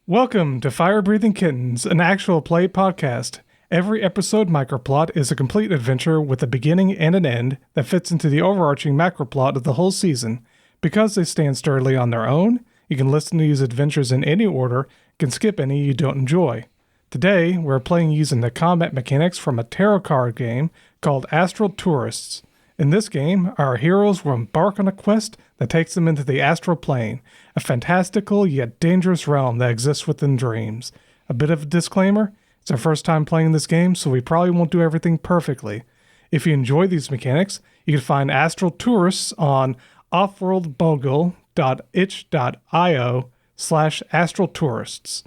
Welcome to Fire Breathing Kittens, an actual play podcast. Every episode microplot is a complete adventure with a beginning and an end that fits into the overarching macroplot of the whole season. Because they stand sturdily on their own, you can listen to these adventures in any order, can skip any you don't enjoy. Today, we're playing using the combat mechanics from a tarot card game called Astral Tourists. In this game, our heroes will embark on a quest that takes them into the Astral Plane, a fantastical yet dangerous realm that exists within dreams. A bit of a disclaimer, it's our first time playing this game, so we probably won't do everything perfectly. If you enjoy these mechanics, you can find Astral Tourists on offworldbogle.itch.io/Astral Tourists.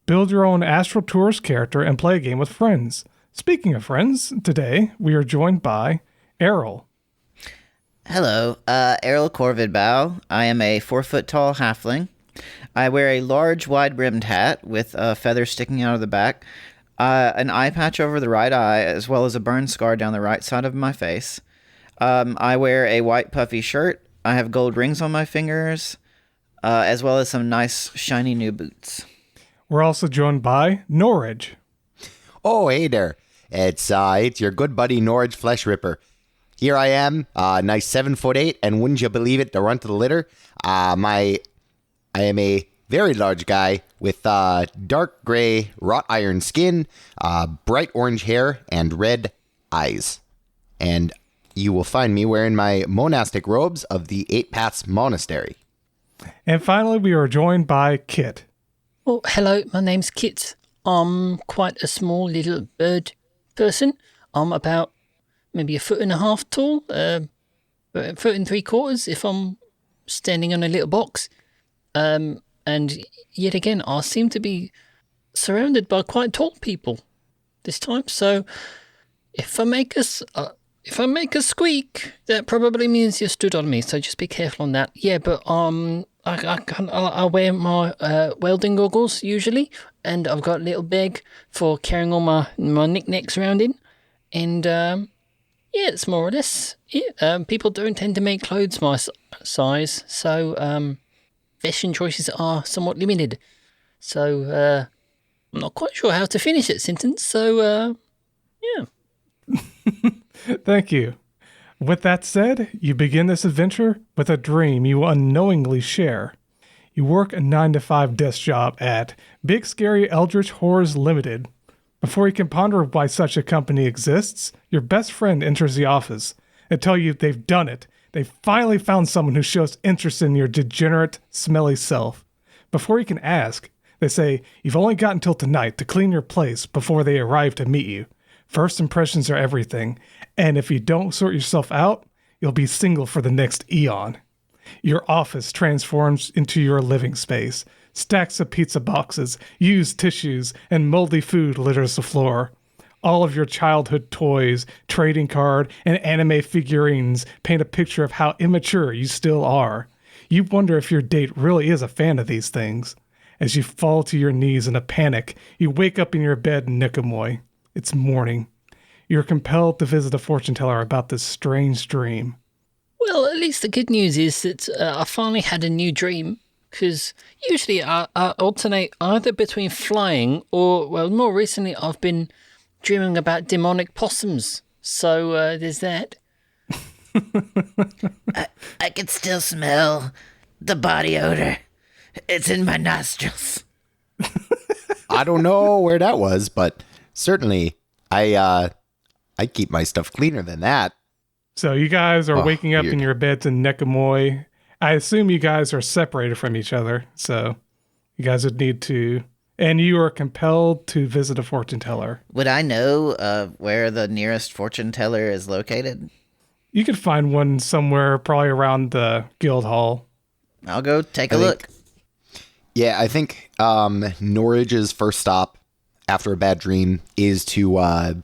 Build your own Astral Tourist character and play a game with friends. Speaking of friends, today we are joined by Errol. Hello, Errol Corvidbow. I am a 4-foot-tall halfling. I wear a large, wide-brimmed hat with a feather sticking out of the back, an eye patch over the right eye, as well as a burn scar down the right side of my face. I wear a white puffy shirt. I have gold rings on my fingers, as well as some nice, shiny new boots. We're also joined by Norage. Oh, hey there. It's your good buddy Norage Flesh Ripper. Here I am, nice 7'8", and wouldn't you believe it, the runt of the litter. I am a very large guy with dark gray wrought iron skin, bright orange hair, and red eyes. And you will find me wearing my monastic robes of the Eight Paths Monastery. And finally, we are joined by Kit. Oh, hello, my name's Kit. I'm quite a small little bird person. I'm about maybe 1.5 feet tall, 1 3/4 if I'm standing on a little box. And yet again, I seem to be surrounded by quite tall people this time. So if I make a squeak, that probably means you stood on me. So just be careful on that. Yeah, but I wear my welding goggles usually, and I've got a little bag for carrying all my knickknacks around in, and yeah, it's more or less it. People don't tend to make clothes my size, so fashion choices are somewhat limited. So I'm not quite sure how to finish that sentence. So yeah. Thank you. With that said, you begin this adventure with a dream you unknowingly share. You work a 9-to-5 desk job at Big Scary Eldritch Horrors Limited. Before you can ponder why such a company exists, your best friend enters the office and tell you they've done it. They've finally found someone who shows interest in your degenerate, smelly self. Before you can ask, they say you've only got until tonight to clean your place before they arrive to meet you. First impressions are everything, and if you don't sort yourself out, you'll be single for the next eon. Your office transforms into your living space. Stacks of pizza boxes, used tissues, and moldy food litters the floor. All of your childhood toys, trading card, and anime figurines paint a picture of how immature you still are. You wonder if your date really is a fan of these things. As you fall to your knees in a panic, you wake up in your bed in Nicomoy. It's morning. You're compelled to visit a fortune teller about this strange dream. Well, at least the good news is that I finally had a new dream. Because usually I alternate either between flying or, well, more recently I've been dreaming about demonic possums. So there's that. I can still smell the body odor. It's in my nostrils. I don't know where that was, but certainly I keep my stuff cleaner than that. So you guys are waking up in your beds in Nicomoy. I assume you guys are separated from each other, so you guys would need to... And you are compelled to visit a fortune teller. Would I know where the nearest fortune teller is located? You could find one somewhere, probably around the guild hall. I'll go take a look. Yeah, I think Norage's first stop after a bad dream is to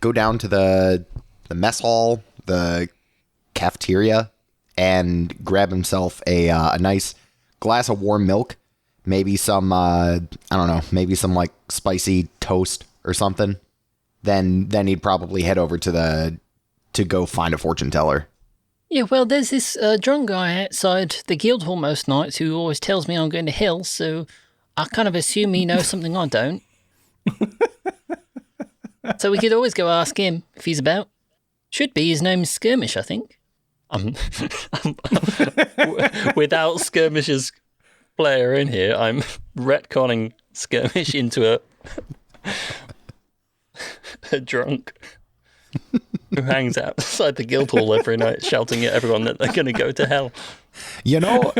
go down to the mess hall, the cafeteria, and grab himself a nice glass of warm milk, maybe some, maybe some like spicy toast or something. Then he'd probably head over to go find a fortune teller. Yeah, well, there's this drunk guy outside the guild hall most nights who always tells me I'm going to hell, so I kind of assume he knows something I don't. So we could always go ask him if he's about. Should be. His name's Skirmish, I think. Without Skirmish's player in here, I'm retconning Skirmish into a drunk who hangs outside the guild hall every night shouting at everyone that they're going to go to hell. You know,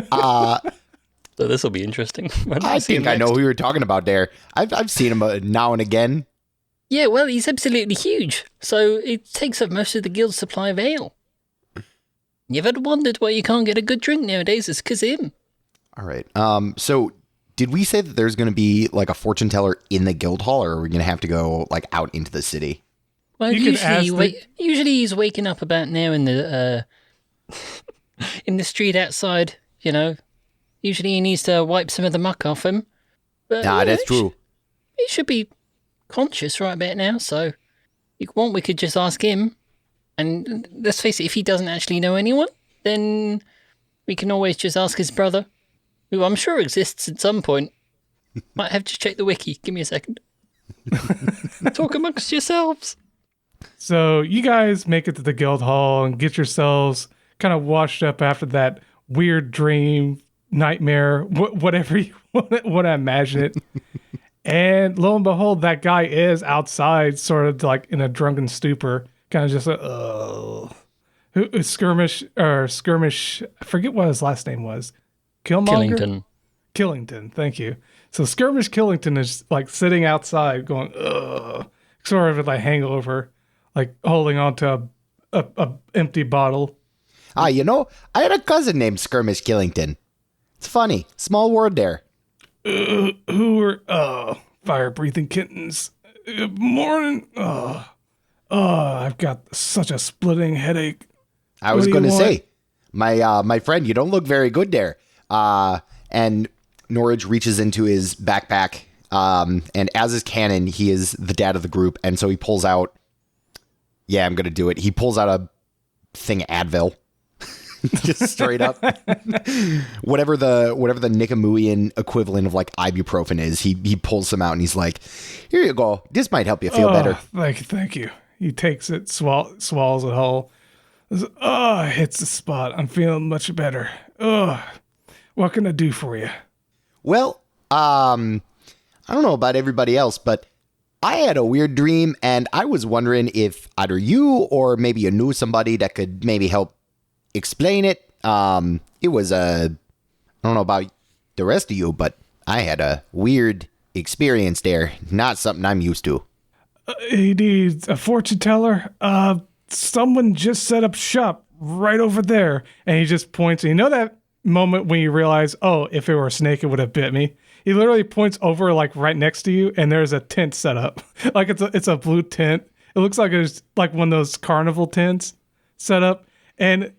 So this will be interesting. I think I know who you're talking about there. I've seen him now and again. Yeah, well, he's absolutely huge. So it takes up most of the guild's supply of ale. You ever wondered why you can't get a good drink nowadays? It's 'cause of him. All right. So did we say that there's going to be like a fortune teller in the guild hall, or are we going to have to go like out into the city? Well, You can ask usually he's waking up about now in the in the street outside. You know, usually he needs to wipe some of the muck off him. But, Nah, you know, that's true. He should be conscious right about now. So, if you want, we could just ask him. And let's face it, if he doesn't actually know anyone, then we can always just ask his brother, who I'm sure exists at some point. Might have to check the wiki. Give me a second. Talk amongst yourselves. So you guys make it to the guild hall and get yourselves kind of washed up after that weird dream, nightmare, whatever you want to imagine it. And lo and behold, that guy is outside, sort of like in a drunken stupor, kind of just like, who skirmish. I forget what his last name was. Killmonger? Killington, thank you. So Skirmish Killington is like sitting outside going, ugh, sort of like hangover, like holding on to a empty bottle. You know, I had a cousin named Skirmish Killington. It's funny. Small word there. Who are fire-breathing kittens? Good morning. I've got such a splitting headache. I was What do going you to want? say, my friend, you don't look very good there. And Norage reaches into his backpack, and as his canon, he is the dad of the group, and so he pulls out. Yeah, I'm going to do it. He pulls out a thing Advil. Just straight up. whatever the Nickamuian equivalent of like ibuprofen is, he pulls some out and he's like, "Here you go. This might help you feel better." Thank you. He takes it, swallows it whole. Hits the spot. I'm feeling much better. What can I do for you? Well, I don't know about everybody else, but I had a weird dream, and I was wondering if either you or maybe you knew somebody that could maybe help explain it. It was I don't know about the rest of you, but I had a weird experience there. Not something I'm used to. He needs a fortune teller. Someone just set up shop right over there. And he just points. And you know that moment when you realize, oh, if it were a snake, it would have bit me? He literally points over like right next to you, and there's a tent set up. Like it's a blue tent. It looks like it's like one of those carnival tents set up. And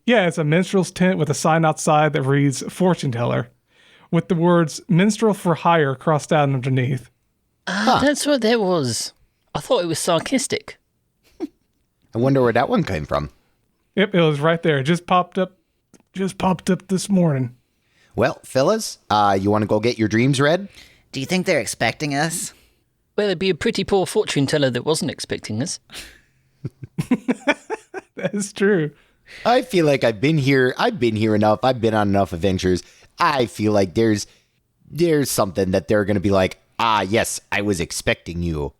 it's a minstrel's tent with a sign outside that reads fortune teller with the words minstrel for hire crossed out underneath. That's what that was. I thought it was sarcastic. I wonder where that one came from. Yep, it was right there. It just popped up this morning. Well, fellas, you want to go get your dreams read? Do you think they're expecting us? Well, it'd be a pretty poor fortune teller that wasn't expecting us. That is true. I feel like I've been here enough. I've been on enough adventures. I feel like there's something that they're going to be like, yes, I was expecting you.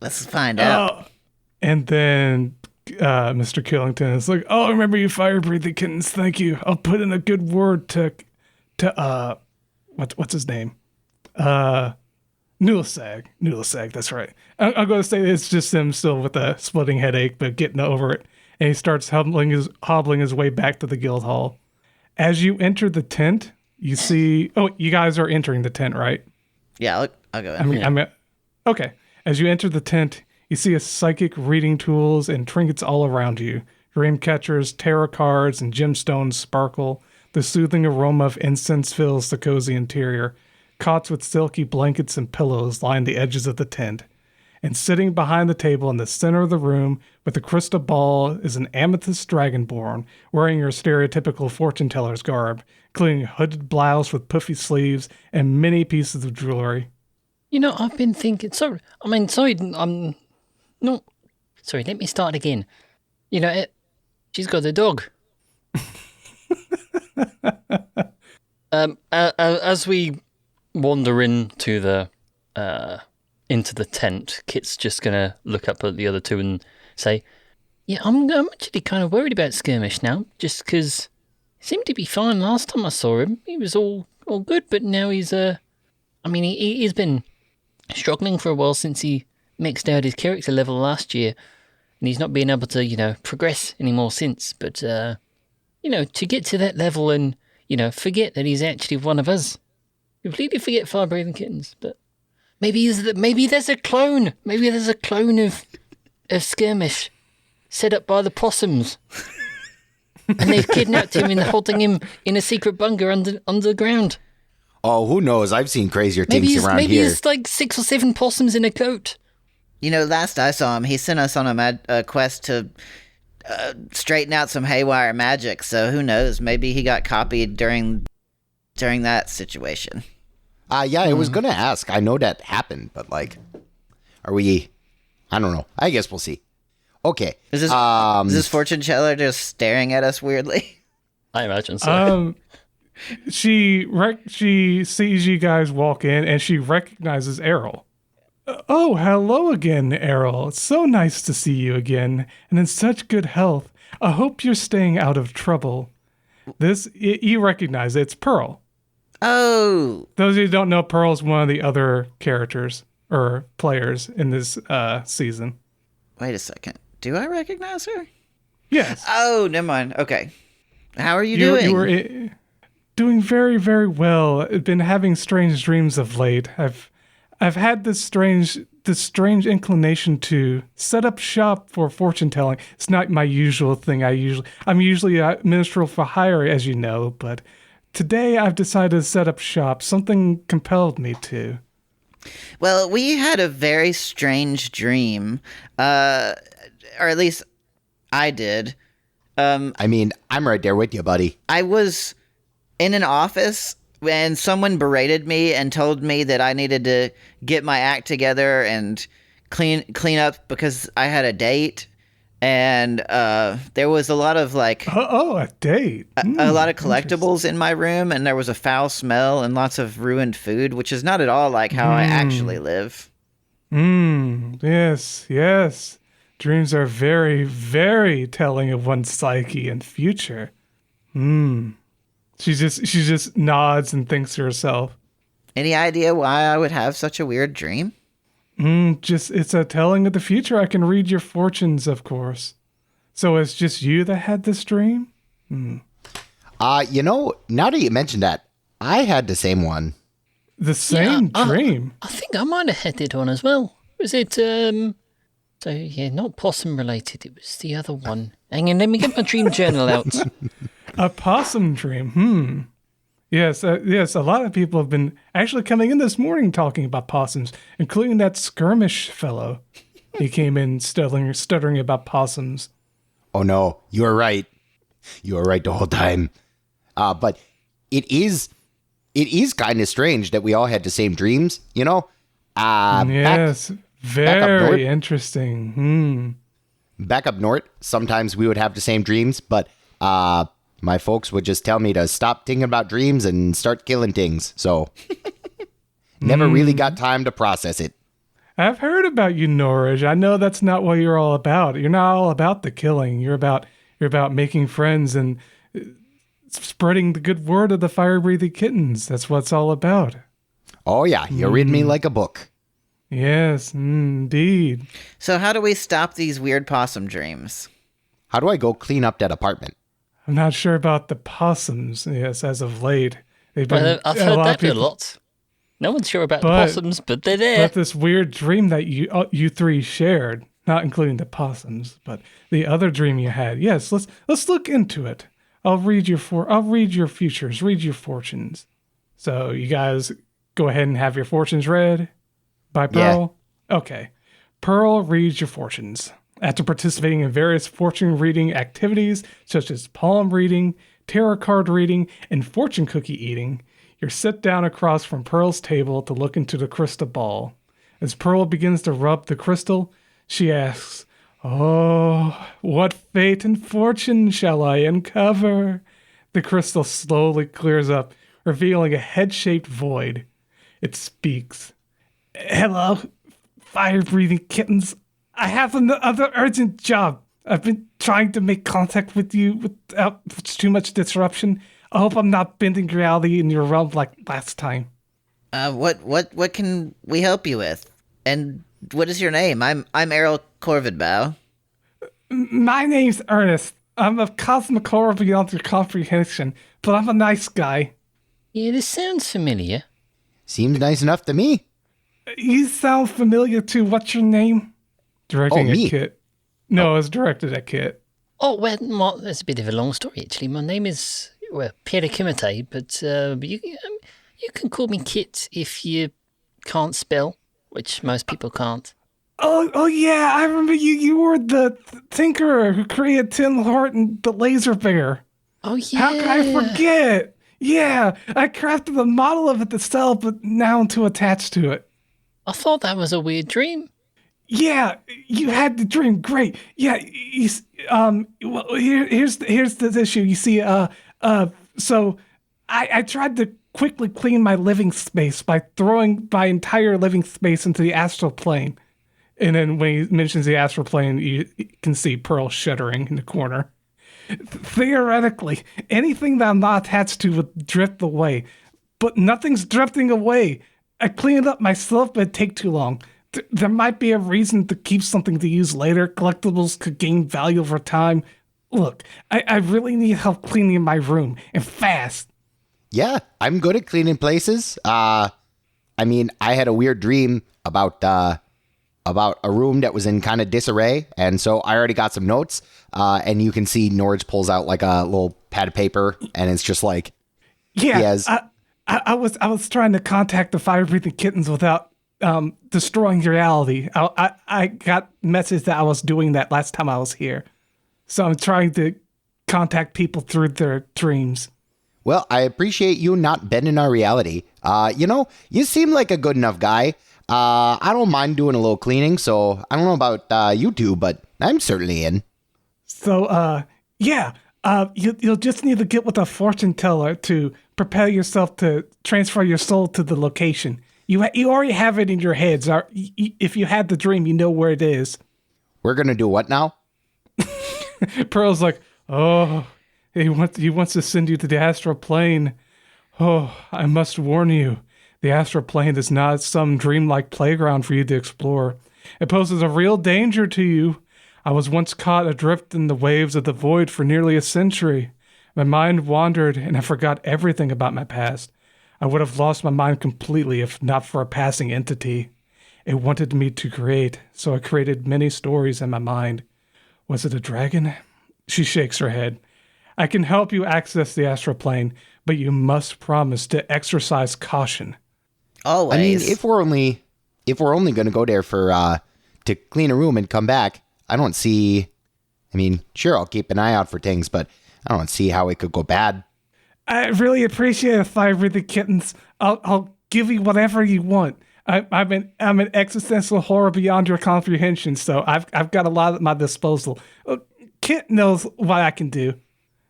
Let's find out. And then Mr. Killington is like, oh, remember you fire-breathing kittens. Thank you. I'll put in a good word to what's his name? Nulasag, that's right. I'm going to say it's just him still with a splitting headache, but getting over it. And he starts hobbling his way back to the guild hall. As you enter the tent, you see... Oh, you guys are entering the tent, right? Yeah, I'll go in. Okay. As you enter the tent, you see a psychic reading tools and trinkets all around you. Dream catchers, tarot cards, and gemstones sparkle. The soothing aroma of incense fills the cozy interior. Cots with silky blankets and pillows line the edges of the tent. and sitting behind the table in the center of the room with a crystal ball is an amethyst dragonborn wearing your stereotypical fortune teller's garb, including a hooded blouse with puffy sleeves and many pieces of jewelry. You know, I've been thinking. Sorry, I'm not. Sorry, let me start again. You know, she's got a dog. As we wander into the tent, Kit's just gonna look up at the other two and say, "Yeah, I'm actually kind of worried about Skirmish now, just because he seemed to be fine last time I saw him. He was all good, but now he's he's been struggling for a while since he maxed out his character level last year, and he's not been able to, progress anymore since. But to get to that level and forget that he's actually one of us, completely forget fire-breathing kittens. But maybe there's a clone. Maybe there's a clone of Skirmish set up by the possums, and they've kidnapped him and holding him in a secret bunker underground. Oh, who knows? I've seen crazier things around maybe here. it's like 6 or 7 possums in a coat. Last I saw him, he sent us on a quest to straighten out some haywire magic. So who knows? Maybe he got copied during that situation. Yeah, I was gonna ask. I know that happened, but are we? I don't know. I guess we'll see. Okay. Is this fortune teller just staring at us weirdly? I imagine so. She sees you guys walk in and she recognizes Errol. Oh, hello again, Errol. It's so nice to see you again and in such good health. I hope you're staying out of trouble. You recognize it's Pearl. Oh. Those of you who don't know, Pearl's one of the other characters or players in this season. Wait a second. Do I recognize her? Yes. Oh, never mind. Okay. How are you doing? You were doing very, very well. I've been having strange dreams of late. I've had this strange inclination to set up shop for fortune telling. It's not my usual thing. I'm usually a minstrel for hire, as you know, but today I've decided to set up shop. Something compelled me to. Well, we had a very strange dream, or at least I did. I'm right there with you, buddy. I was in an office when someone berated me and told me that I needed to get my act together and clean up because I had a date. And there was a lot of a date. A lot of collectibles in my room, and there was a foul smell and lots of ruined food, which is not at all like how I actually live. Yes. Dreams are very, very telling of one's psyche and future. She just nods and thinks to herself. Any idea why I would have such a weird dream? It's a telling of the future. I can read your fortunes, of course. So it's just you that had this dream? Now that you mentioned that, I had the same one. The same dream? I think I might have had it one as well. Was it, not possum related. It was the other one. Hang on, let me get my dream journal out. A possum dream. Yes, a lot of people have been actually coming in this morning talking about possums, including that Skirmish fellow. He came in stuttering about possums. Oh no, you are right. You are right the whole time. But it is kind of strange that we all had the same dreams, Yes, very interesting. Back up north, sometimes we would have the same dreams, but my folks would just tell me to stop thinking about dreams and start killing things. So never really got time to process it. I've heard about you, Norage. I know that's not what you're all about. You're not all about the killing. You're about making friends and spreading the good word of the fire-breathing kittens. That's what it's all about. Oh yeah, you read me like a book. Yes, indeed. So how do we stop these weird possum dreams? How do I go clean up that apartment? I'm not sure about the possums, yes, as of late. They've been, I've heard that a lot. No one's sure about the possums, but they're there. But this weird dream that you three shared, not including the possums, but the other dream you had. Yes, let's look into it. I'll read your futures, read your fortunes. So you guys go ahead and have your fortunes read by Pearl. Yeah. Okay. Pearl reads your fortunes. After participating in various fortune reading activities such as palm reading, tarot card reading, and fortune cookie eating, you're set down across from Pearl's table to look into the crystal ball. As Pearl begins to rub the crystal, she asks, "Oh, what fate and fortune shall I uncover?" The crystal slowly clears up, revealing a head-shaped void. It speaks. "Hello, fire-breathing kittens. I have another urgent job. I've been trying to make contact with you without too much disruption. I hope I'm not bending reality in your realm like last time." What can we help you with? And what is your name? I'm Errol Corvidbow. My name's Ernest. I'm a cosmic horror beyond your comprehension, but I'm a nice guy. Yeah, this sounds familiar. Seems nice enough to me. You sound familiar too. What's your name? Directing me. at Kit. No, it's directed at Kit. Oh, well, that's a bit of a long story, actually. My name is, Pierre Kimite, but you can call me Kit if you can't spell, which most people can't. Oh yeah, I remember you. You were the tinkerer who created Tim Horton, the laser bear. Oh, yeah. How can I forget? Yeah, I crafted the model of it to sell, but now to attach to it. I thought that was a weird dream. Yeah, you had the dream. Great. Yeah, well, here's the issue. You see, so I tried to quickly clean my living space by throwing my entire living space into the astral plane. And then when he mentions the astral plane, you can see Pearl shuddering in the corner. Theoretically, anything that I'm not attached to would drift away, but nothing's drifting away. I cleaned it up myself, but it'd take too long. There might be a reason to keep something to use later. Collectibles could gain value over time. Look, I really need help cleaning my room, and fast. Yeah, I'm good at cleaning places. I mean, I had a weird dream about a room that was in kind of disarray, and so I already got some notes. And you can see Norage pulls out like a little pad of paper, and it's just like, Yeah, he has. I was trying to contact the fire-breathing kittens without destroying reality. I got message that I was doing that last time I was here, so I'm trying to contact people through their dreams. Well, I appreciate you not bending our reality. You seem like a good enough guy. I don't mind doing a little cleaning, so I don't know about you two, but I'm certainly in. So, you'll just need to get with a fortune teller to prepare yourself to transfer your soul to the location. You already have it in your heads. If you had the dream, you know where it is. We're gonna do what now? Pearl's like, "Oh, he wants to send you to the astral plane. Oh, I must warn you, the astral plane is not some dreamlike playground for you to explore. It poses a real danger to you. I was once caught adrift in the waves of the void for nearly a century. My mind wandered, and I forgot everything about my past. I would have lost my mind completely if not for a passing entity. It wanted me to create, so I created many stories in my mind. Was it a dragon?" She shakes her head. "I can help you access the astral plane, but you must promise to exercise caution." Always. I mean, if we're only gonna go there for to clean a room and come back, I don't see. I mean, sure, I'll keep an eye out for things, but I don't see how it could go bad. I really appreciate it, Fire-Breathing Kittens. I'll give you whatever you want. I'm an existential horror beyond your comprehension, so I've got a lot at my disposal. Kit knows what I can do.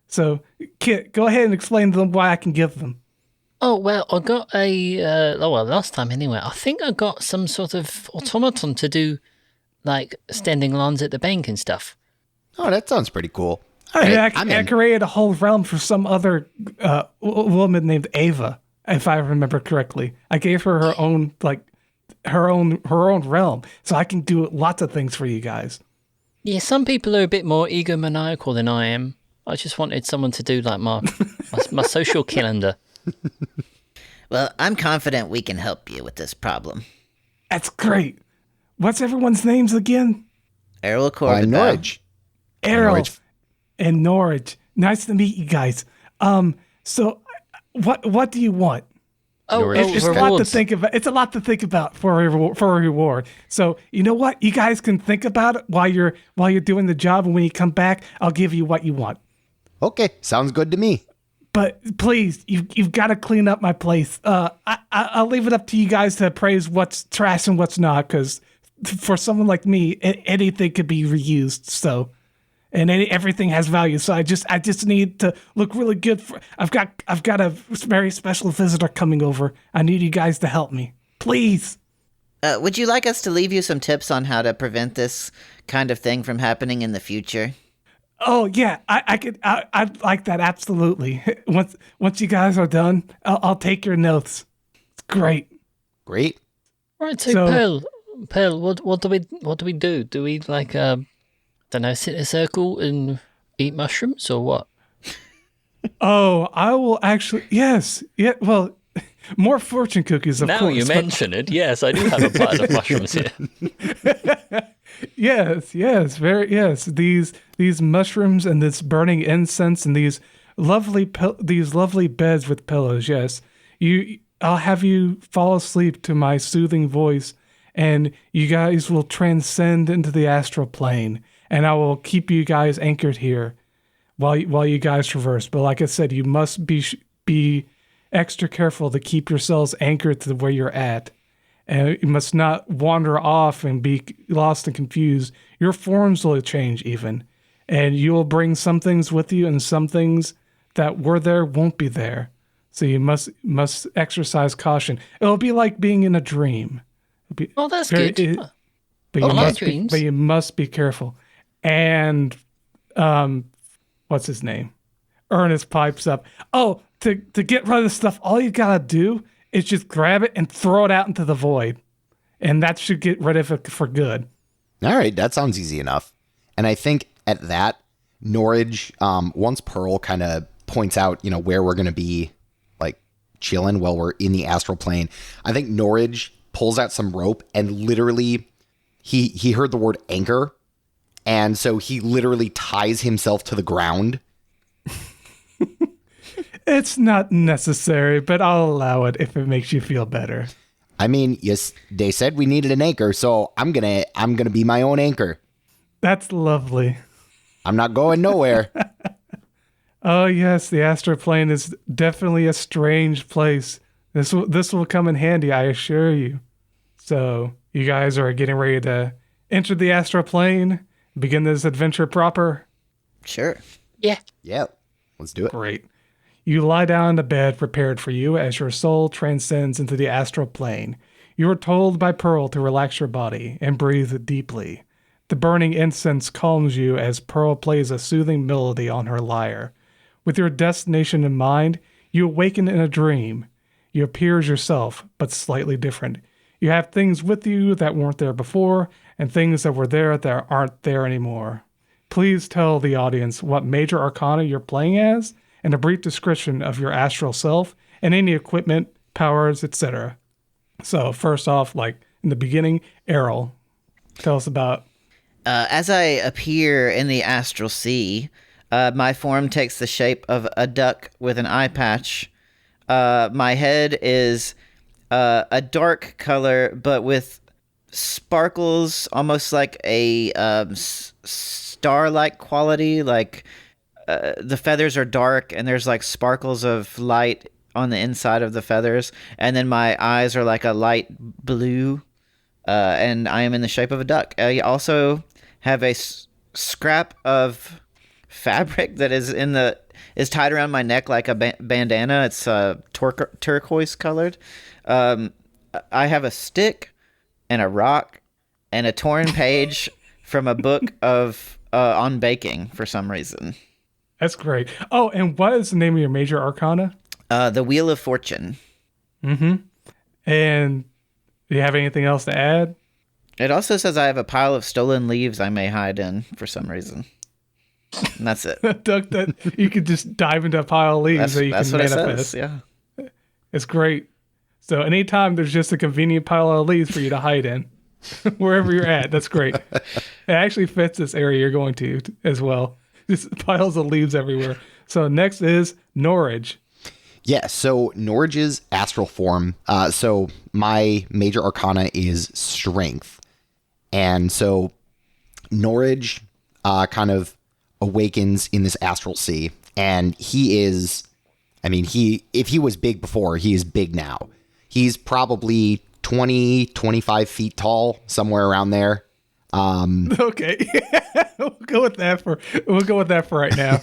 So, Kit, go ahead and explain to them what I can give them. Oh, well, I got last time anyway, I think I got some sort of automaton to do, like, standing lines at the bank and stuff. Oh, that sounds pretty cool. All right, Yeah, I'm I in. created a whole realm for some other woman named Ava, if I remember correctly. I gave her her own realm, so I can do lots of things for you guys. Yeah, some people are a bit more egomaniacal than I am. I just wanted someone to do, like, my social calendar. Well, I'm confident we can help you with this problem. That's great. What's everyone's names again? Errol Corvidbow. Norage. Errol Norage. and Norage. Nice to meet you guys. So what do you want? It's a lot to rewards. think about. It's a lot to think about for a reward. So you know what? You guys can think about it while you're doing the job, and when you come back, I'll give you what you want. Okay, sounds good to me. But please, you've got to clean up my place. I'll leave it up to you guys to appraise what's trash and what's not, because for someone like me, anything could be reused. So, and everything has value. So I just need to look really good. I've got a very special visitor coming over. I need you guys to help me, please. Would you like us to leave you some tips on how to prevent this kind of thing from happening in the future? Oh yeah, I'd like that absolutely. Once you guys are done, I'll take your notes. It's great. Great. Right, so, So- Pearl, what do we do? Do we like don't know, sit in a circle and eat mushrooms or what? Oh, I will actually. Yes, yeah. Well, more fortune cookies, of Now course. you but- mention it, yes, I do have a pile of mushrooms here. Yes, yes. These mushrooms and this burning incense and these lovely beds with pillows. Yes, I'll have you fall asleep to my soothing voice, and you guys will transcend into the astral plane, and I will keep you guys anchored here while you guys traverse. But like I said, you must be extra careful to keep yourselves anchored to where you're at. And you must not wander off and be lost and confused. Your forms will change even. And you will bring some things with you, and some things that were there won't be there. So you must exercise caution. It'll be like being in a dream. Oh, that's good. But I you like must dreams. but you must be careful. And what's his name? Ernest pipes up. Oh, to get rid of the stuff, all you gotta do is just grab it and throw it out into the void. And that should get rid of it for good. All right, that sounds easy enough. And I think at that, Norage, once Pearl kind of points out, where we're going to be like chilling while we're in the astral plane, I think Norage pulls out some rope and literally he heard the word anchor. And so he literally ties himself to the ground. It's not necessary, but I'll allow it if it makes you feel better. I mean, yes, they said we needed an anchor, so I'm gonna be my own anchor. That's lovely. I'm not going nowhere. Oh yes, the astral plane is definitely a strange place. This will come in handy, I assure you. So you guys are getting ready to enter the astral plane, begin this adventure proper. Sure. Yeah. Yeah, let's do it. Great. You lie down in the bed prepared for you as your soul transcends into the astral plane. You are told by Pearl to relax your body and breathe deeply. The burning incense calms you as Pearl plays a soothing melody on her lyre. With your destination in mind, you awaken in a dream. You appear as yourself, but slightly different. You have things with you that weren't there before, and things that were there that aren't there anymore. Please tell the audience what major arcana you're playing as, and a brief description of your astral self and any equipment, powers, etc. So first off, like in the beginning, Errol, tell us about. As I appear in the astral sea, my form takes the shape of a duck with an eye patch. My head is a dark color, but with sparkles, almost like a star-like quality, like the feathers are dark and there's like sparkles of light on the inside of the feathers, and then my eyes are like a light blue, and I am in the shape of a duck. I also have a scrap of fabric that is tied around my neck like a bandana. It's turquoise colored. I have a stick and a rock and a torn page from a book of on baking for some reason. That's great. Oh, and what is the name of your major arcana? The Wheel of Fortune. And do you have anything else to add? It also says I have a pile of stolen leaves I may hide in for some reason. And that's it. Duck that you could just dive into a pile of leaves that you That's can what it manifest. says, yeah. It's great. So anytime there's just a convenient pile of leaves for you to hide in, wherever you're at, that's great. It actually fits this area you're going to as well. Just piles of leaves everywhere. So next is Norage. Yeah, so Norage's astral form. So my major arcana is strength. And so Norage kind of awakens in this astral sea. And he is, I mean, if he was big before, he is big now. He's probably 20, 25 feet tall, somewhere around there. Okay. we'll go with that for right now.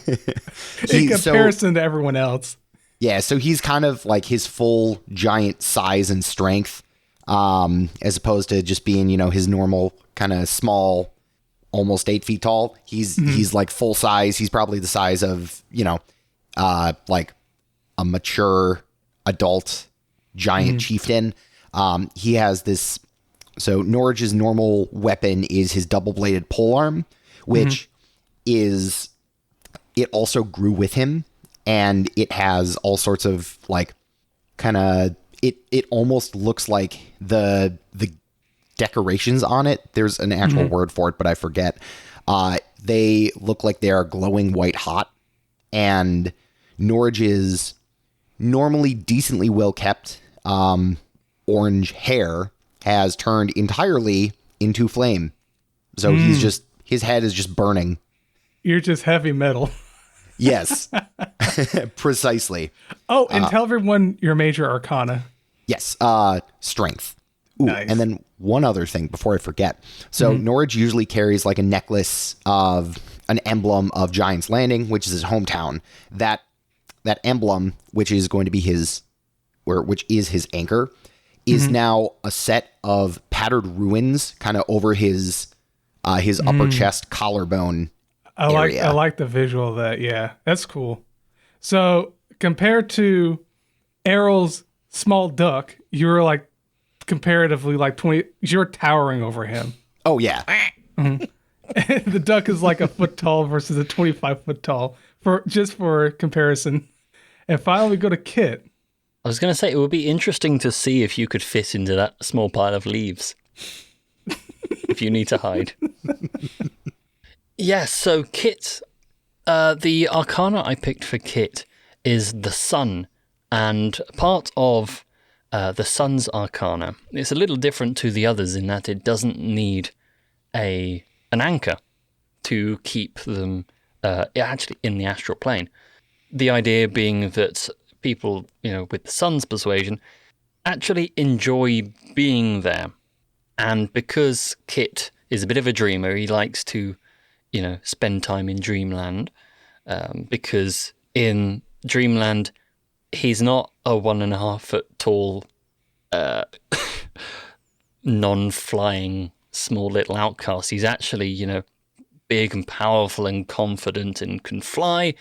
In comparison to everyone else. Yeah, so he's kind of like his full giant size and strength, as opposed to just being, his normal kind of small, almost 8 feet tall. He's like full size. He's probably the size of, like a mature adult giant chieftain. He has this. So Norage's normal weapon is his double-bladed polearm, which it also grew with him. And it has all sorts of like it almost looks like the decorations on it. There's an actual word for it, but I forget. They look like they are glowing white hot. And Norage's normally decently well kept orange hair has turned entirely into flame. So his head is just burning. You're just heavy metal. Yes, precisely. Oh, and tell everyone your major arcana. Yes, strength. Ooh, Nice. And then one other thing before I forget. So Norage usually carries like a necklace of an emblem of Giant's Landing, which is his hometown. That emblem, which is going to be which is his anchor, is now a set of pattered ruins kind of over his upper chest collarbone. I like the visual of that. Yeah, that's cool. So compared to Errol's small duck, you're like comparatively like 20. You're towering over him. Oh yeah. The duck is like a foot tall versus a 25-foot tall for comparison. And finally, we go to Kit. I was going to say, it would be interesting to see if you could fit into that small pile of leaves. If you need to hide. Yes, so Kit, the arcana I picked for Kit is the sun. And part of the sun's arcana, it's a little different to the others in that it doesn't need an anchor to keep them actually in the astral plane. The idea being that people, with the sun's persuasion, actually enjoy being there. And because Kit is a bit of a dreamer, he likes to, spend time in dreamland, because in dreamland, he's not a 1.5 foot tall, non-flying, small little outcast. He's actually, big and powerful and confident and can fly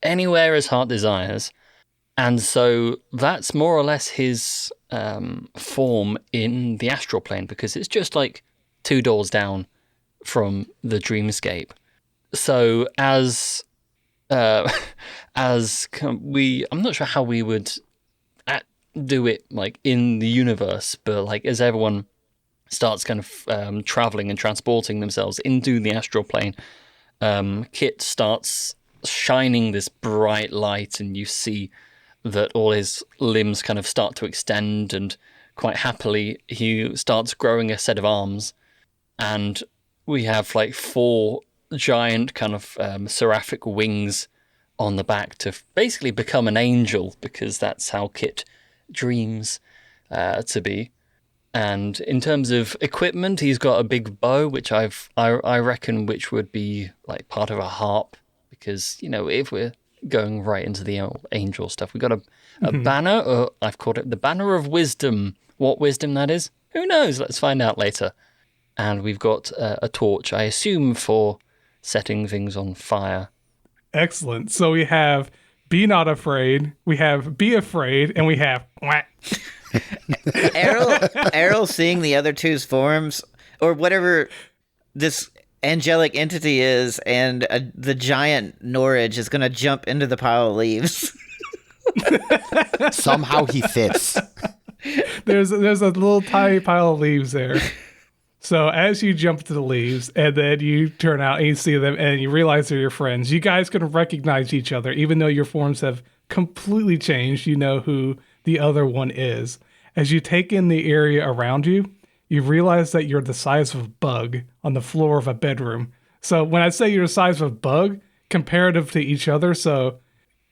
anywhere his heart desires. And so that's more or less his form in the astral plane, because it's just like 2 doors down from the dreamscape. So I'm not sure how we would do it like in the universe, but like as everyone starts kind of traveling and transporting themselves into the astral plane, Kit starts shining this bright light, and you see that all his limbs kind of start to extend, and quite happily he starts growing a set of arms, and we have like 4 giant kind of seraphic wings on the back to basically become an angel, because that's how Kit dreams to be. And in terms of equipment, he's got a big bow, which I reckon which would be like part of a harp, because if we're going right into the angel stuff, we've got a banner, or I've called it the Banner of Wisdom. What wisdom that is, who knows? Let's find out later. And we've got a torch, I assume, for setting things on fire. Excellent. So we have Be Not Afraid, we have Be Afraid, and we have Errol seeing the other two's forms, or whatever this angelic entity is, and the giant Norage is going to jump into the pile of leaves. Somehow he fits. There's a little tiny pile of leaves there. So as you jump to the leaves and then you turn out and you see them and you realize they're your friends, you guys can recognize each other. Even though your forms have completely changed, you know who the other one is. As you take in the area around you, you realize that you're the size of a bug on the floor of a bedroom. So when I say you're the size of a bug, comparative to each other, so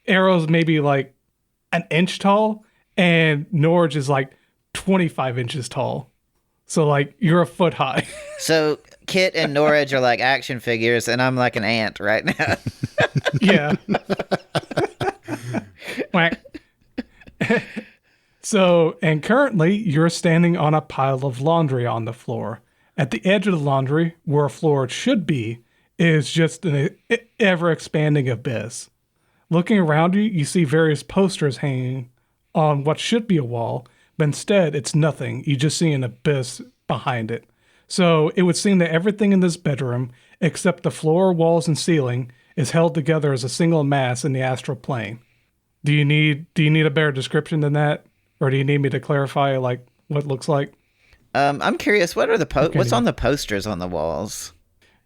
Errol's maybe like an inch tall and Norage is like 25 inches tall. So, like, you're a foot high. So Kit and Norage are like action figures, and I'm like an ant right now. Yeah. Whack. So, and currently, you're standing on a pile of laundry on the floor. At the edge of the laundry, where a floor should be, is just an ever-expanding abyss. Looking around you, you see various posters hanging on what should be a wall, but instead, it's nothing. You just see an abyss behind it. So it would seem that everything in this bedroom, except the floor, walls, and ceiling, is held together as a single mass in the astral plane. Do you need a better description than that, or do you need me to clarify like what it looks like? I'm curious. What are what's on the posters on the walls?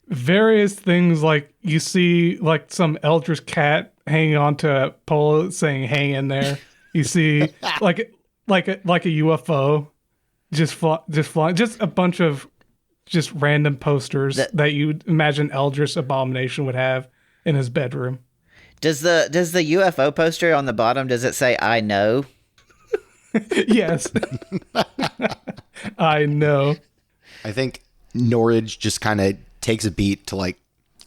Various things, like you see like some Eldritch cat hanging onto a pole saying "hang in there." You see like a UFO just flying, just a bunch of just random posters that you imagine Eldritch Abomination would have in his bedroom. Does the UFO poster on the bottom, does it say "I know"? Yes. I know. I think Norage just kind of takes a beat to like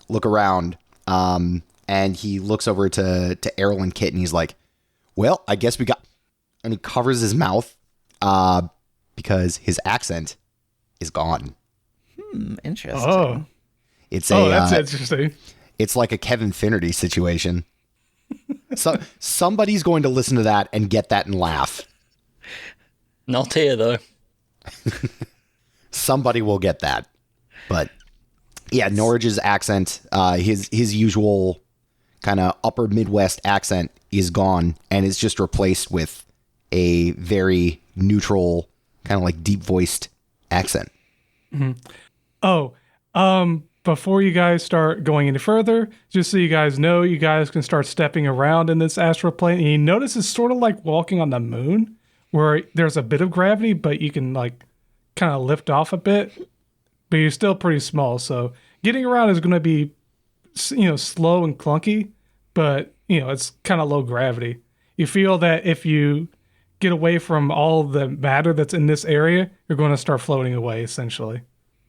look around, and he looks over to Errol and Kit, and he's like, "Well, I guess we got." And he covers his mouth because his accent is gone. Interesting. Oh, It's that's interesting. It's like a Kevin Finnerty situation. So somebody's going to listen to that and get that and laugh. Not here, though. Somebody will get that. But yeah, Norage's accent, his usual kind of upper Midwest accent is gone and is just replaced with a very neutral, kind of like deep voiced accent. Mm-hmm. Oh, before you guys start going any further, just so you guys know, you guys can start stepping around in this astral plane. And you notice it's sort of like walking on the moon, where there's a bit of gravity, but you can like kind of lift off a bit, but you're still pretty small. So getting around is going to be, slow and clunky, but it's kind of low gravity. You feel that if you get away from all the matter that's in this area, you're going to start floating away essentially.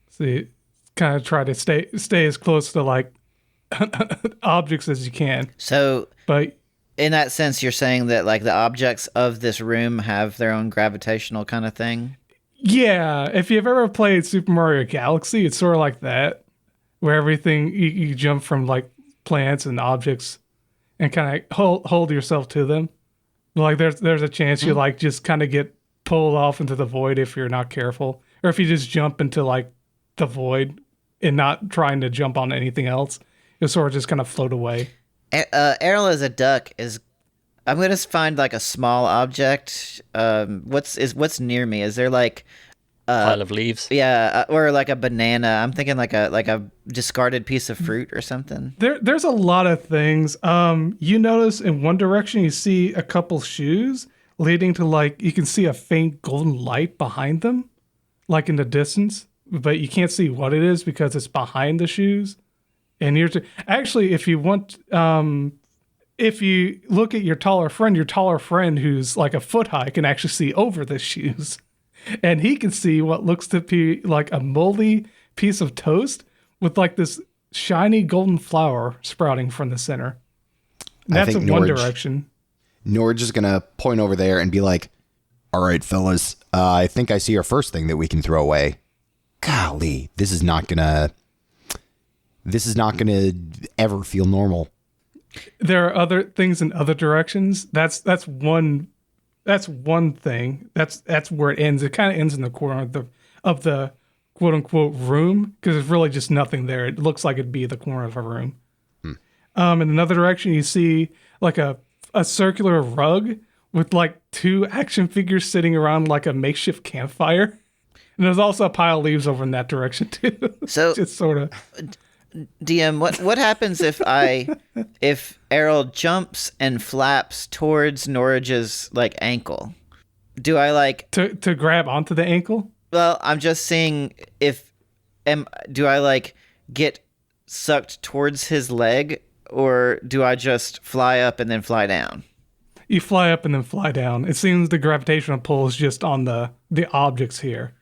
So you kind of try to stay as close to like objects as you can. So, but in that sense, you're saying that like the objects of this room have their own gravitational kind of thing? Yeah, if you've ever played Super Mario Galaxy, it's sort of like that, where everything you jump from like plants and objects and kind of hold yourself to them. Like there's a chance you like just kind of get pulled off into the void if you're not careful, or if you just jump into like the void and not trying to jump on anything else, you'll sort of just kind of float away. Errol as a duck is. I'm gonna find like a small object. What's near me? Is there like Pile of leaves. Yeah, or like a banana. I'm thinking like a discarded piece of fruit or something. There's a lot of things. You notice in one direction you see a couple shoes leading to like you can see a faint golden light behind them, like in the distance, but you can't see what it is because it's behind the shoes. And actually, if you want, if you look at your taller friend who's like a foot high can actually see over the shoes. And he can see what looks to be like a moldy piece of toast with like this shiny golden flower sprouting from the center. And that's in one direction. Norage is going to point over there and be like, all right, fellas, I think I see our first thing that we can throw away. Golly, this is not going to ever feel normal. There are other things in other directions. That's one thing. That's where it ends. It kind of ends in the corner of the quote unquote room because there's really just nothing there. It looks like it'd be the corner of a room. In another direction, you see like a circular rug with like two action figures sitting around like a makeshift campfire. And there's also a pile of leaves over in that direction too. So- just sort of. DM, what happens if Errol jumps and flaps towards Norage's like ankle? Do I like? To grab onto the ankle? Well, I'm just seeing do I like get sucked towards his leg, or do I just fly up and then fly down? You fly up and then fly down. It seems the gravitational pull is just on the objects here.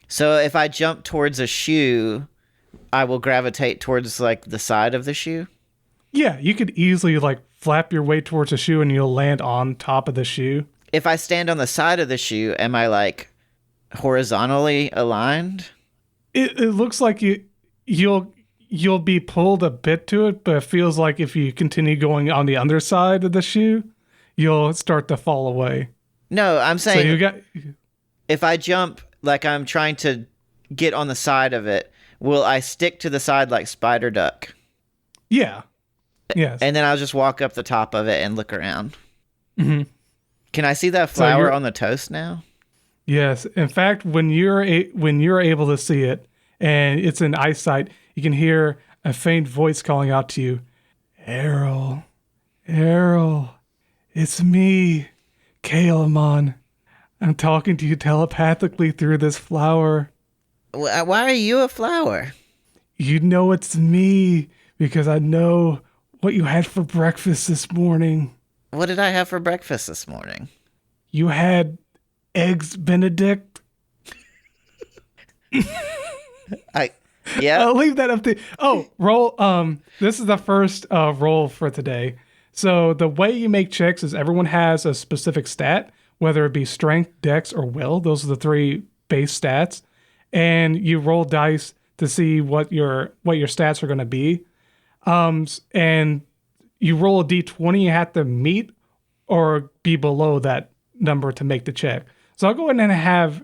So if I jump towards a shoe, I will gravitate towards like the side of the shoe. Yeah, you could easily like flap your way towards a shoe and you'll land on top of the shoe. If I stand on the side of the shoe, am I like horizontally aligned? It looks like you'll be pulled a bit to it, but it feels like if you continue going on the underside of the shoe, you'll start to fall away. No, I'm So saying you got if I jump like I'm trying to get on the side of it, will I stick to the side like Spider Duck? yeah. Yes. And then I'll just walk up the top of it and look around. Mhm. Can I see that flower you're- on the toast now? Yes. In fact, when you're able to see it and it's in eyesight, you can hear a faint voice calling out to you, Errol, Errol, it's me, Kalamon. I'm talking to you telepathically through this flower. Why are you a flower? You know it's me because I know what you had for breakfast this morning. What did I have for breakfast this morning? You had eggs Benedict. Yeah. I'll leave that up to roll. This is the first roll for today. So the way you make checks is everyone has a specific stat, whether it be strength, dex, or will. Those are the three base stats, and you roll dice to see what your stats are going to be. And you roll a d20. You have to meet or be below that number to make the check. So I'll go ahead and have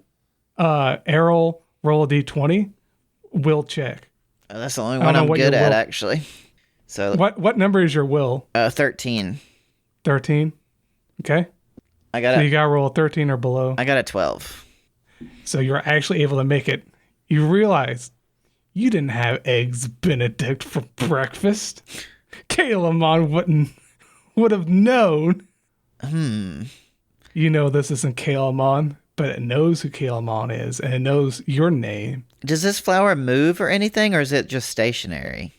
Errol roll a d20. Will check. That's the only I don't one know I'm what good your at, will- actually. So What number is your will? 13. 13. Okay. I got So you a, got to roll a 13 or below. I got a 12. So you're actually able to make it. You realize you didn't have eggs Benedict for breakfast. Kalamon would have known. You know this isn't Kalamon, but it knows who Kalamon is, and it knows your name. Does this flower move or anything, or is it just stationary?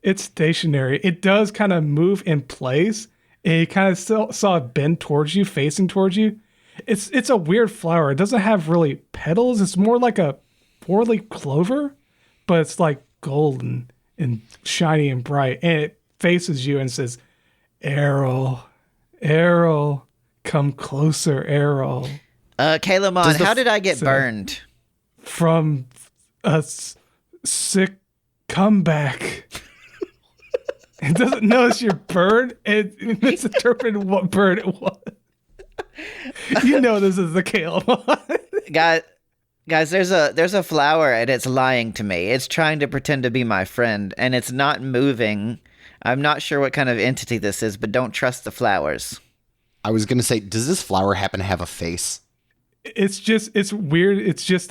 It's stationary. It does kind of move in place. And you kind of still saw it bend towards you, facing towards you. It's a weird flower. It doesn't have really petals. It's more like a four-leaf clover, but it's like golden and shiny and bright. And it faces you and says, Errol, Errol, come closer, Errol. Kalamon, how did I get burned? From a sick comeback. It doesn't notice your bird. It misinterpreted what bird it was. You know this is the Kalamon. Guys, there's a flower and it's lying to me. It's trying to pretend to be my friend and it's not moving. I'm not sure what kind of entity this is, but don't trust the flowers. I was going to say, does this flower happen to have a face? It's weird. It just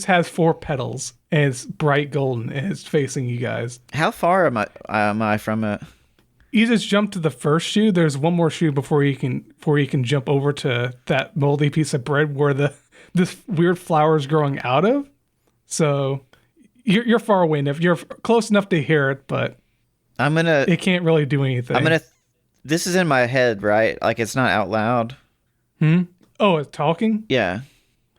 has four petals and it's bright golden and it's facing you guys. How far am I from it? You just jump to the first shoe. There's one more shoe before you can jump over to that moldy piece of bread where this weird flower is growing out of. So you're far away enough. You're close enough to hear it, but it can't really do anything. This is in my head, right? Like it's not out loud. Oh, it's talking? Yeah.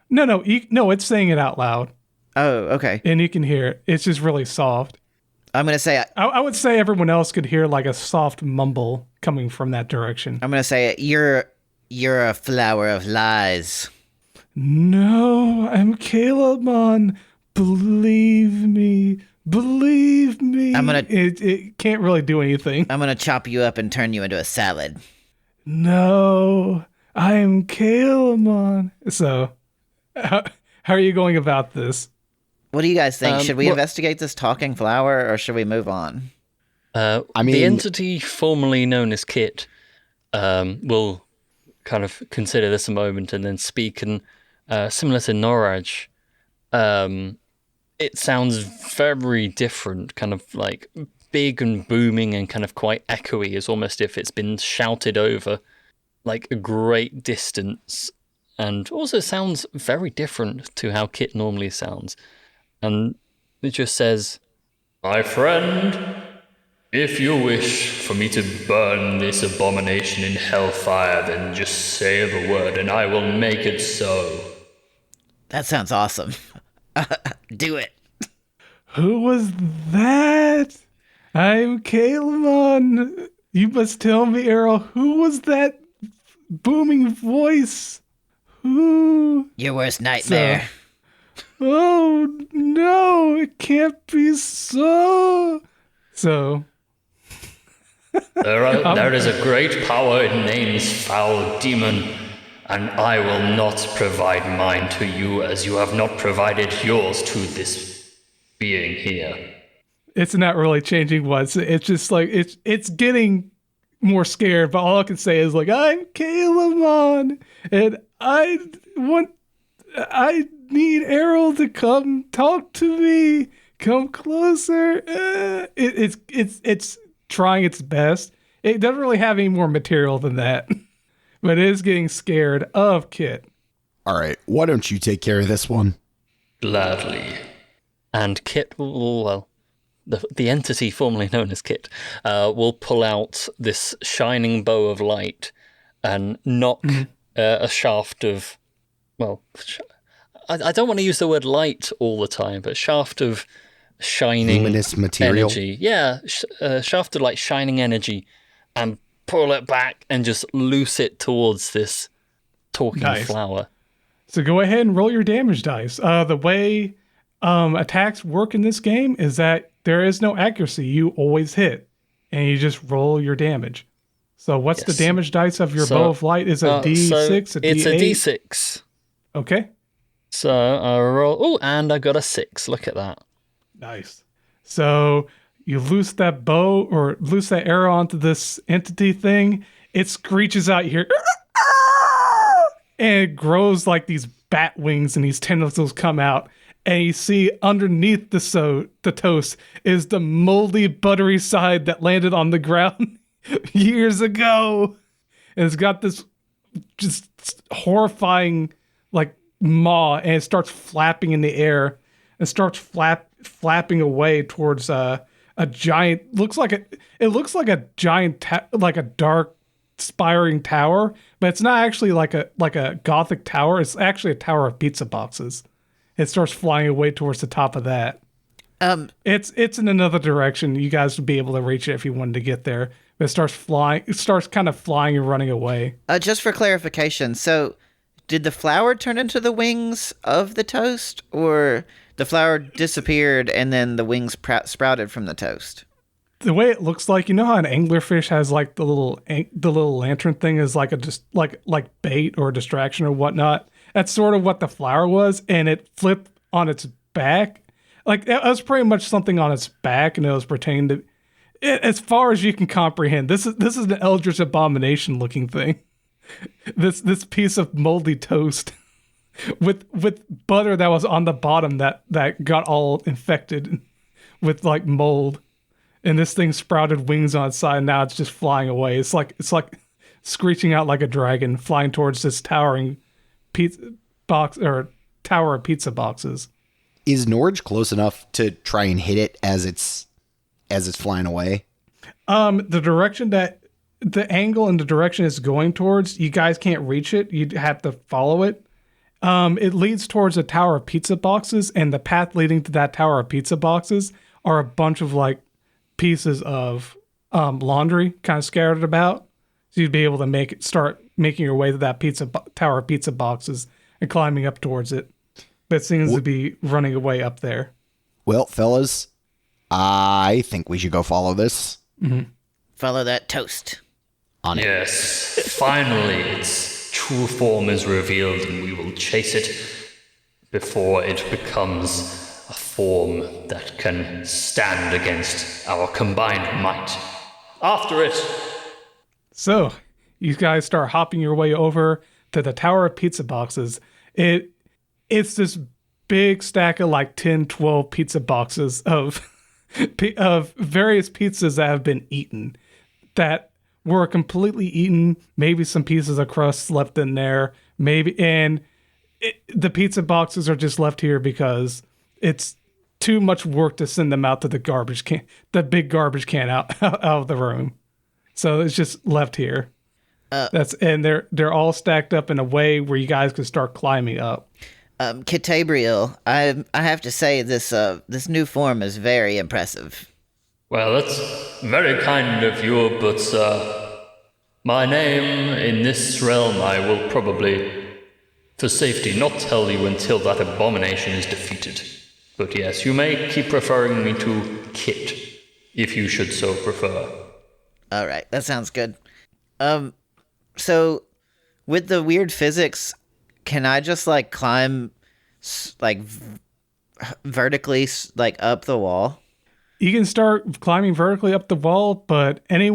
No, it's saying it out loud. Oh, okay. And you can hear it. It's just really soft. I'm gonna say I would say everyone else could hear like a soft mumble coming from that direction. you're a flower of lies. No, I'm Kalamon. Believe me. It can't really do anything. I'm gonna chop you up and turn you into a salad. No, I'm Kalamon. So, how are you going about this? What do you guys think? Should we well- investigate this talking flower or should we move on? I mean- The entity formerly known as Kit will kind of consider this a moment and then speak. And similar to Norage, it sounds very different, kind of like big and booming and kind of quite echoey. It's almost if it's been shouted over like a great distance, and also sounds very different to how Kit normally sounds. And it just says, "My friend, if you wish for me to burn this abomination in hellfire, then just say the word and I will make it so." That sounds awesome. Do it. Who was that? I'm Kalamon. You must tell me, Errol, who was that booming voice? Who? Your worst nightmare. Oh, no, it can't be so. So. There is a great power in name's foul demon, and I will not provide mine to you as you have not provided yours to this being here. It's not really changing once. It's just like it's getting more scared, but all I can say is like, I'm Kalamon, and I need Errol to come talk to me. Come closer. It's trying its best. It doesn't really have any more material than that, but it is getting scared of Kit. All right, why don't you take care of this one? Gladly. And Kit will, the entity formerly known as Kit, will pull out this shining bow of light and knock a shaft of, I don't want to use the word light all the time, but shaft of shining luminous material. Energy. Yeah, shaft of like shining energy, and pull it back and just loose it towards this talking flower. So go ahead and roll your damage dice. The way attacks work in this game is that there is no accuracy. You always hit, and you just roll your damage. So what's the damage dice of your bow of light? Is a D6, a D8? It's a D6. Okay. So I roll. Oh, and I got a 6. Look at that. Nice. So you loose that bow or loose that arrow onto this entity thing. It screeches out here. And it grows like these bat wings, and these tentacles come out. And you see underneath the toast is the moldy, buttery side that landed on the ground years ago. And it's got this just horrifying like maw, and it starts flapping in the air and starts flapping away towards a giant. It looks like a giant like a dark spiring tower, but it's not actually like a gothic tower. It's actually a tower of pizza boxes. It starts flying away towards the top of that. It's in another direction. You guys would be able to reach it if you wanted to get there. But it starts flying. It starts kind of flying and running away. Just for clarification, so did the flower turn into the wings of the toast, or the flower disappeared and then the wings sprouted from the toast? The way it looks like, you know how an anglerfish has like the little lantern thing is like like bait or a distraction or whatnot. That's sort of what the flower was, and it flipped on its back. Like it was pretty much something on its back, and it was pertaining to. As far as you can comprehend, this is an Eldritch abomination looking thing. This piece of moldy toast with butter that was on the bottom that got all infected with like mold, and this thing sprouted wings on its side. And now it's just flying away. It's like screeching out like a dragon, flying towards this towering pizza box or tower of pizza boxes. Is Norage close enough to try and hit it as it's flying away? The direction that the angle and the direction it's going towards, you guys can't reach it. You'd have to follow it. It leads towards a tower of pizza boxes, and the path leading to that tower of pizza boxes are a bunch of like pieces of laundry kind of scattered about. So you'd be able to start making your way to that tower of pizza boxes and climbing up towards it. But it seems to be running away up there. Well, fellas, I think we should go follow this. Mm-hmm. Follow that toast. On it. Yes, finally its true form is revealed, and we will chase it before it becomes a form that can stand against our combined might. After it! So, you guys start hopping your way over to the tower of pizza boxes. It's this big stack of like 10, 12 pizza boxes of of various pizzas that have been eaten that were completely eaten. Maybe some pieces of crust left in there. The pizza boxes are just left here because it's too much work to send them out to the garbage can, the big garbage can out of the room. So it's just left here. They're all stacked up in a way where you guys can start climbing up. Catabriel, I have to say this new form is very impressive. Well, that's very kind of you, but my name in this realm I will probably, for safety, not tell you until that abomination is defeated. But yes, you may keep referring me to Kit, if you should so prefer. All right, that sounds good. So with the weird physics, can I just like climb like vertically like up the wall? You can start climbing vertically up the wall, but the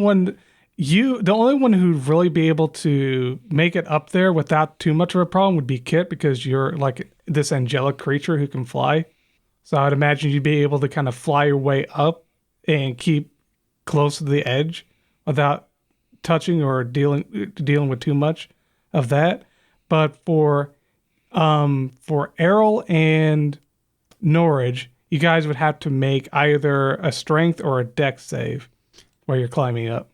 only one who'd really be able to make it up there without too much of a problem would be Kit, because you're like this angelic creature who can fly. So I'd imagine you'd be able to kind of fly your way up and keep close to the edge without touching or dealing with too much of that. But for Errol and Norage, you guys would have to make either a strength or a dex save while you're climbing up.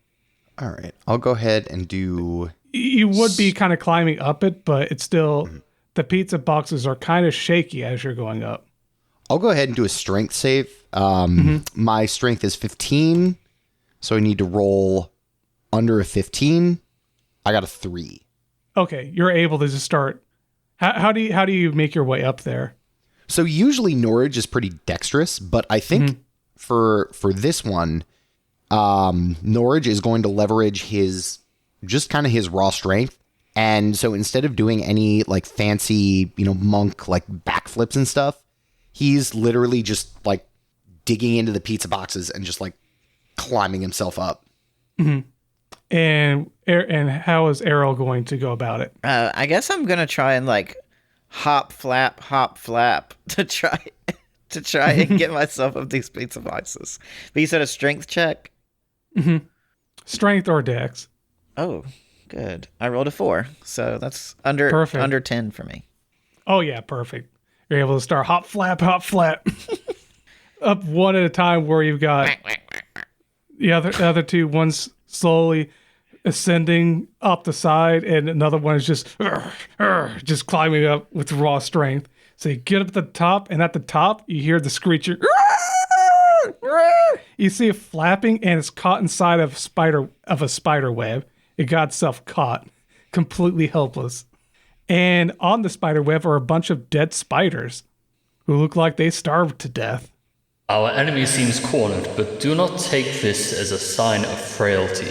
All right. I'll go ahead and do... You would be kind of climbing up it, but it's still... The pizza boxes are kind of shaky as you're going up. I'll go ahead and do a strength save. My strength is 15, so I need to roll under a 15. I got a 3. Okay, you're able to just start. How do you make your way up there? So usually Norage is pretty dexterous, but I think for this one, Norage is going to leverage his raw strength. And so instead of doing any like fancy, monk like backflips and stuff, he's literally just like digging into the pizza boxes and just like climbing himself up. Mm-hmm. And how is Errol going to go about it? I guess I'm gonna try and like hop flap to try and get myself up these pizza boxes. But you said a strength check? Mm-hmm. Strength or dex. Oh, good. I rolled a 4, so that's under 10 for me. Oh yeah, perfect. You're able to start hop flap up one at a time, where you've got the other two, one's slowly ascending up the side, and another one is just climbing up with raw strength. So you get up at the top, and at the top you hear the screeching. You see it flapping, and it's caught inside of a spider web. It got itself caught, completely helpless. And on the spider web are a bunch of dead spiders who look like they starved to death. Our enemy seems cornered, but do not take this as a sign of frailty.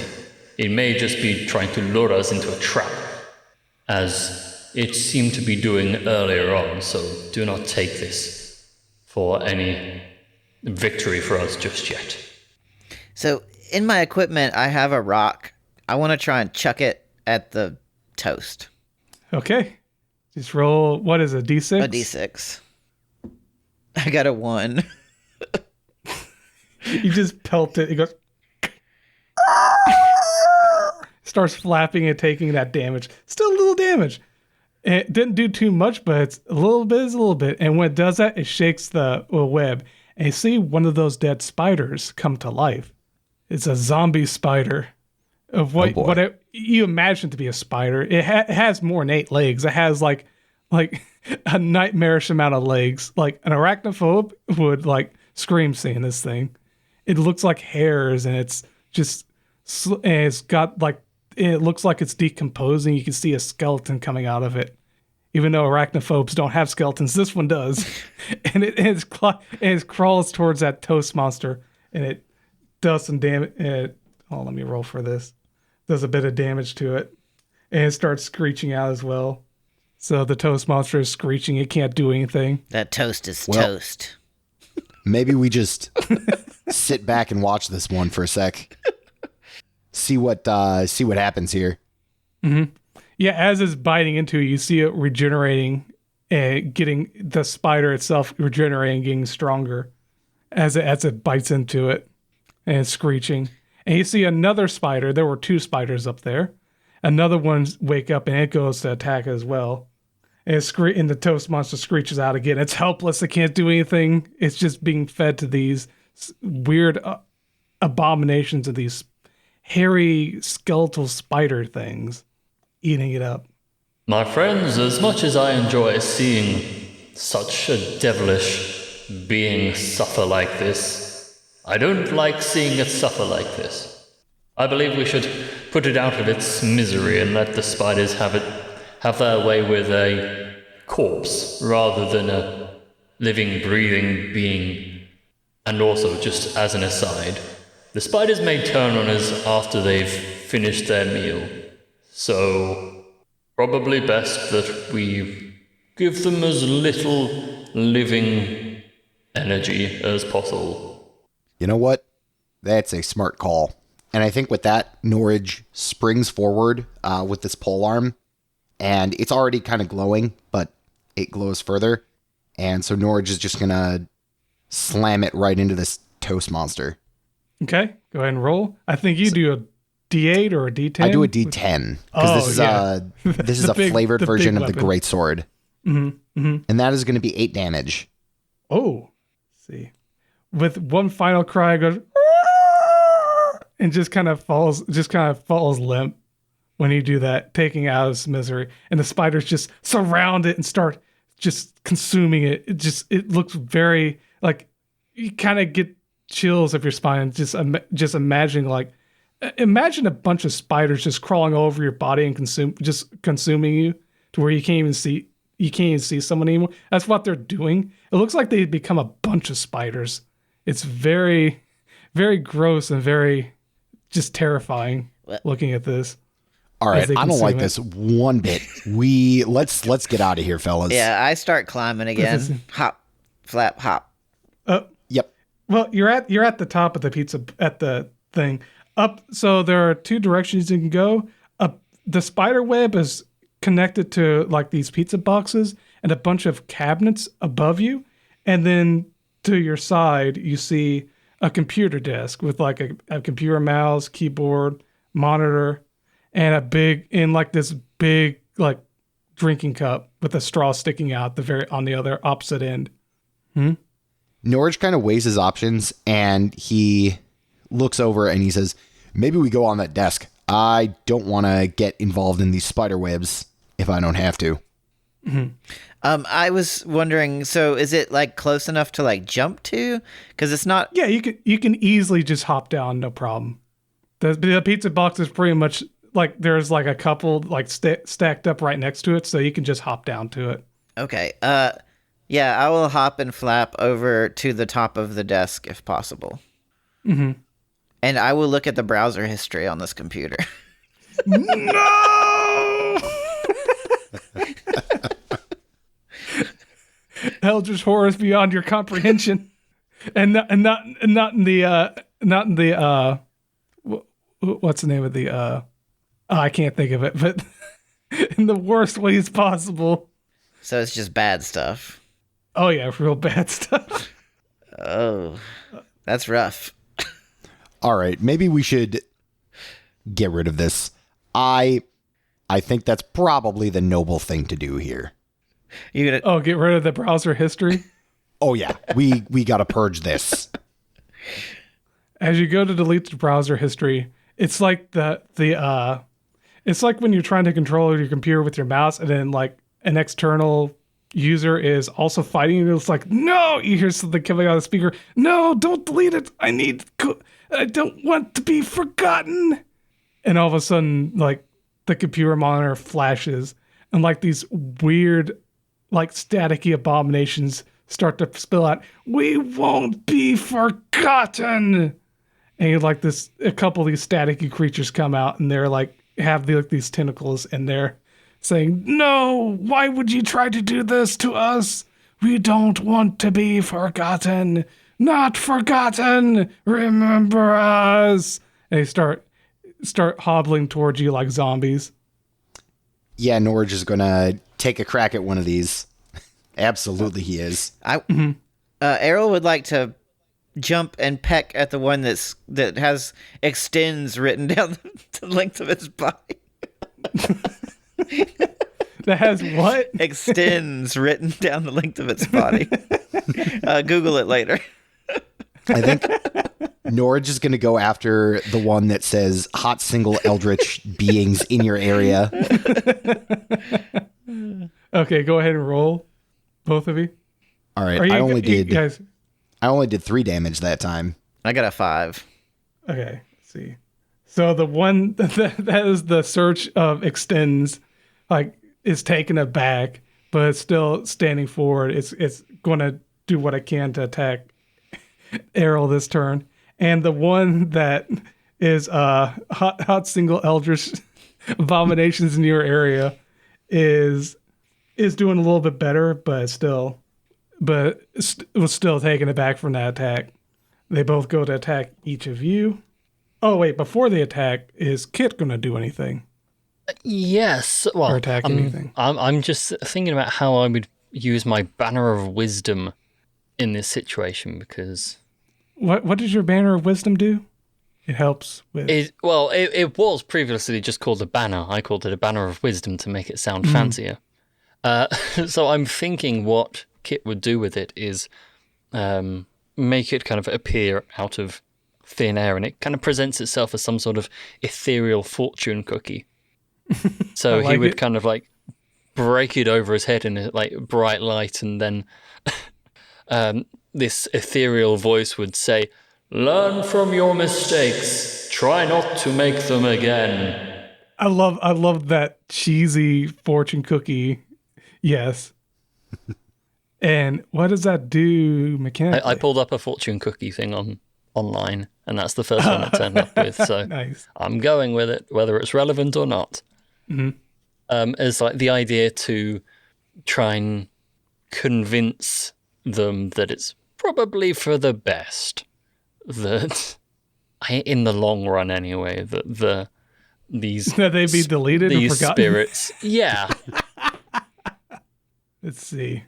It may just be trying to lure us into a trap, as it seemed to be doing earlier on, so do not take this for any victory for us just yet. So, in my equipment, I have a rock. I want to try and chuck it at the toast. Okay. Just roll, what is it, D6? A D6. I got a 1. You just pelt it. It goes... starts flapping and taking that damage. Still a little damage. It didn't do too much, but it's a little bit. And when it does that, it shakes the web. And you see one of those dead spiders come to life. It's a zombie spider. Of what you imagine to be a spider. It has more than 8 legs. It has like a nightmarish amount of legs. Like an arachnophobe would like scream seeing this thing. It looks like hairs, and it's just, and it's got like, it looks like it's decomposing. You can see a skeleton coming out of it. Even though arachnophobes don't have skeletons, this one does. and it crawls towards that toast monster, and it does some damage. Let me roll for this. Does a bit of damage to it. And it starts screeching out as well. So the toast monster is screeching. It can't do anything. That toast is toast. Maybe we just sit back and watch this one for a sec. See what happens here. Mm-hmm. Yeah, as it's biting into it, you see it regenerating and getting the spider itself regenerating, getting stronger as it bites into it, and it's screeching. And you see another spider. There were 2 spiders up there. Another one wake up and it goes to attack as well. And and the toast monster screeches out again. It's helpless. It can't do anything. It's just being fed to these weird abominations of these hairy skeletal spider things, eating it up. My friends, as much as I enjoy seeing such a devilish being suffer like this, I don't like seeing it suffer like this. I believe we should put it out of its misery and let the spiders have their way with a corpse rather than a living, breathing being. And also, just as an aside, the spiders may turn on us after they've finished their meal. So, probably best that we give them as little living energy as possible. You know what? That's a smart call. And I think with that, Norage springs forward with this polearm, and it's already kind of glowing, but it glows further. And so Norage is just going to slam it right into this toast monster. Okay, go ahead and roll. I think you do a D8 or a D10. I do a D10 because this is a flavored version of the greatsword. And that is going to be 8 damage. Oh, let's see. With one final cry, it goes and just kind of falls limp when you do that, taking out his misery. And the spiders just surround it and start just consuming it. It looks very like you kind of get chills up your spine. Just imagining imagine a bunch of spiders just crawling over your body and consuming you to where you can't even see someone anymore. That's what they're doing. It looks like they become a bunch of spiders. It's very, very gross and very just terrifying looking at this. All right, I don't like this one bit. Let's get out of here, fellas. Yeah, I start climbing again. Hop, flap, hop. Yep. Well, you're at the top of the pizza at the thing. Up, so there are 2 directions you can go. Up, the spider web is connected to like these pizza boxes and a bunch of cabinets above you, and then to your side you see a computer desk with like a computer mouse, keyboard, monitor, and this big like drinking cup with a straw sticking out on the other opposite end. Norage kind of weighs his options and he looks over and he says, maybe we go on that desk. I don't want to get involved in these spider webs if I don't have to. I was wondering, so is it like close enough to like jump to? Because it's not. Yeah, you can easily just hop down, no problem. The pizza box is pretty much like there's like a couple like stacked up right next to it, so you can just hop down to it. Okay. Yeah, I will hop and flap over to the top of the desk if possible. And I will look at the browser history on this computer. No! Eldritch horror is beyond your comprehension, and not in the what's the name of the I can't think of it, but in the worst ways possible. So it's just bad stuff. Oh yeah, real bad stuff. Oh, that's rough. All right, maybe we should get rid of this. I think that's probably the noble thing to do here. You gonna get rid of the browser history? Oh yeah, we got to purge this. As you go to delete the browser history, it's like it's like when you're trying to control your computer with your mouse, and then like an external user is also fighting you. It's like, no, you hear something coming out of the speaker. No, don't delete it. I don't want to be forgotten. And all of a sudden, like the computer monitor flashes, and like these weird, like staticky abominations start to spill out. We won't be forgotten. And like a couple of these staticky creatures come out, and they're like have these tentacles, and they're saying, "No, why would you try to do this to us? We don't want to be forgotten. Not forgotten. Remember us." And they start hobbling towards you like zombies. Yeah, Norage is gonna take a crack at one of these. Absolutely, he is. Errol would like to jump and peck at the one that has extends written down the length of its body. That has what? Extends written down the length of its body. Google it later. I think Norage is going to go after the one that says hot single eldritch beings in your area. Okay, go ahead and roll, both of you. All right, Are you, I only did guys? I only did 3 damage that time. I got a 5. Okay, let's see. So the one that is the search of extends, like, is taken aback, but it's still standing forward. It's going to do what I can to attack Errol this turn. And the one that is hot single eldritch abominations in your area is doing a little bit better, but was still taken aback from that attack. They both go to attack each of you. Oh wait, before they attack, is Kit going to do anything? Yes. Well, Or attack anything? I'm just thinking about how I would use my banner of wisdom in this situation, because What does your banner of wisdom do? It helps with. it was previously just called a banner. I called it a banner of wisdom to make it sound fancier. So I'm thinking what Kit would do with it is make it kind of appear out of thin air, and it kind of presents itself as some sort of ethereal fortune cookie. So he would kind of like break it over his head in a like bright light, and then this ethereal voice would say, "Learn from your mistakes. Try not to make them again." I love that cheesy fortune cookie. Yes. And what does that do mechanically? I pulled up a fortune cookie thing online, and that's the first one I turned up with. So Nice. I'm going with it, whether it's relevant or not. It's like the idea to try and convince them that it's probably for the best, that in the long run anyway, that these That they be deleted and these forgotten. spirits, yeah. Let's see.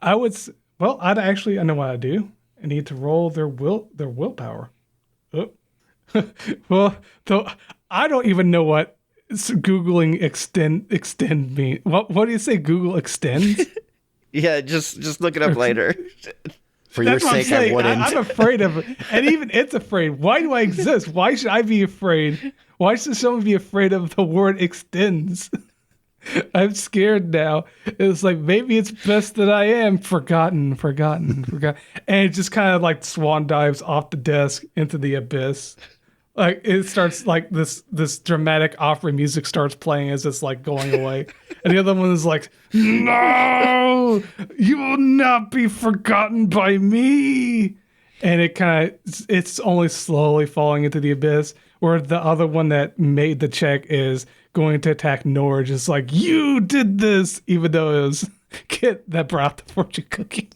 I know what I'd do. I need to roll their willpower. Oh. Well, though I don't even know what Googling extend mean. What do you say? Google extends? Yeah, just look it up later. For your That's what I'm sake, I saying. wouldn't. I'm afraid of it. And even it's afraid. Why do I exist? Why should I be afraid? Why should someone be afraid of the word extends? I'm scared now. It's like, maybe it's best that I am forgotten. And it just kind of like swan dives off the desk into the abyss. Like it starts like this dramatic opera music starts playing as it's like going away. And the other one is like, "No, you will not be forgotten by me." And it's only slowly falling into the abyss. Or the other one that made the check is going to attack Norage. It's like, "You did this," even though it was Kit that brought the fortune cookie.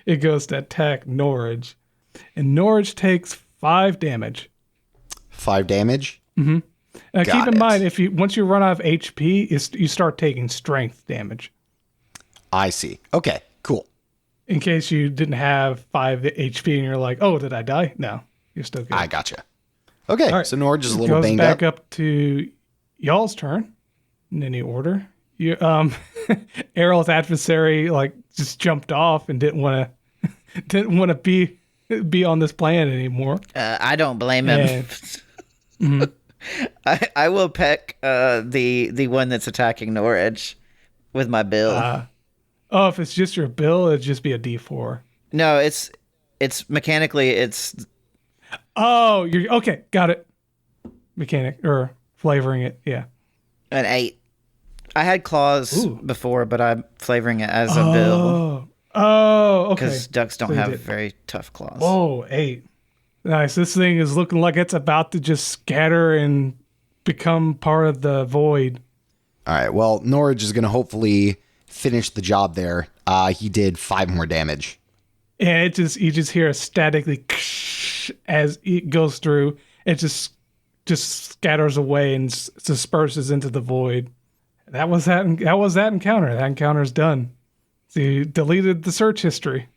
It goes to attack Norage. And Norage takes 5 damage. 5 damage? Now keep Got in it. mind, once you run out of HP, you start taking strength damage. I see. Okay, cool. In case you didn't have 5 HP and you're like, "Oh, did I die?" No, you're still good. I gotcha. Okay, All right. so Norage is a little Goes banged back up. up to y'all's turn in any order. You Errol's adversary like just jumped off and didn't want to be on this planet anymore. I don't blame him. I will peck the one that's attacking Norage with my bill. Oh, if it's just your bill, it'd just be a D4. No, it's mechanically it's Oh, you're okay. Got it. Mechanic or flavoring it. Yeah. an 8. I had claws before, but I'm flavoring it as a bill Oh, okay. because ducks don't So you have did. very tough claws. Oh, 8. Nice. This thing is looking like it's about to just scatter and become part of the void. All right, well, Norage is going to hopefully finish the job there. He did 5 more damage. And you just hear a statically as it goes through. It just scatters away and disperses into the void. That was that encounter. That encounter is done. So you deleted the search history.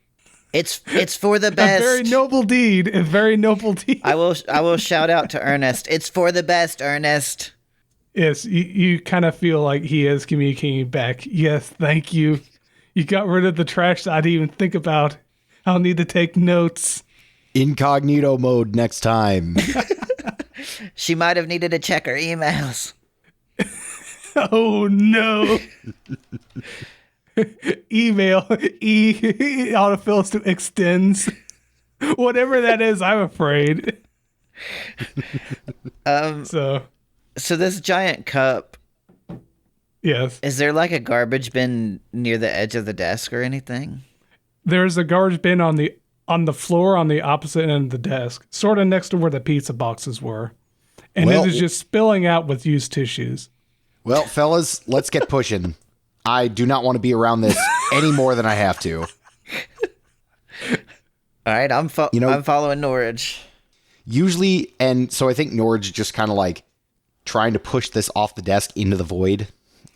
It's for the A best. very noble deed. A very noble deed. I will shout out to Ernest. It's for the best, Ernest. Yes, you kind of feel like he is communicating back. Yes, thank you. You got rid of the trash that I didn't even think about. I'll need to take notes. Incognito mode next time. She might have needed to check her emails. Oh no. Email autofills to extends. Whatever that is, I'm afraid. So this giant cup, yes. is there like a garbage bin near the edge of the desk or anything? There's a garbage bin on the floor on the opposite end of the desk, sort of next to where the pizza boxes were. And Well- it is just spilling out with used tissues. Well, fellas, let's get pushing. I do not want to be around this any more than I have to. All right, I'm following Norage. Usually, and so I think Norage just kind of like trying to push this off the desk into the void.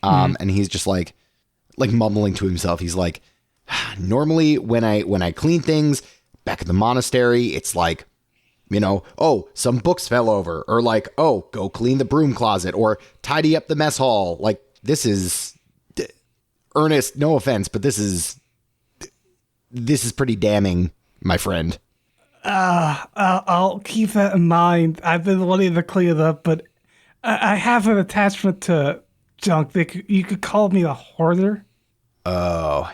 And he's just like mumbling to himself. He's like, normally when I clean things back at the monastery, it's like, you know, oh, some books fell over, or like, oh, go clean the broom closet, or tidy up the mess hall. Like, this is Ernest, no offense, but this is pretty damning, my friend. I'll keep that in mind. I've been wanting to clean it up, but I have an attachment to junk. You could call me a hoarder. Oh,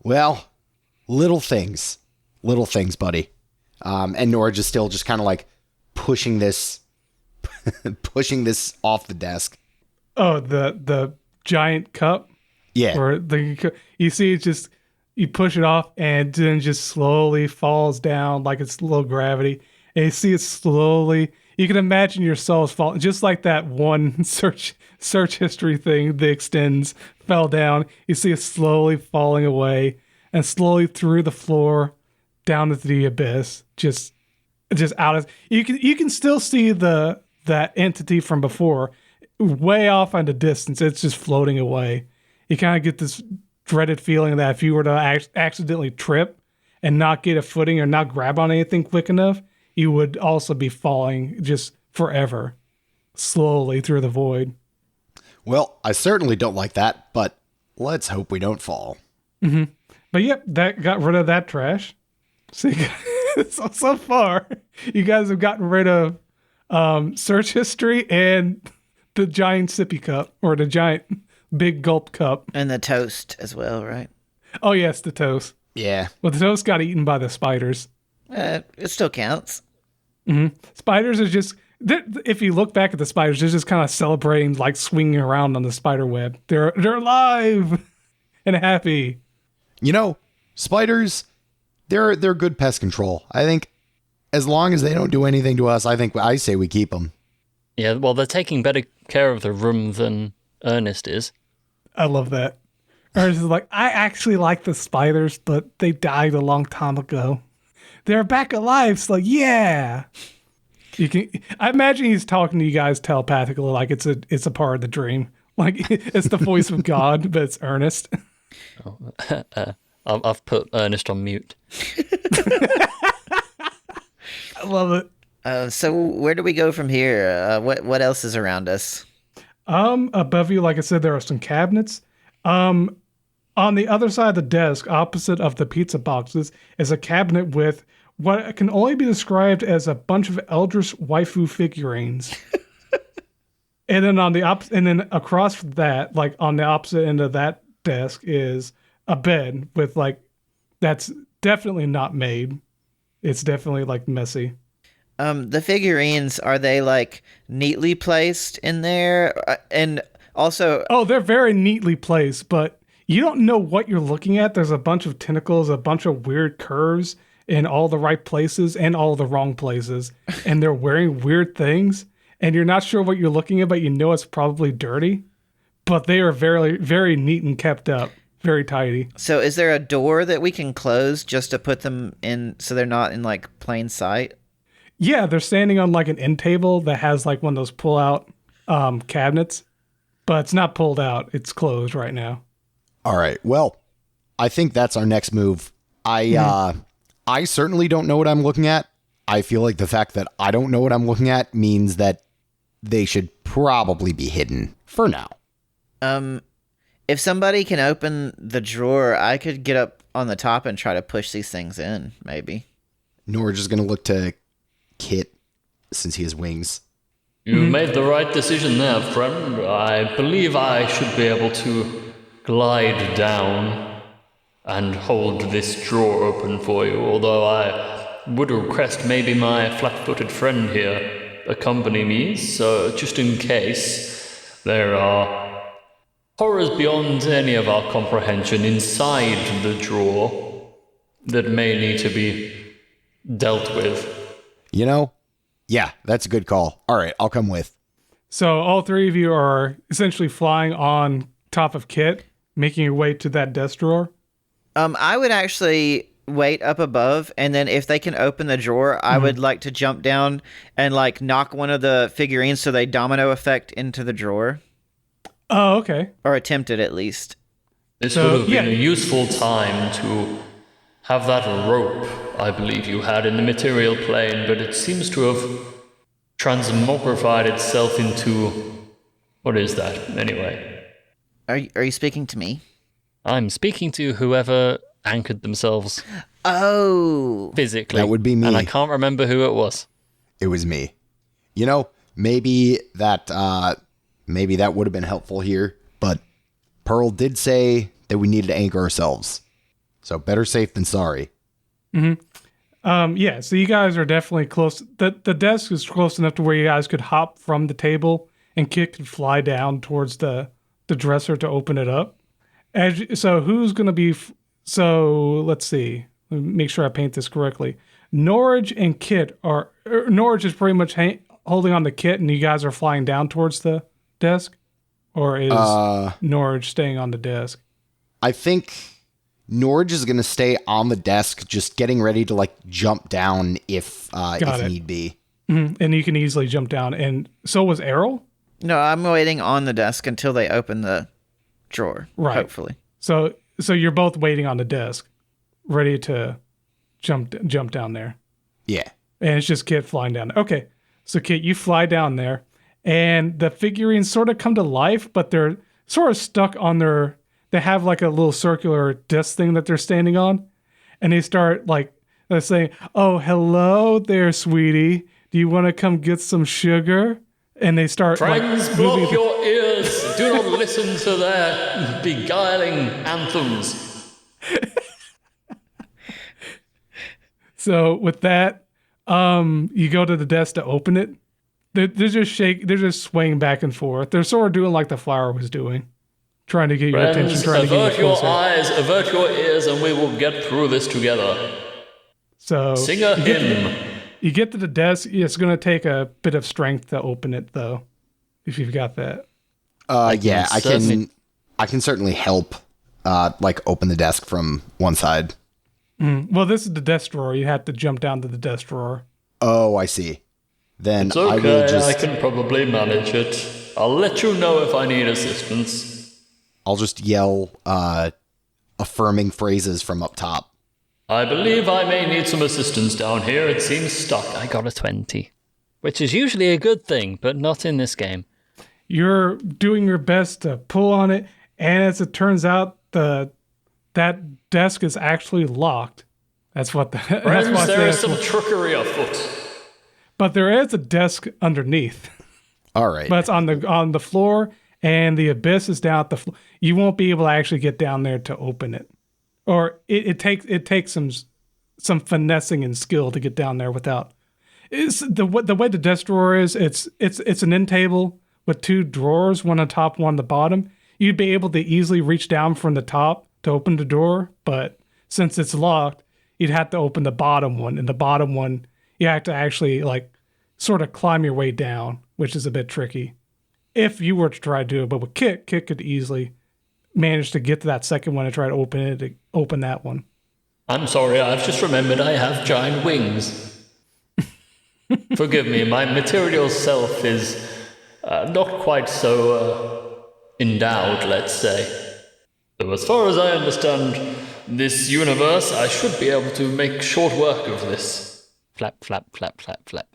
well, little things, buddy. And Norage is still just kind of like pushing this off the desk. Oh, the giant cup? Yeah. Or you see it just, you push it off and then just slowly falls down like it's low gravity. And you see it slowly, you can imagine your soul's falling, just like that one search history thing, the extends, fell down. You see it slowly falling away and slowly through the floor, down into the abyss, just out of, you can still see that entity from before, way off in the distance. It's just floating away. You kind of get this dreaded feeling that if you were to accidentally trip and not get a footing or not grab on anything quick enough, you would also be falling just forever, slowly through the void. Well, I certainly don't like that, but let's hope we don't fall. Mm-hmm. But yep, that got rid of that trash. So, so far, you guys have gotten rid of search history and the giant sippy cup, or the giant big gulp cup. And the toast as well, right? Oh, yes, the toast. Yeah. Well, the toast got eaten by the spiders. It still counts. Mm-hmm. Spiders are just, if you look back at the spiders, they're just kind of celebrating, like swinging around on the spider web. They're alive and happy. You know, spiders, they're good pest control. I think as long as they don't do anything to us, I say we keep them. Yeah, well, they're taking better care of the room than Ernest is. I love that. Ernest is like, I actually like the spiders, but they died a long time ago. They're back alive, so yeah. I imagine he's talking to you guys telepathically, like it's a part of the dream. Like it's the voice of God, but it's Ernest. I've put Ernest on mute. I love it. So where do we go from here? What else is around us? Above you, like I said, there are some cabinets. On the other side of the desk, opposite of the pizza boxes, is a cabinet with what can only be described as a bunch of Eldritch waifu figurines. And then across from that, like on the opposite end of that desk, is a bed with that's definitely not made. It's definitely messy. The figurines, are they neatly placed in there? And also, oh, they're very neatly placed, but you don't know what you're looking at. There's a bunch of tentacles, a bunch of weird curves in all the right places and all the wrong places. And they're wearing weird things. And you're not sure what you're looking at, but you know it's probably dirty. But they are very, very neat and kept up. Very tidy. So is there a door that we can close just to put them in so they're not in plain sight? Yeah, they're standing on an end table that has one of those pull-out cabinets. But it's not pulled out. It's closed right now. All right. Well, I think that's our next move. I certainly don't know what I'm looking at. I feel like the fact that I don't know what I'm looking at means that they should probably be hidden for now. If somebody can open the drawer, I could get up on the top and try to push these things in, maybe. Norage is going to look to Kit since he has wings. You made the right decision there, friend. I believe I should be able to glide down and hold this drawer open for you, although I would request maybe my flat-footed friend here accompany me, so just in case there are horrors beyond any of our comprehension inside the drawer that may need to be dealt with. You know? Yeah, that's a good call. All right, I'll come with. So all three of you are essentially flying on top of Kit, making your way to that desk drawer. I would actually wait up above, and then if they can open the drawer, I would like to jump down and like knock one of the figurines so they domino effect into the drawer. Oh, okay. Or attempt it at least. This So, would have been yeah. a useful time to have that rope I believe you had in the material plane, but it seems to have transmogrified itself into... What is that, anyway? Are you speaking to me? I'm speaking to whoever anchored themselves Oh. physically. That would be me. And I can't remember who it was. It was me. You know, maybe that would have been helpful here, but Pearl did say that we needed to anchor ourselves. So better safe than sorry. Yeah, so you guys are definitely close. The desk is close enough to where you guys could hop from the table and Kit could fly down towards the dresser to open it up. So who's going to be... So let's see. Let me make sure I paint this correctly. Norage and Kit are... Norage is pretty much holding on to Kit and you guys are flying down towards the desk? Or is Norage staying on the desk? I think Norage is going to stay on the desk, just getting ready to like jump down if need be. Mm-hmm. And you can easily jump down. And so was Errol? No, I'm waiting on the desk until they open the drawer. Right. Hopefully. So you're both waiting on the desk, ready to jump down there. Yeah. And it's just Kit flying down. Okay. So Kit, you fly down there and the figurines sort of come to life, but they're sort of stuck on they have like a little circular disc thing that they're standing on. And they start like, they're saying, "Oh, hello there, sweetie. Do you want to come get some sugar?" And they start Friends, like, block your ears. Do not listen to their beguiling anthems. So with that, you go to the desk to open it. They're just swaying back and forth. They're sort of doing like the flower was doing, trying to get your attention, Friends, trying to get avert you your closer. eyes, avert your ears, and we will get through this together. So Sing a hymn. you get to the desk. It's going to take a bit of strength to open it, though, if you've got that. Yeah, I certainly- can certainly help like open the desk from one side. Well, this is the desk drawer. You have to jump down to the desk drawer. Oh, I see. Then It's I will okay, just I can probably manage it. I'll let you know if I need assistance. I'll just yell affirming phrases from up top. I believe I may need some assistance down here. It seems stuck. I got a 20, which is usually a good thing, but not in this game. You're doing your best to pull on it, and as it turns out, that desk is actually locked. That's what Friends, there is some trickery afoot. But there is a desk underneath. All right. But it's on the floor, and the abyss is down at the floor. You won't be able to actually get down there to open it, or it takes some finessing and skill to get down there without. It's the way the desk drawer is. It's an end table with two drawers, one on top, one on the bottom. You'd be able to easily reach down from the top to open the door, but since it's locked, you'd have to open the bottom one, and the bottom one you have to actually like sort of climb your way down, which is a bit tricky if you were to try to do it. But with Kit could easily manage to get to that second one and try to open that one. I'm sorry, I've just remembered I have giant wings. Forgive me, my material self is not quite so endowed, let's say. So as far as I understand, This universe, I should be able to make short work of this. Flap, flap, flap, flap, flap.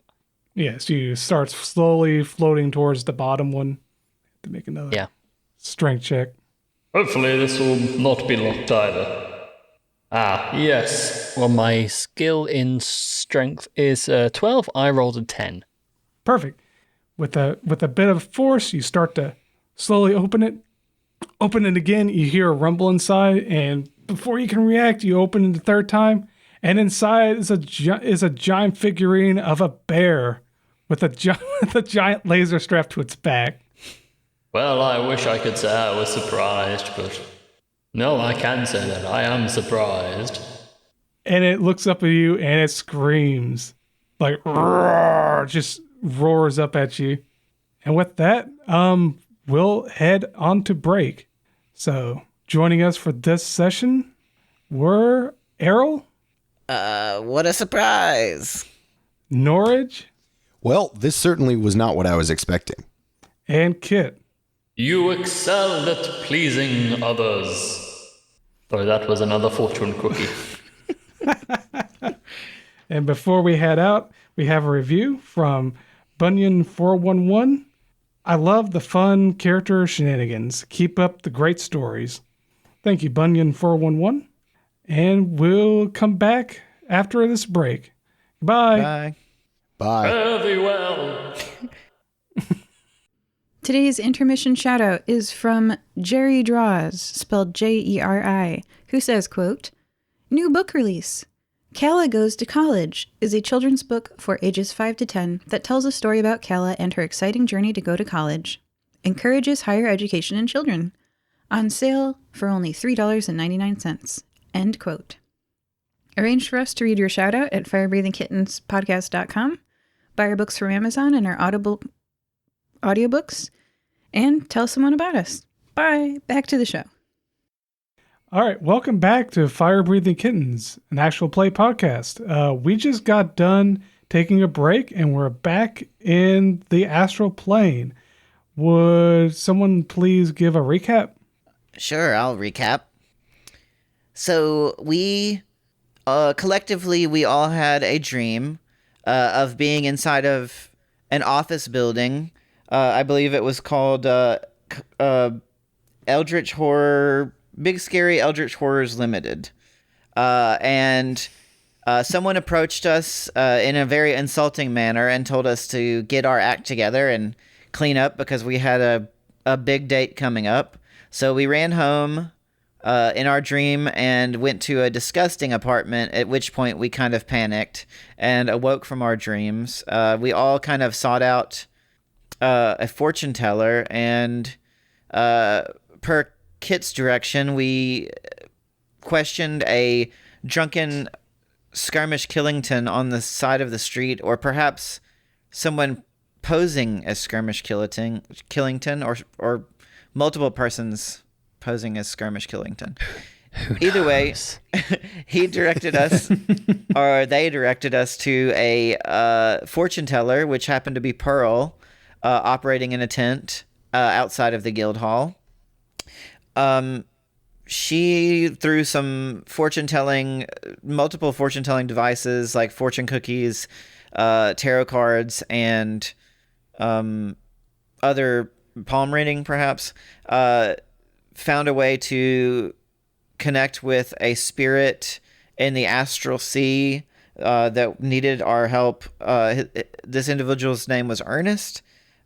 Yes, you start slowly floating towards the bottom one. To make another strength check. Hopefully this will not be locked either. Ah, yes. Well, my skill in strength is 12. I rolled a 10. Perfect. With a bit of force, you start to slowly open it. Open it again. You hear a rumble inside, and before you can react, you open it the third time, and inside is a giant figurine of a bear with a giant laser strapped to its back. Well, I wish I could say I was surprised, but no, I can say that I am surprised. And it looks up at you and it screams like roar, just roars up at you. And with that, we'll head on to break. So joining us for this session were Errol. What a surprise. Norage. Well, this certainly was not what I was expecting. And Kit. You excelled at pleasing others. Though that was another fortune cookie. And before we head out, we have a review from Bunyan411. I love the fun character shenanigans. Keep up the great stories. Thank you, Bunyan411. And we'll come back after this break. Bye. Bye. Bye. Very well. Today's intermission shoutout is from Jerry Draws, spelled Jeri, who says, quote, "New book release. Calla Goes to College is a children's book for ages 5 to 10 that tells a story about Calla and her exciting journey to go to college. Encourages higher education in children. On sale for only $3.99. End quote. Arrange for us to read your shoutout at firebreathingkittenspodcast.com. Buy our books from Amazon and our audiobooks, and tell someone about us. Bye. Back to the show. All right, welcome back to Fire Breathing Kittens, an actual play podcast. We just got done taking a break, and we're back in the Astral Plane. Would someone please give a recap? Sure, I'll recap. So we, collectively, we all had a dream of being inside of an office building. I believe it was called Eldritch Horror, Big Scary Eldritch Horrors Limited. And someone approached us in a very insulting manner and told us to get our act together and clean up because we had a big date coming up. So we ran home in our dream and went to a disgusting apartment, at which point we kind of panicked and awoke from our dreams. We all kind of sought out a fortune teller, and per Kit's direction, we questioned a drunken skirmish Killington on the side of the street, or perhaps someone posing as skirmish Killington, or multiple persons posing as skirmish Killington. Either way, he directed us, or they directed us to a fortune teller, which happened to be Pearl, operating in a tent outside of the guild hall. She, through some multiple fortune telling devices like fortune cookies, tarot cards, and other palm reading, perhaps, found a way to connect with a spirit in the astral sea that needed our help. This individual's name was Ernest,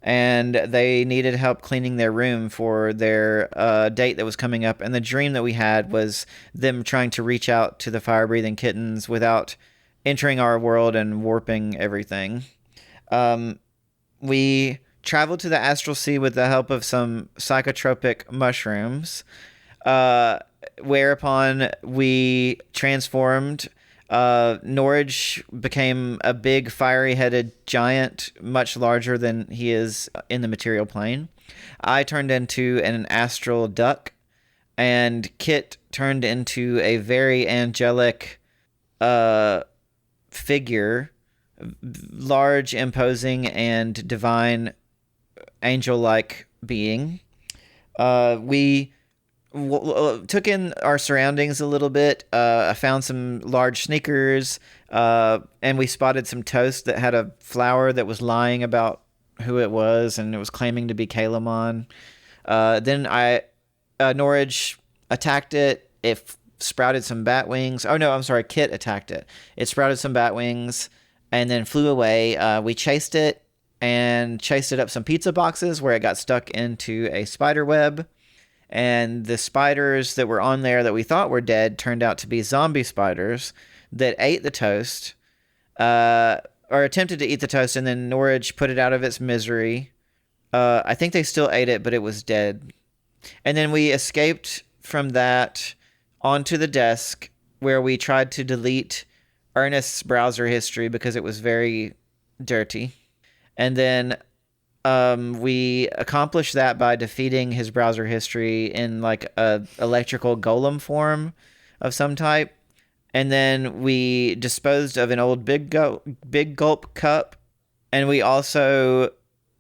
and they needed help cleaning their room for their date that was coming up. And the dream that we had was them trying to reach out to the fire-breathing kittens without entering our world and warping everything. We traveled to the astral sea with the help of some psychotropic mushrooms, whereupon we transformed. Norage became a big fiery-headed giant, much larger than he is in the material plane. I turned into an astral duck, and Kit turned into a very angelic figure, large, imposing, and divine angel-like being. We took in our surroundings a little bit. I found some large sneakers, and we spotted some toast that had a flower that was lying about who it was, and it was claiming to be Kalamon. Then Norage attacked it. It sprouted some bat wings. Oh no, I'm sorry. Kit attacked it. It sprouted some bat wings and then flew away. We chased it and chased it up some pizza boxes where it got stuck into a spider web. And the spiders that were on there that we thought were dead turned out to be zombie spiders that ate the toast, or attempted to eat the toast, and then Norage put it out of its misery. I think they still ate it, but it was dead. And then we escaped from that onto the desk where we tried to delete Ernest's browser history because it was very dirty. And then we accomplished that by defeating his browser history in like a electrical golem form of some type. And then we disposed of an old big gulp cup. And we also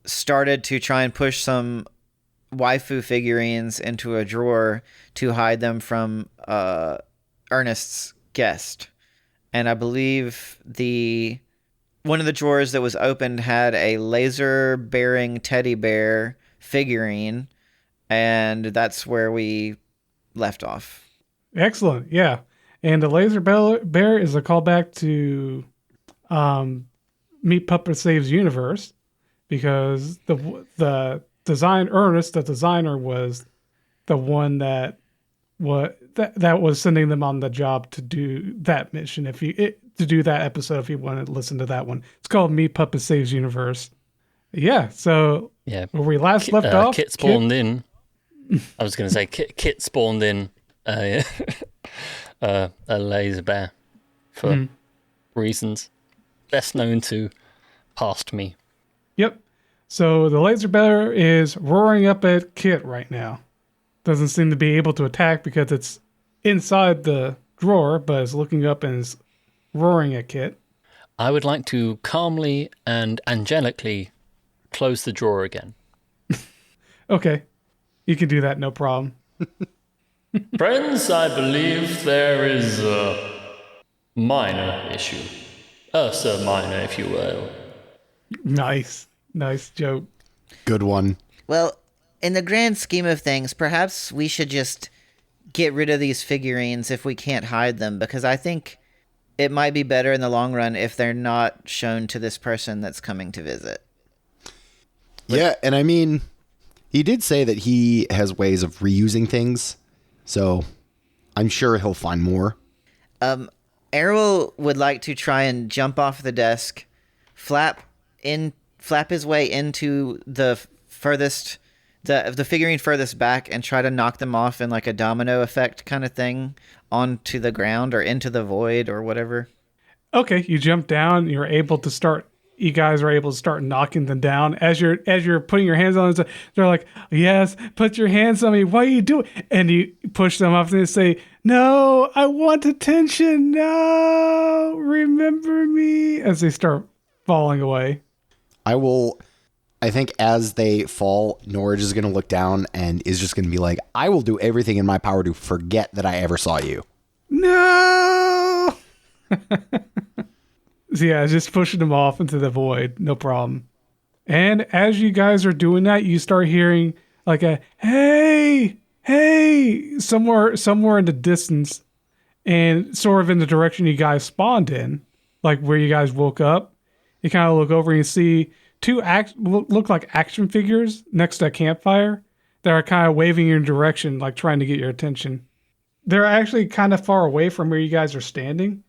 started to try and push some waifu figurines into a drawer to hide them from Ernest's guest. And I believe one of the drawers that was opened had a laser-bearing teddy bear figurine, and that's where we left off. Excellent, yeah. And the laser bear is a callback to Meat Puppet Saves Universe, because the Ernest, the designer, was the one that was sending them on the job to do that mission. To do that episode, if you want to listen to that one, it's called Meat Puppet Saves Universe. Yeah. So where we last left off, Kit spawned in. I was going to say Kit spawned in a laser bear for reasons best known to past me. Yep. So the laser bear is roaring up at Kit right now. Doesn't seem to be able to attack because it's inside the drawer, but is looking up and is roaring at Kit. I would like to calmly and angelically close the drawer again. Okay. You can do that, no problem. Friends, I believe there is a minor issue. Ursa minor, if you will. Nice joke. Good one. Well, in the grand scheme of things, perhaps we should just get rid of these figurines if we can't hide them, because I think it might be better in the long run if they're not shown to this person that's coming to visit. Yeah, and I mean, he did say that he has ways of reusing things, so I'm sure he'll find more. Errol would like to try and jump off the desk, flap his way into the figurine furthest back and try to knock them off in like a domino effect kind of thing onto the ground or into the void or whatever. Okay, you jump down. You guys are able to start knocking them down as you're putting your hands on them. They're like, "Yes, put your hands on me. Why are you doing?" And you push them off and they say, "No, I want attention. No, remember me." As they start falling away. I think as they fall, Norage is going to look down and is just going to be like, "I will do everything in my power to forget that I ever saw you." No! So yeah, just pushing them off into the void. No problem. And as you guys are doing that, you start hearing like a, "Hey, hey," somewhere in the distance and sort of in the direction you guys spawned in, like where you guys woke up. You kind of look over and you see two look like action figures next to a campfire that are kind of waving in your direction, like trying to get your attention. They're actually kind of far away from where you guys are standing.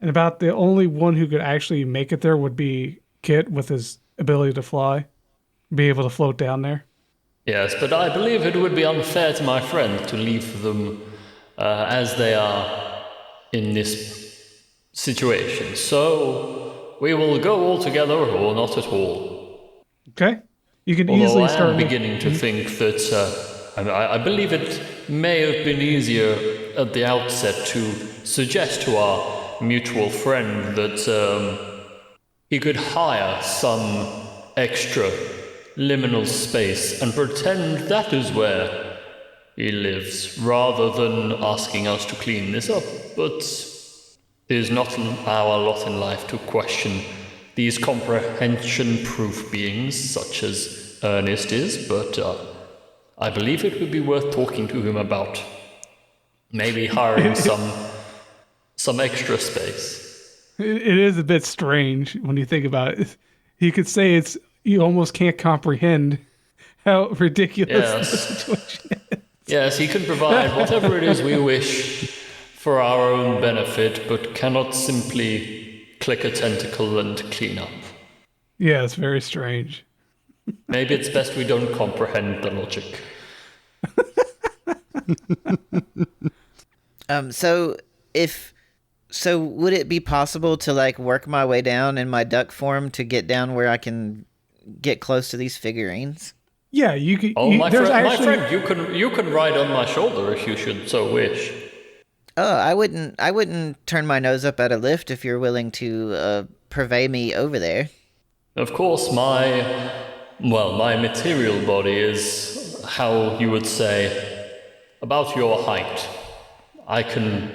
And about the only one who could actually make it there would be Kit with his ability to fly. Be able to float down there. Yes, but I believe it would be unfair to my friend to leave them as they are in this situation. So we will go all together or not at all. Okay. You can easily start. I'm beginning to think that I believe it may have been easier at the outset to suggest to our mutual friend that he could hire some extra liminal space and pretend that is where he lives, rather than asking us to clean this up. But it is not our lot in life to question these comprehension-proof beings, such as Ernest is, but I believe it would be worth talking to him about. Maybe hiring some extra space. It is a bit strange when you think about it. You could say you almost can't comprehend how ridiculous the situation is. Yes, he can provide whatever it is we wish for our own benefit, but cannot simply click a tentacle and clean up. Yeah, it's very strange. Maybe it's best we don't comprehend the logic. So would it be possible to like work my way down in my duck form to get down where I can get close to these figurines? Yeah, you could. Oh, my friend, you can ride on my shoulder if you should so wish. Oh, I wouldn't turn my nose up at a lift if you're willing to purvey me over there. Of course, my material body is, how you would say, about your height. I can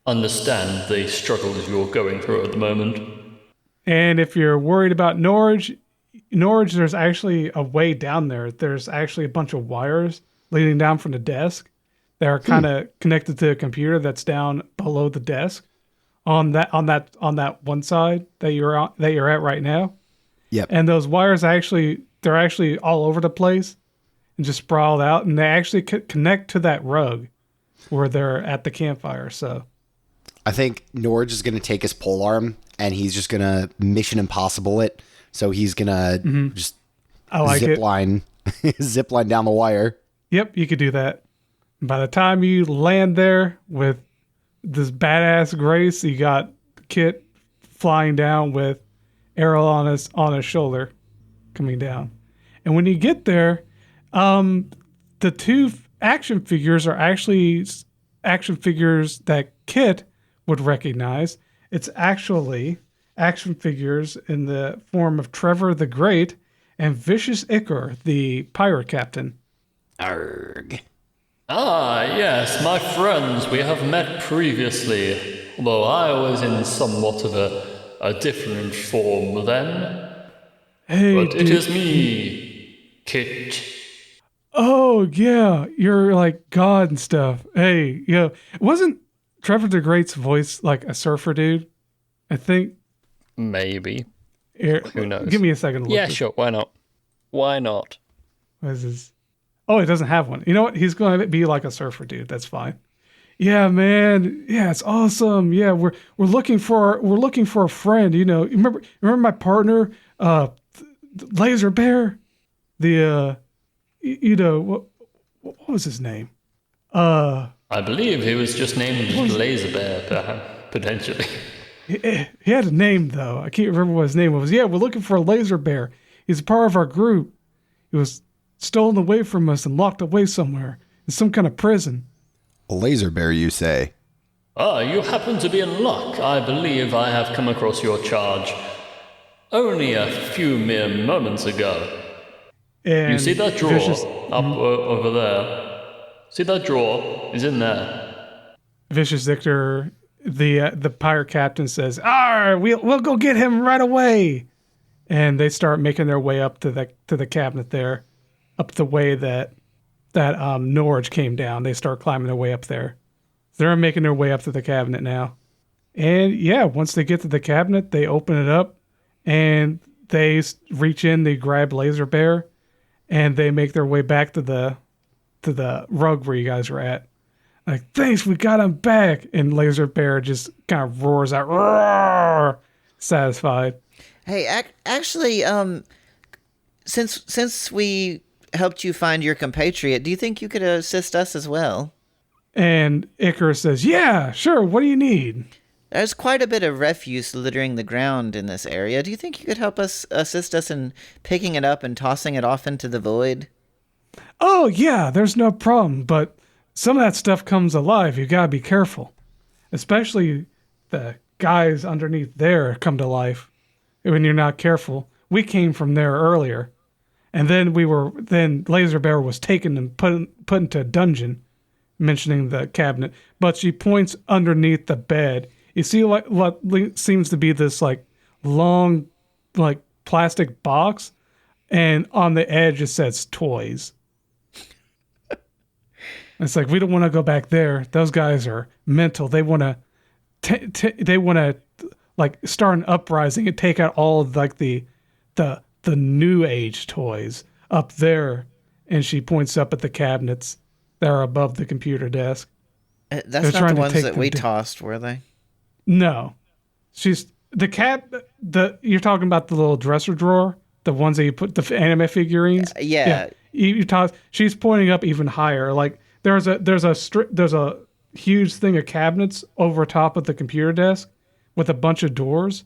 understand the struggles you're going through at the moment. And if you're worried about Norage, there's actually a way down there. There's actually a bunch of wires leading down from the desk that are kind of connected to a computer that's down below the desk on that one side that you're at right now. Yep. And those wires they're actually all over the place and just sprawled out, and they actually connect to that rug where they're at the campfire. So I think Norage is going to take his polearm and he's just going to Mission Impossible it. So he's going to just zip line down the wire. Yep, you could do that. By the time you land there with this badass grace, you got Kit flying down with Errol on his shoulder coming down. And when you get there, the two action figures are actually action figures that Kit would recognize. It's actually action figures in the form of Trevor the Great and Vicious Icar, the pirate captain. Arrgh. Ah, yes, my friends, we have met previously, although I was in somewhat of a different form then. Hey, but it is me, Kit. Oh, yeah, you're like God and stuff. Hey, yeah, wasn't Trevor the Great's voice like a surfer dude? I think. Maybe. Here, who knows? Give me a second to look. Yeah, sure, why not? Why not? What is this? Oh, it doesn't have one. You know what? He's going to be like a surfer dude. That's fine. Yeah, man. Yeah, it's awesome. Yeah, we're looking for a friend. You know, remember my partner, Laser Bear, what was his name? I believe he was just named Laser Bear, potentially. He had a name though. I can't remember what his name was. Yeah, we're looking for a Laser Bear. He's a part of our group. He was stolen away from us and locked away somewhere in some kind of prison. A laser bear, you say? Ah, you happen to be in luck. I believe I have come across your charge only a few mere moments ago. And you see that drawer over there? See that drawer? Is in there. Vicious Victor, the pirate captain, says, "Arr, we'll go get him right away." And they start making their way up to the cabinet there, up the way that Norage came down. They start climbing their way up there. They're making their way up to the cabinet now. And yeah, once they get to the cabinet, they open it up and they reach in, they grab Laser Bear, and they make their way back to the rug where you guys were at. Like, thanks, we got him back. And Laser Bear just kind of roars out, roar, satisfied. Hey, actually, since we helped you find your compatriot, do you think you could assist us as well? And Icarus says, yeah, sure, what do you need? There's quite a bit of refuse littering the ground in this area. Do you think you could help us assist us in picking it up and tossing it off into the void? Oh, yeah, there's no problem, but some of that stuff comes alive. You gotta be careful. Especially the guys underneath there come to life when you're not careful. We came from there earlier. And then Laser Bear was taken and put into a dungeon, mentioning the cabinet. But she points underneath the bed. You see what seems to be this like long, like plastic box, and on the edge it says toys. It's like, we don't want to go back there. Those guys are mental. They want to like start an uprising and take out all of like the new age toys up there. And she points up at the cabinets that are above the computer desk. That's They're not trying the to ones take that them we down. tossed, were they? No, she's the cat. You're talking about the little dresser drawer, the ones that you put the anime figurines. Yeah. You toss. She's pointing up even higher. Like there's a huge thing of cabinets over top of the computer desk with a bunch of doors.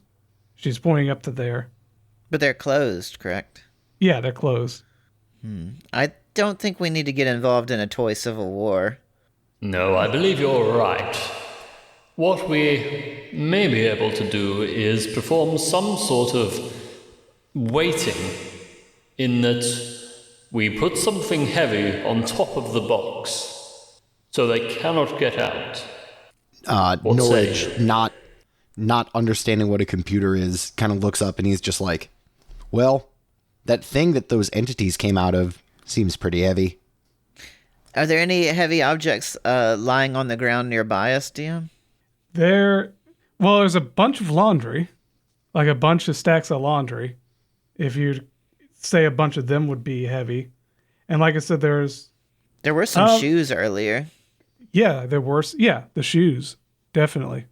She's pointing up to there. But they're closed, correct? Yeah, they're closed. I don't think we need to get involved in a toy civil war. No, I believe you're right. What we may be able to do is perform some sort of weighting, in that we put something heavy on top of the box so they cannot get out. What say Norage, you? not understanding what a computer is, kind of looks up and he's just like, well, that thing that those entities came out of seems pretty heavy. Are there any heavy objects lying on the ground nearby us, DM? There's a bunch of laundry, like a bunch of stacks of laundry. If you say a bunch of them would be heavy. And like I said, There were some shoes earlier. the shoes, definitely.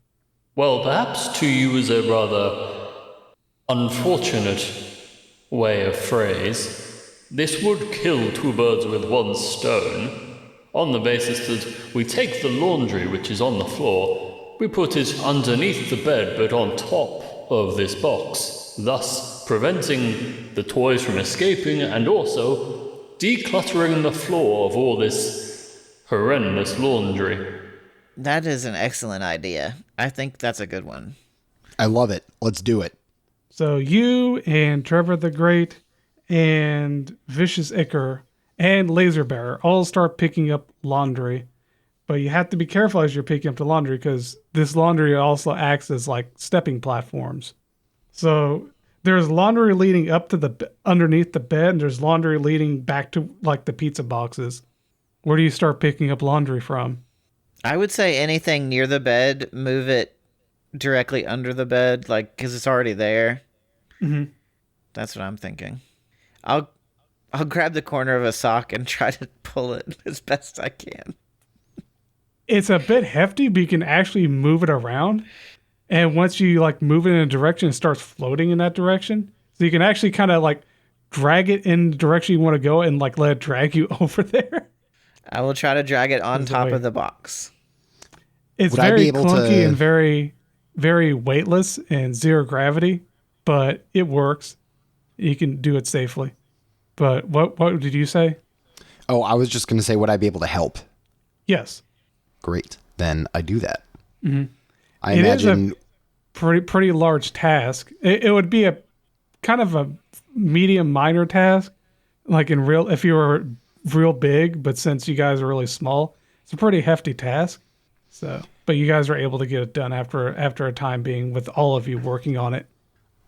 Well, perhaps to use a rather unfortunate way of phrase, this would kill two birds with one stone, on the basis that we take the laundry which is on the floor, we put it underneath the bed but on top of this box, thus preventing the toys from escaping and also decluttering the floor of all this horrendous laundry. That is an excellent idea. I think that's a good one. I love it. Let's do it. So you and Trevor the Great and Vicious Icker and Laser Bear all start picking up laundry. But you have to be careful as you're picking up the laundry because this laundry also acts as like stepping platforms. So there's laundry leading up to underneath the bed, and there's laundry leading back to like the pizza boxes. Where do you start picking up laundry from? I would say anything near the bed, move it directly under the bed, like, because it's already there. Mm-hmm. That's what I'm thinking. I'll grab the corner of a sock and try to pull it as best I can. It's a bit hefty, but you can actually move it around. And once you like move it in a direction, it starts floating in that direction. So you can actually kind of like drag it in the direction you want to go and like let it drag you over there. I will try to drag it on There's a top way. of the box. It's Would I be very able clunky to- and very, very weightless and zero gravity, but it works. You can do it safely. But what did you say? Oh, I was just going to say, would I be able to help? Yes. Great. Then I do that. Mm-hmm. I It is imagine... pretty large task. It would be a kind of a medium minor task, like if you were real big, but since you guys are really small, it's a pretty hefty task. So, but you guys are able to get it done after a time being with all of you working on it.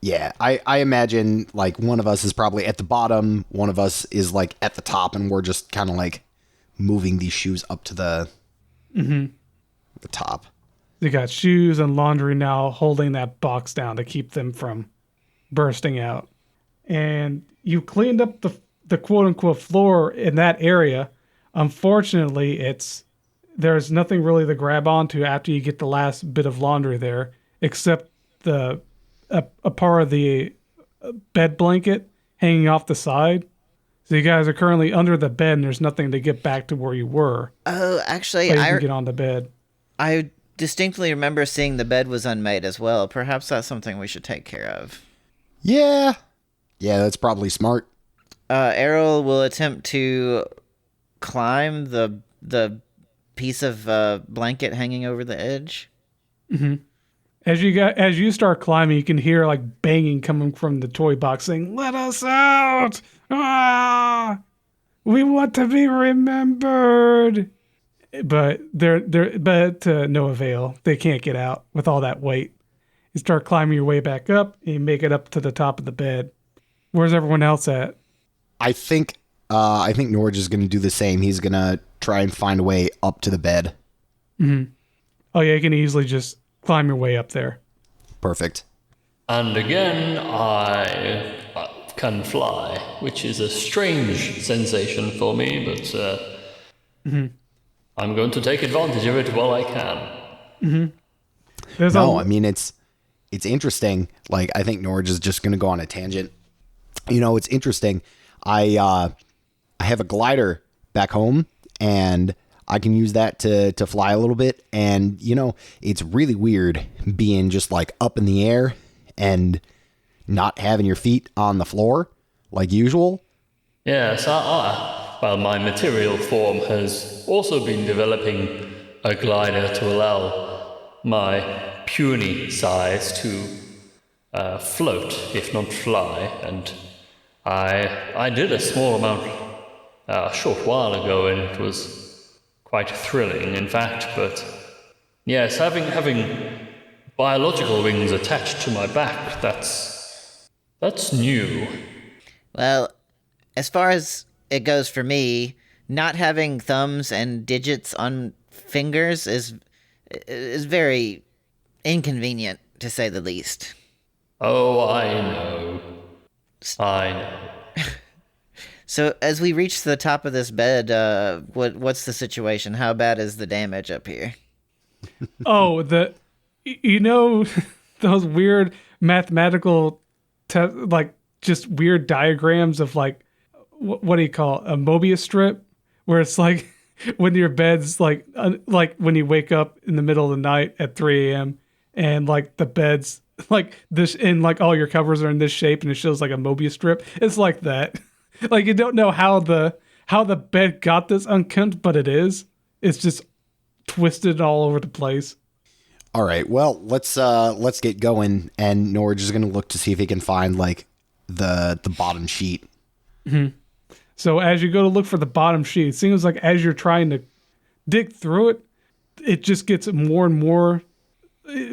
Yeah, I imagine like one of us is probably at the bottom, one of us is like at the top, and we're just kind of like moving these shoes up to the top. You got shoes and laundry now holding that box down to keep them from bursting out. And you cleaned up the quote unquote floor in that area. Unfortunately, there's nothing really to grab onto after you get the last bit of laundry there, except a part of the bed blanket hanging off the side. So you guys are currently under the bed and there's nothing to get back to where you were. Oh, actually, But you can get on the bed. I distinctly remember seeing the bed was unmade as well. Perhaps that's something we should take care of. Yeah, that's probably smart. Errol will attempt to climb the piece of blanket hanging over the edge. And As you start climbing, you can hear like banging coming from the toy box saying, "Let us out! Ah! We want to be remembered." But no avail. They can't get out with all that weight. You start climbing your way back up, and you make it up to the top of the bed. Where's everyone else at? I think Norage is going to do the same. He's going to try and find a way up to the bed. Mm-hmm. Oh yeah, you can easily just climb your way up there. Perfect. And again, I can fly, which is a strange sensation for me, but I'm going to take advantage of it while I can. I mean, it's interesting. Like, I think Norage is just going to go on a tangent. You know, it's interesting. I have a glider back home, and I can use that to fly a little bit. And, you know, it's really weird being just like up in the air and not having your feet on the floor like usual. Yes, well, my material form has also been developing a glider to allow my puny size to float, if not fly. And I did a small amount a short while ago, and it was quite thrilling, in fact. But yes, having biological wings attached to my back, that's new. Well, as far as it goes for me, not having thumbs and digits on fingers is very inconvenient, to say the least. Oh, I know. I know. So as we reach the top of this bed, what's the situation? How bad is the damage up here? Oh, you know, those weird mathematical, like just weird diagrams of like, what do you call it? A Mobius strip, where it's like when your bed's like when you wake up in the middle of the night at 3 a.m. and like the bed's like this, and like all your covers are in this shape, and it shows like a Mobius strip. It's like that. Like you don't know how the bed got this unkempt, but it is. It's just twisted all over the place. All right. Well, let's get going. And Norage is going to look to see if he can find like the bottom sheet. Mm-hmm. So as you go to look for the bottom sheet, it seems like as you're trying to dig through it, it just gets more and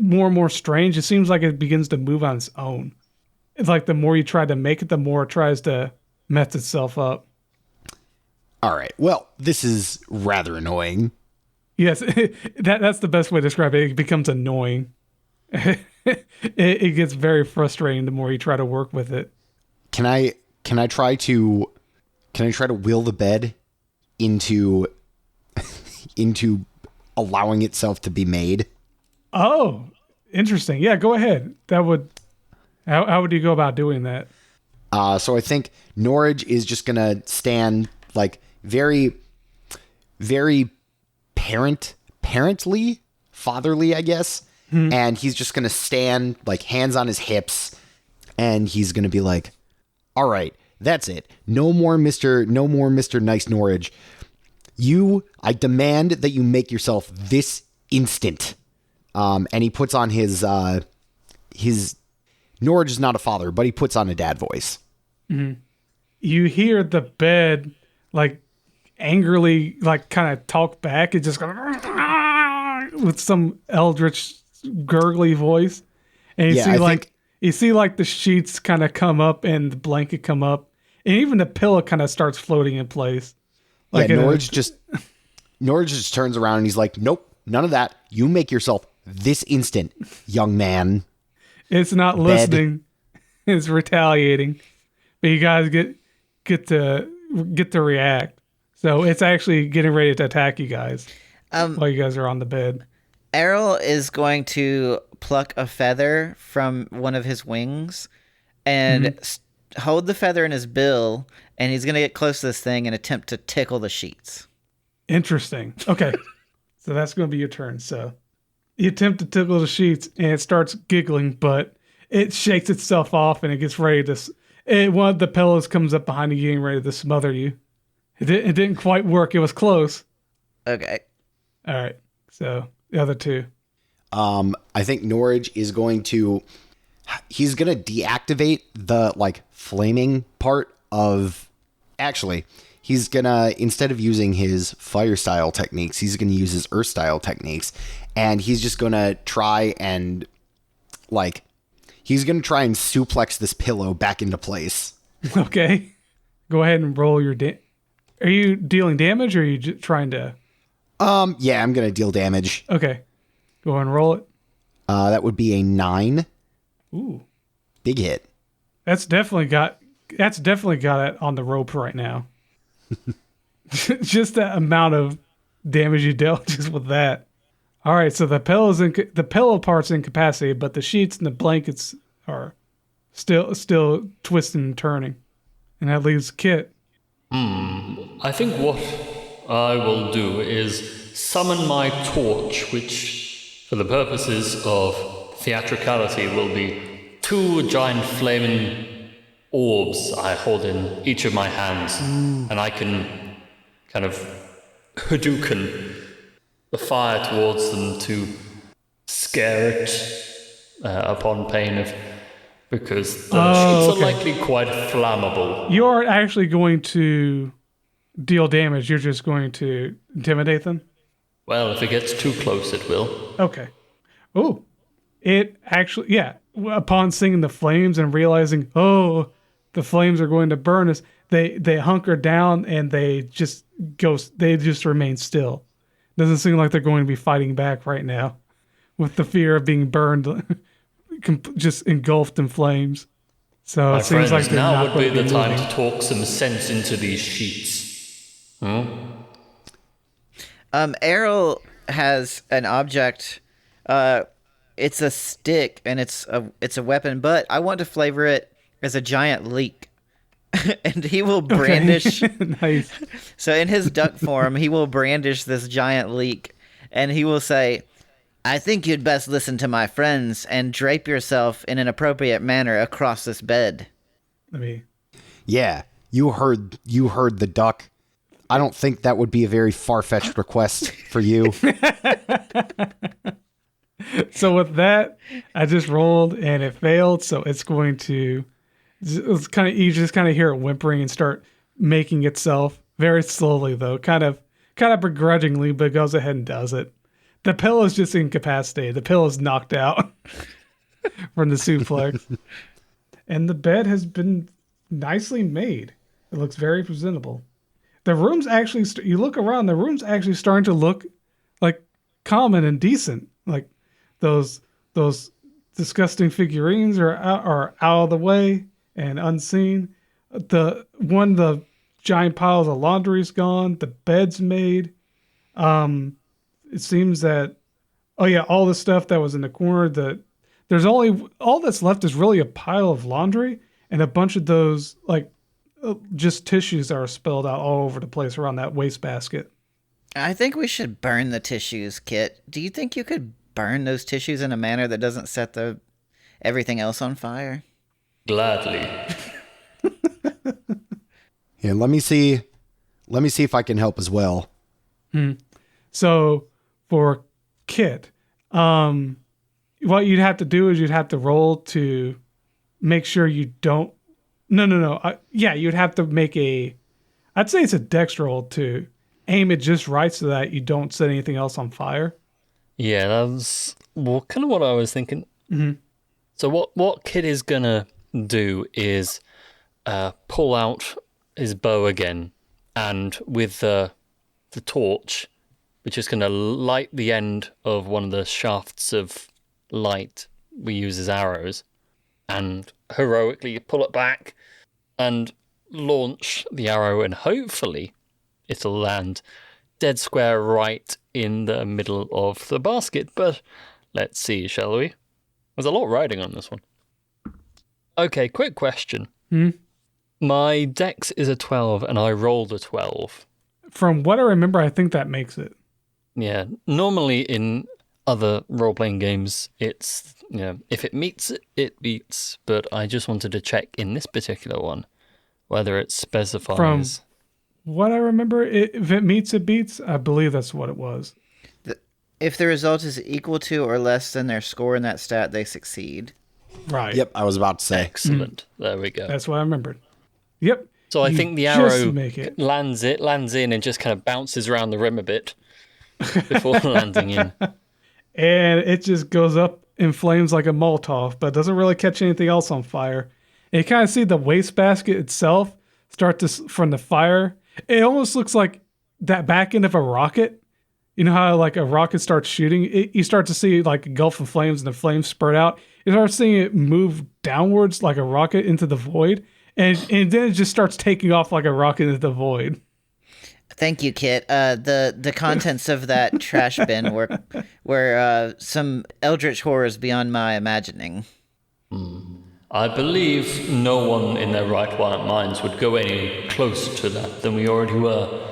more strange. It seems like it begins to move on its own. It's like the more you try to make it, the more it tries to mess itself up. All right. Well, this is rather annoying. Yes, that's the best way to describe it. It becomes annoying. It gets very frustrating the more you try to work with it. Can I try to will the bed into allowing itself to be made? Oh, interesting. Yeah, go ahead. How would you go about doing that? So I think Norage is just gonna stand like very, very parently, fatherly, I guess. And he's just gonna stand like hands on his hips, and he's gonna be like, "All right, that's it. No more Mr. Nice Norage. I demand that you make yourself this instant." And he puts on his Norage is not a father, but he puts on a dad voice. Mm-hmm. You hear the bed like angrily, like kind of talk back. It just goes with some eldritch gurgly voice, and you see like the sheets kind of come up and the blanket come up, and even the pillow kind of starts floating in place. Like Norage just turns around and he's like, "Nope, none of that. You make yourself this instant, young man." It's not listening. It's retaliating. But you guys get to react. So it's actually getting ready to attack you guys while you guys are on the bed. Errol is going to pluck a feather from one of his wings and hold the feather in his bill, and he's going to get close to this thing and attempt to tickle the sheets. Interesting. Okay. So that's going to be your turn. So you attempt to tickle the sheets, and it starts giggling, but it shakes itself off, and it gets ready to... one of the pillows comes up behind you, getting ready to smother you. It didn't quite work. It was close. Okay. All right. So the other two. I think Norage is going to... He's going to deactivate the, flaming part of... Actually, he's going to, instead of using his fire style techniques, he's going to use his earth style techniques. And he's just going to try and, suplex this pillow back into place. Okay. Go ahead and roll your... Are you dealing damage, or are you trying to... Yeah, I'm going to deal damage. Okay. Go ahead and roll it. That would be a 9. Ooh. Big hit. That's definitely got it on the rope right now. Just that amount of damage you dealt just with that. All right, so the pillow part's incapacitated, but the sheets and the blankets are still twisting and turning. And that leaves Kit. I think what I will do is summon my torch, which, for the purposes of theatricality, will be 2 giant flaming orbs I hold in each of my hands. And I can kind of Hadouken the fire towards them to scare it upon pain of... Because the sheets are likely quite flammable. You aren't actually going to deal damage. You're just going to intimidate them? Well, if it gets too close, it will. Okay. Oh, it actually, yeah. Upon seeing the flames and realizing, the flames are going to burn us, they hunker down and they just remain still. Doesn't seem like they're going to be fighting back right now with the fear of being burned, just engulfed in flames. So My it seems like friends, they're now not would going be to the be time moving. to talk some sense into these sheets. Errol has an object. It's a stick, and it's a weapon, but I want to flavor it as a giant leek. And he will brandish... Nice. So in his duck form, he will brandish this giant leek, and he will say, "I think you'd best listen to my friends and drape yourself in an appropriate manner across this bed." Yeah, you heard the duck. I don't think that would be a very far-fetched request for you. So with that, I just rolled and it failed. So it's going to, you just kind of hear it whimpering and start making itself very slowly though, kind of begrudgingly, but goes ahead and does it. The pillow's just incapacitated. The pillow's knocked out from the suplex. And the bed has been nicely made. It looks very presentable. The room's actually, you look around, the room's actually starting to look like common and decent. Like those disgusting figurines are out of the way and unseen. The giant piles of laundry's gone. The bed's made. It seems that, all the stuff that was in the corner, there's only, all that's left is really a pile of laundry and a bunch of those, just tissues that are spilled out all over the place around that wastebasket. I think we should burn the tissues, Kit. Do you think you could burn those tissues in a manner that doesn't set everything else on fire? Gladly. Yeah, let me see if I can help as well. So for Kit, what you'd have to do is you'd have to roll to make sure you don't. No. You'd have to make I'd say it's a dex roll to aim it just right so that you don't set anything else on fire. Yeah, that's kind of what I was thinking. Mm-hmm. So what Kid is gonna do is pull out his bow again, and with the torch, which is gonna light the end of one of the shafts of light we use as arrows, and heroically pull it back and launch the arrow, and hopefully it'll land dead square right in the middle of the basket. But let's see, shall we? There's a lot riding on this one. Okay, quick question. My dex is a 12 and I rolled a 12. From what I remember, I think that makes it. Yeah, normally in other role-playing games, it's, if it meets it, it beats. But I just wanted to check in this particular one whether it specifies. From what I remember, if it meets, it beats. I believe that's what it was. If the result is equal to or less than their score in that stat, they succeed. Right. Yep, I was about to say. Excellent. There we go. That's what I remembered. Yep. So I You think the just arrow make it. lands in and just kind of bounces around the rim a bit before landing in. And it just goes up in flames like a Molotov, but doesn't really catch anything else on fire. And you kind of see the wastebasket itself start to, from the fire. It almost looks like that back end of a rocket. You know how like a rocket starts shooting? You start to see like a gulf of flames and the flames spurt out. You start seeing it move downwards like a rocket into the void. And then it just starts taking off like a rocket into the void. Thank you, Kit. The contents of that trash bin were some eldritch horrors beyond my imagining. I believe no one in their right minds would go any closer to that than we already were.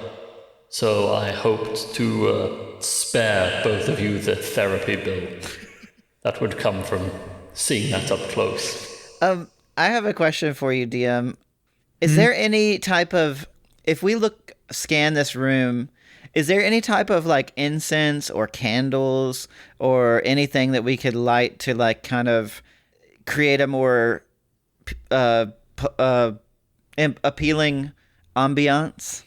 So I hoped to spare both of you the therapy bill that would come from seeing that up close. I have a question for you, DM. Is there any type of, if we scan this room, is there any type of like incense or candles or anything that we could light to like kind of create a more appealing ambiance?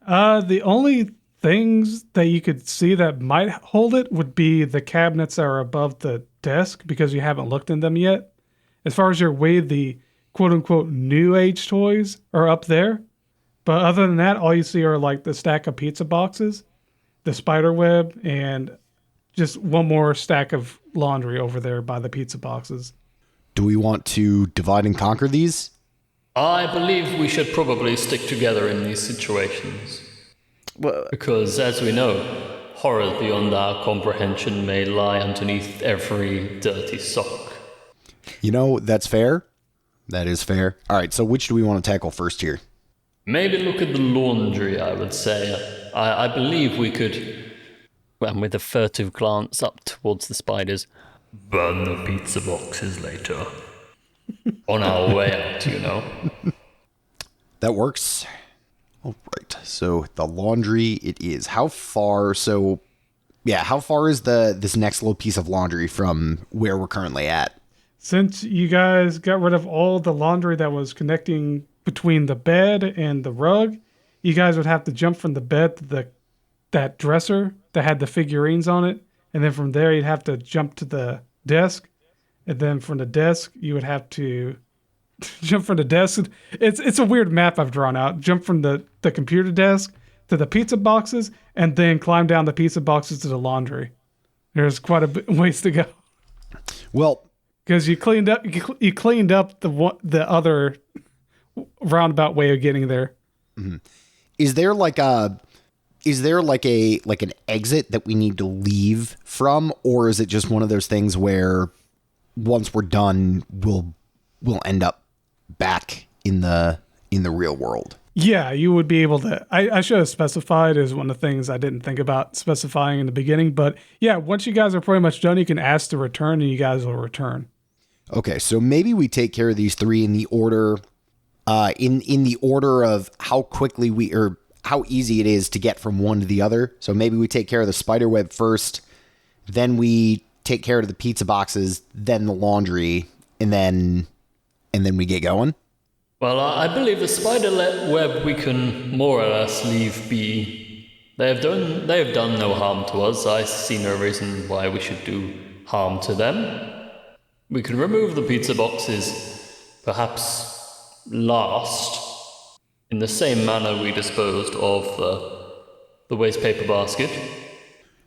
The only things that you could see that might hold it would be the cabinets that are above the desk because you haven't looked in them yet. As far as your way, the quote-unquote new age toys are up there. But other than that, all you see are like the stack of pizza boxes, the spider web, and just one more stack of laundry over there by the pizza boxes. Do we want to divide and conquer these? I believe we should probably stick together in these situations. Well, Because, as we know, horrors beyond our comprehension may lie underneath every dirty sock. You know, that's fair. That is fair. All right, so which do we want to tackle first here? Maybe look at the laundry, I would say. I believe we could, and with a furtive glance up towards the spiders, burn the pizza boxes later. On our way out, you know. That works. All right, so the laundry it is. How far? So, yeah, how far is this next little piece of laundry from where we're currently at? Since you guys got rid of all the laundry that was connecting between the bed and the rug, you guys would have to jump from the bed to that dresser that had the figurines on it. And then from there, you'd have to jump to the desk. And then from the desk, you would have to jump from the desk. It's a weird map I've drawn out. Jump from the computer desk to the pizza boxes and then climb down the pizza boxes to the laundry. There's quite a bit ways to go. Well, Because you cleaned up the other roundabout way of getting there. is there like an exit that we need to leave from, or is it just one of those things where once we're done, we'll end up back in the real world? Yeah, you would be able to. I should have specified as one of the things I didn't think about specifying in the beginning. But yeah, once you guys are pretty much done, you can ask to return and you guys will return. Okay, so maybe we take care of these three in the order, in the order of how quickly or how easy it is to get from one to the other. So maybe we take care of the spider web first, then we take care of the pizza boxes, then the laundry, and then we get going. Well, I believe the spider web we can more or less leave be. They have done no harm to us. I see no reason why we should do harm to them. We can remove the pizza boxes, perhaps last, in the same manner we disposed of the waste paper basket.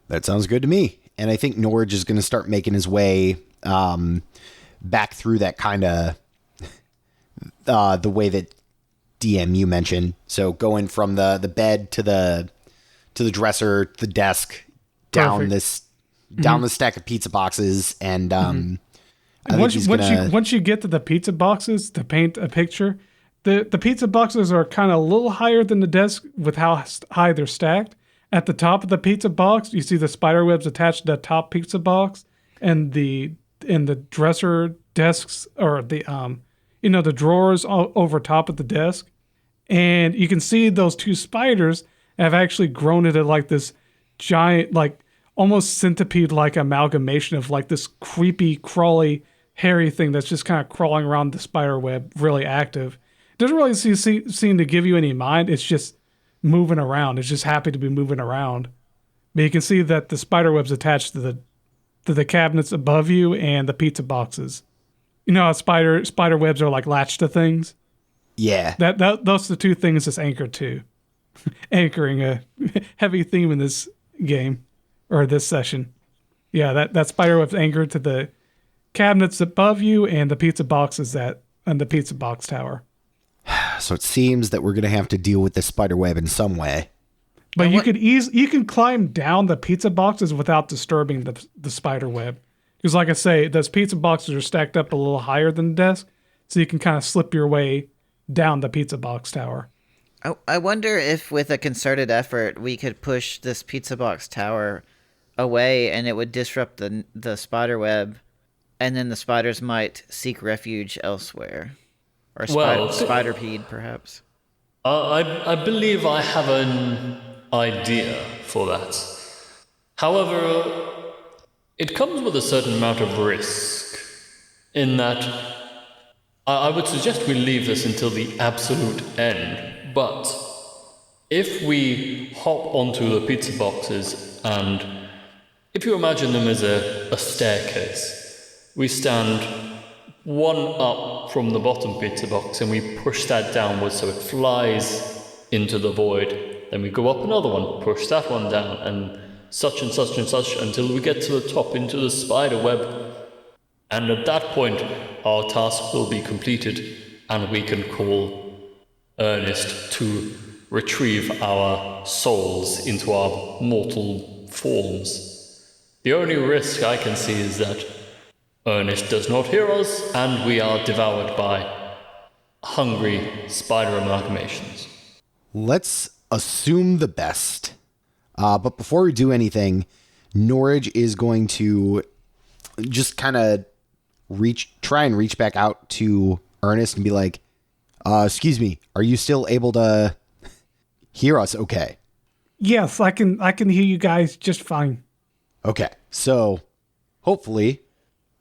That sounds good to me. And I think Norage is going to start making his way back through that kind of the way that DM you mentioned. So going from the bed to the dresser, the desk, down Perfect. down the stack of pizza boxes, and Once you get to the pizza boxes to paint a picture, the pizza boxes are kind of a little higher than the desk with how high they're stacked. At the top of the pizza box, you see the spider webs attached to the top pizza box, and the dresser desks or the the drawers all over top of the desk, and you can see those two spiders have actually grown into like this giant, like almost centipede-like amalgamation of like this creepy, crawly, hairy thing that's just kind of crawling around the spider web, really active. It doesn't really seem to give you any mind. It's just moving around. It's just happy to be moving around. But you can see that the spider web's attached to the cabinets above you and the pizza boxes. You know how spider webs are like latched to things? Yeah. Those are the two things it's anchored to. Anchoring a heavy theme in this game, or this session. Yeah, that spider web's anchored to the cabinets above you and the pizza boxes and the pizza box tower. So it seems that we're going to have to deal with this spider web in some way. But you can climb down the pizza boxes without disturbing the spider web. Because like I say, those pizza boxes are stacked up a little higher than the desk, so you can kind of slip your way down the pizza box tower. I wonder if with a concerted effort we could push this pizza box tower away and it would disrupt the spider web, and then the spiders might seek refuge elsewhere. Or spiderpede, perhaps. I believe I have an idea for that. However, it comes with a certain amount of risk, in that I would suggest we leave this until the absolute end. But if we hop onto the pizza boxes, and if you imagine them as a staircase, we stand one up from the bottom pizza box and we push that downwards so it flies into the void. Then we go up another one, push that one down, and such and such and such until we get to the top into the spider web. And at that point, our task will be completed and we can call Ernest to retrieve our souls into our mortal forms. The only risk I can see is that Ernest does not hear us and we are devoured by hungry spider amalgamations. Let's assume the best. But before we do anything, Norage is going to just kind of try and reach back out to Ernest and be like, excuse me, are you still able to hear us okay? Yes, I can hear you guys just fine. Okay, so hopefully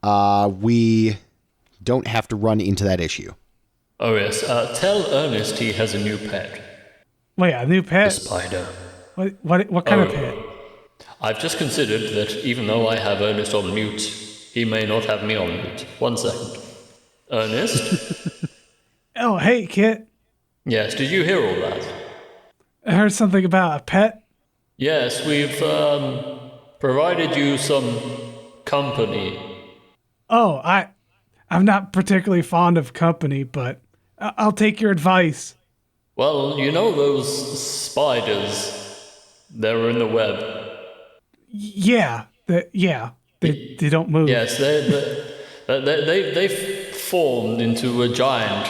we don't have to run into that issue. Oh yes, tell Ernest he has a new pet. Wait, a new pet? The spider. What kind of pet? I've just considered that even though I have Ernest on mute, he may not have me on mute. 1 second. Ernest? Oh, hey, Kit. Yes, did you hear all that? I heard something about a pet. Yes, we've provided you some company. Oh, I'm not particularly fond of company, but I'll take your advice. Well, you know those spiders? They're in the web. Yeah, they don't move. Yes, they've formed into a giant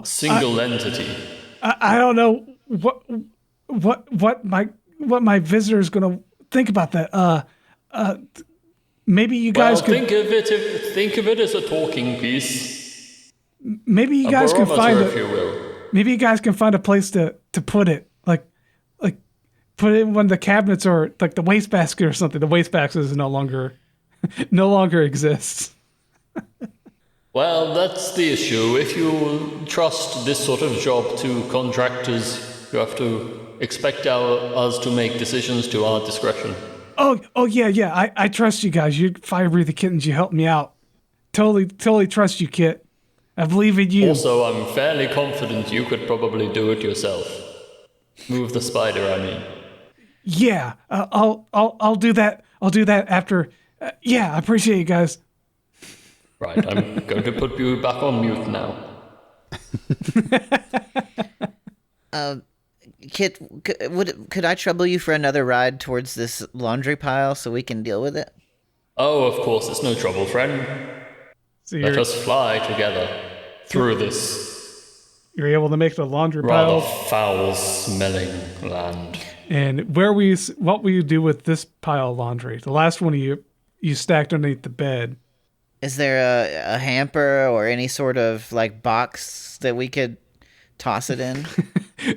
single entity. I don't know what my visitor's gonna think about that. Maybe you guys could think of it as a talking piece. Maybe you guys can find if you will. Maybe you guys can find a place to put it, like put it in one of the cabinets or like the wastebasket or something. The wastebasket is no longer exists. Well, that's the issue. If you trust this sort of job to contractors, you have to expect us to make decisions to our discretion. Oh yeah. I trust you guys. You fire breathing kittens. You helped me out. Totally trust you, Kit. I believe in you. Also, I'm fairly confident you could probably do it yourself. Move the spider, I mean. Yeah, I'll do that. I'll do that after. Yeah, I appreciate you guys. Right, I'm going to put you back on mute now. Kit, could I trouble you for another ride towards this laundry pile so we can deal with it? Oh, of course, it's no trouble, friend. So Let us fly together through this you're able to make the laundry rather pile. foul-smelling land. And what will you do with this pile of laundry? The last one you stacked underneath the bed. Is there a hamper or any sort of like box that we could toss it in?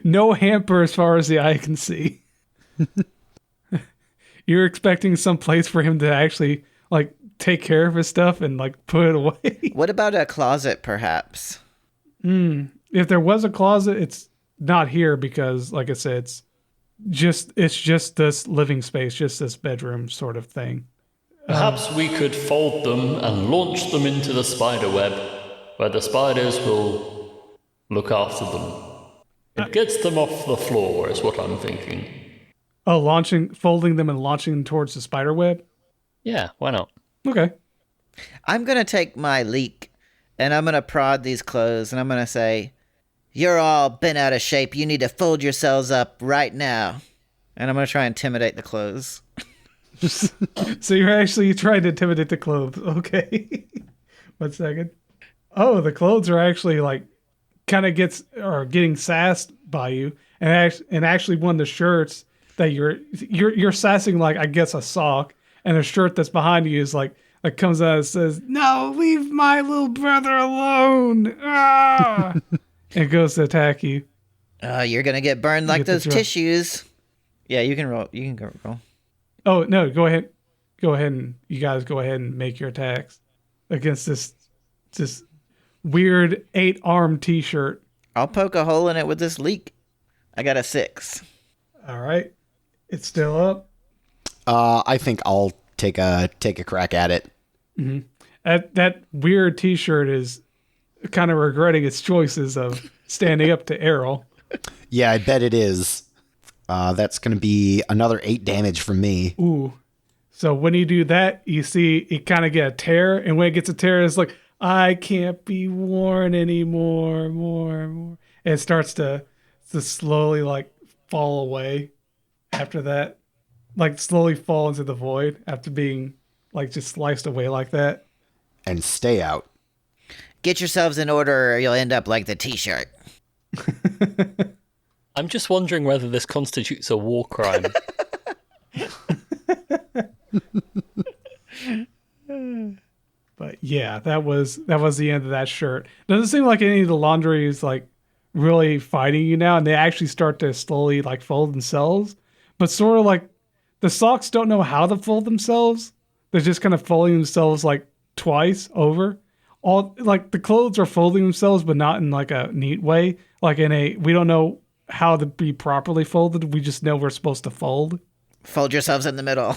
No hamper as far as the eye can see. You're expecting some place for him to actually like take care of his stuff and like put it away. What about a closet, perhaps? If there was a closet, it's not here because, like I said, it's just this living space, just this bedroom sort of thing. Perhaps we could fold them and launch them into the spider web, where the spiders will look after them. It gets them off the floor, is what I'm thinking. Oh, folding them and launching them towards the spider web? Yeah, why not? Okay. I'm going to take my leek and I'm going to prod these clothes and I'm going to say, "You're all bent out of shape. You need to fold yourselves up right now." And I'm going to try and intimidate the clothes. So you're actually trying to intimidate the clothes. Okay. 1 second. Oh, the clothes are actually like kind of getting sassed by you. And actually one of the shirts that you're sassing, like, I guess a sock, and a shirt that's behind you is like comes out and says, "No, leave my little brother alone." Ah! And goes to attack you. You're going to get burned like get the those joke. tissues. Yeah, you can roll. You can go roll. Oh, no, go ahead. And you guys go ahead and make your attacks against this weird 8-arm t-shirt. I'll poke a hole in it with this leek. I got a 6. All right. It's still up. I think I'll take a crack at it. That weird t-shirt is kind of regretting its choices of standing up to Errol. Yeah, I bet it is. That's going to be another 8 damage from me. Ooh. So when you do that, you see it kind of get a tear. And when it gets a tear, it's like, "I can't be worn anymore, more. And it starts to slowly like fall away after that. Like slowly fall into the void after being like just sliced away like that. And stay out. Get yourselves in order or you'll end up like the t-shirt. I'm just wondering whether this constitutes a war crime. But yeah, that was the end of that shirt. Doesn't seem like any of the laundry is like really fighting you now, and they actually start to slowly like fold themselves. But sort of like the socks don't know how to fold themselves. They're just kind of folding themselves like twice over. All like the clothes are folding themselves, but not in like a neat way. Like we don't know how to be properly folded. We just know we're supposed to fold. Fold yourselves in the middle.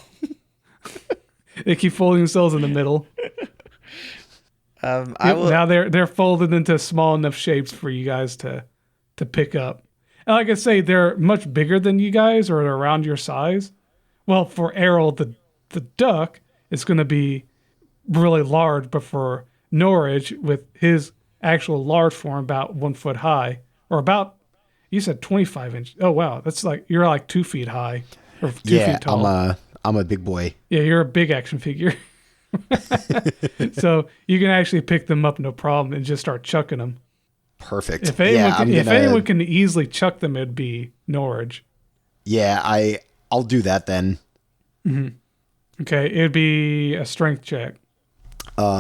They keep folding themselves in the middle. Now they're folded into small enough shapes for you guys to pick up. And like I say, they're much bigger than you guys, or around your size. Well, for Errol the duck, it's going to be really large, but for Norage, with his actual large form, about 1 foot high, or about, you said 25 inches. Oh wow, that's like you're like 2 feet high, or 2 feet tall. I'm a big boy. Yeah, you're a big action figure. So you can actually pick them up no problem and just start chucking them. Perfect. If anyone can easily chuck them, it'd be Norage. Yeah, I'll do that then. Okay, it'd be a strength check.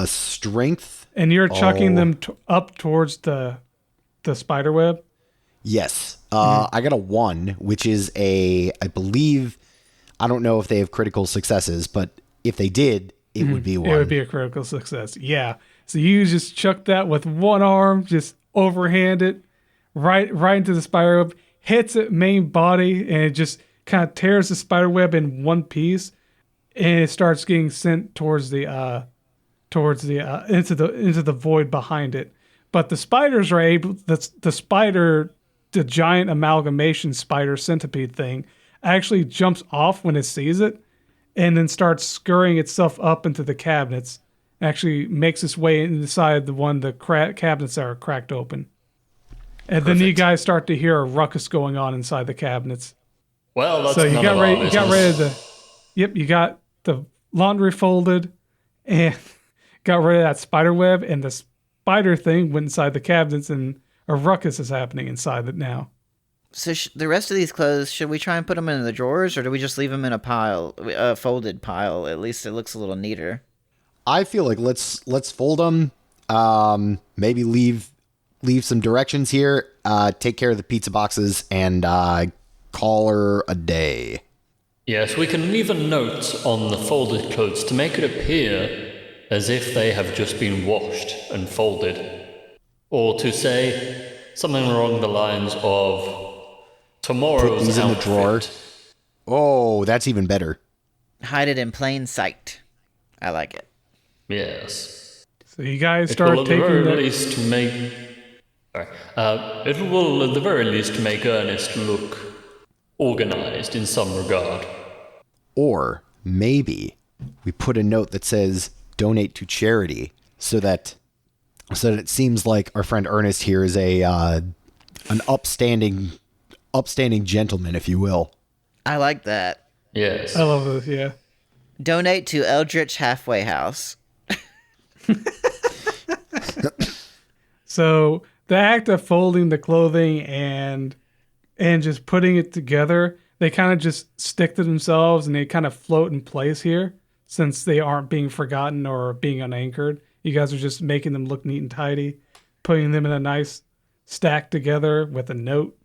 Strength. And you're chucking them up towards the spider web? Yes. I got a 1, which is I believe, I don't know if they have critical successes, but if they did, it would be 1. It would be a critical success. Yeah. So you just chuck that with one arm, just overhand it right into the spider web, hits it main body, and it just kind of tears the spider web in one piece, and it starts getting sent towards the into the void behind it. But the spiders are able, the giant amalgamation spider centipede thing actually jumps off when it sees it, and then starts scurrying itself up into the cabinets. Actually makes its way inside the cabinets that are cracked open. And then you guys start to hear a ruckus going on inside the cabinets. Well, that's So you none got of ready. our You got business. ready to. You got the laundry folded, and got rid of that spider web, and the spider thing went inside the cabinets, and a ruckus is happening inside it now. So the rest of these clothes, should we try and put them in the drawers, or do we just leave them in a folded pile? At least it looks a little neater. I feel like let's fold them. Maybe leave some directions here. Take care of the pizza boxes and call her a day. Yes, we can leave a note on the folded clothes to make it appear as if they have just been washed and folded. Or to say something along the lines of tomorrow's Put these in the outfit. drawer. Oh, that's even better. Hide it in plain sight. I like it. Yes. So you guys It start will at the taking very the... least make... Sorry. It will at the very least make Ernest look organized in some regard. Or maybe we put a note that says donate to charity so that it seems like our friend Ernest here is an upstanding gentleman, if you will. I like that. Yes. I love this, yeah. Donate to Eldritch Halfway House. So the act of folding the clothing and just putting it together, they kind of just stick to themselves and they kind of float in place here since they aren't being forgotten or being unanchored. You guys are just making them look neat and tidy, putting them in a nice stack together with a note.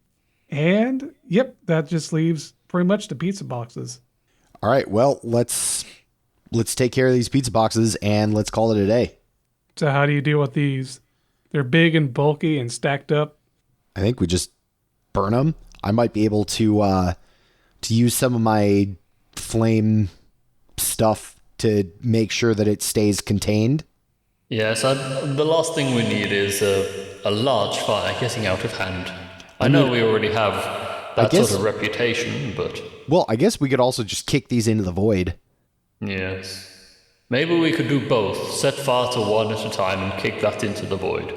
And yep, that just leaves pretty much the pizza boxes. All right, well, let's take care of these pizza boxes and let's call it a day. So how do you deal with these? They're big and bulky and stacked up. I think we just burn them. I might be able to use some of my flame stuff to make sure that it stays contained. Yes, the last thing we need is a large fire getting out of hand. I know we already have that sort of reputation, but... Well, I guess we could also just kick these into the void. Yes. Maybe we could do both. Set fire to one at a time and kick that into the void.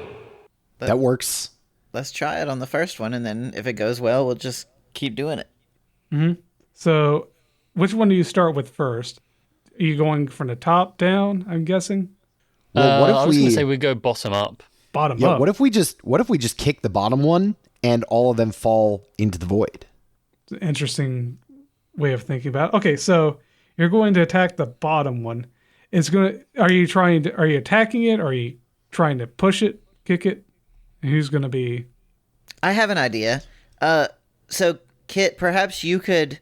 That works. Let's try it on the first one, and then if it goes well, we'll just keep doing it. Mm-hmm. So which one do you start with first? Are you going from the top down, I'm guessing? Well, what if I was going to say we go bottom up. Bottom Yeah, up. what if we just kick the bottom one and all of them fall into the void? It's an interesting way of thinking about it. Okay, so you're going to attack the bottom one. Are you attacking it? Or are you trying to push it, kick it? And who's going to be... I have an idea. So, Kit, perhaps you could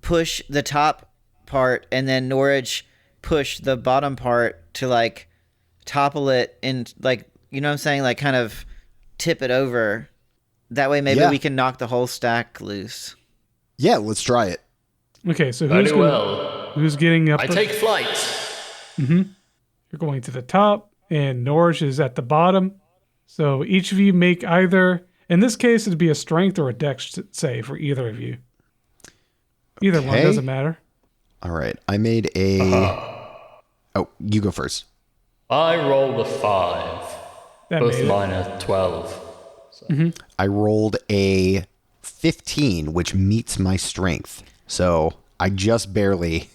push the top part, and then Norage push the bottom part to, like, topple it and, like, you know what I'm saying? Like, kind of tip it over. That way maybe we can knock the whole stack loose. Yeah, let's try it. Okay, so who's getting up? I take flight. Mm-hmm. You're going to the top, and Norage is at the bottom. So each of you make either, in this case, it'd be a strength or a dex save for either of you. Either one, doesn't matter. All right, I made a... Oh, you go first. I rolled a 5. Both mine are 12. So. Mm-hmm. I rolled a 15, which meets my strength. So I just barely...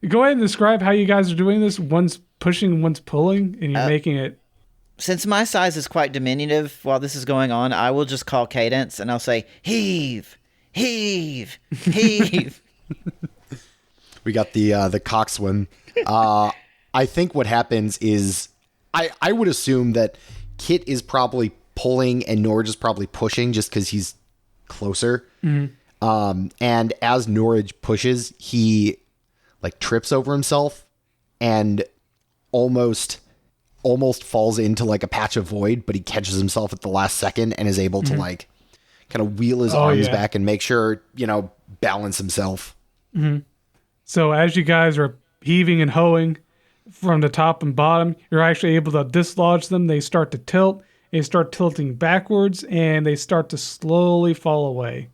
Go ahead and describe how you guys are doing this. One's pushing, one's pulling, and you're making it... Since my size is quite diminutive while this is going on, I will just call cadence, and I'll say, heave, heave, heave. We got the coxswain. I think what happens is... I would assume that Kit is probably pulling and Norage is probably pushing just because he's closer. Mm-hmm. And as Norage pushes, he like trips over himself and almost falls into like a patch of void, but he catches himself at the last second and is able to like kind of wheel his arms back and make sure, balance himself. Mm-hmm. So as you guys are heaving and hoeing from the top and bottom, you're actually able to dislodge them. They start to tilt. They start tilting backwards, and they start to slowly fall away.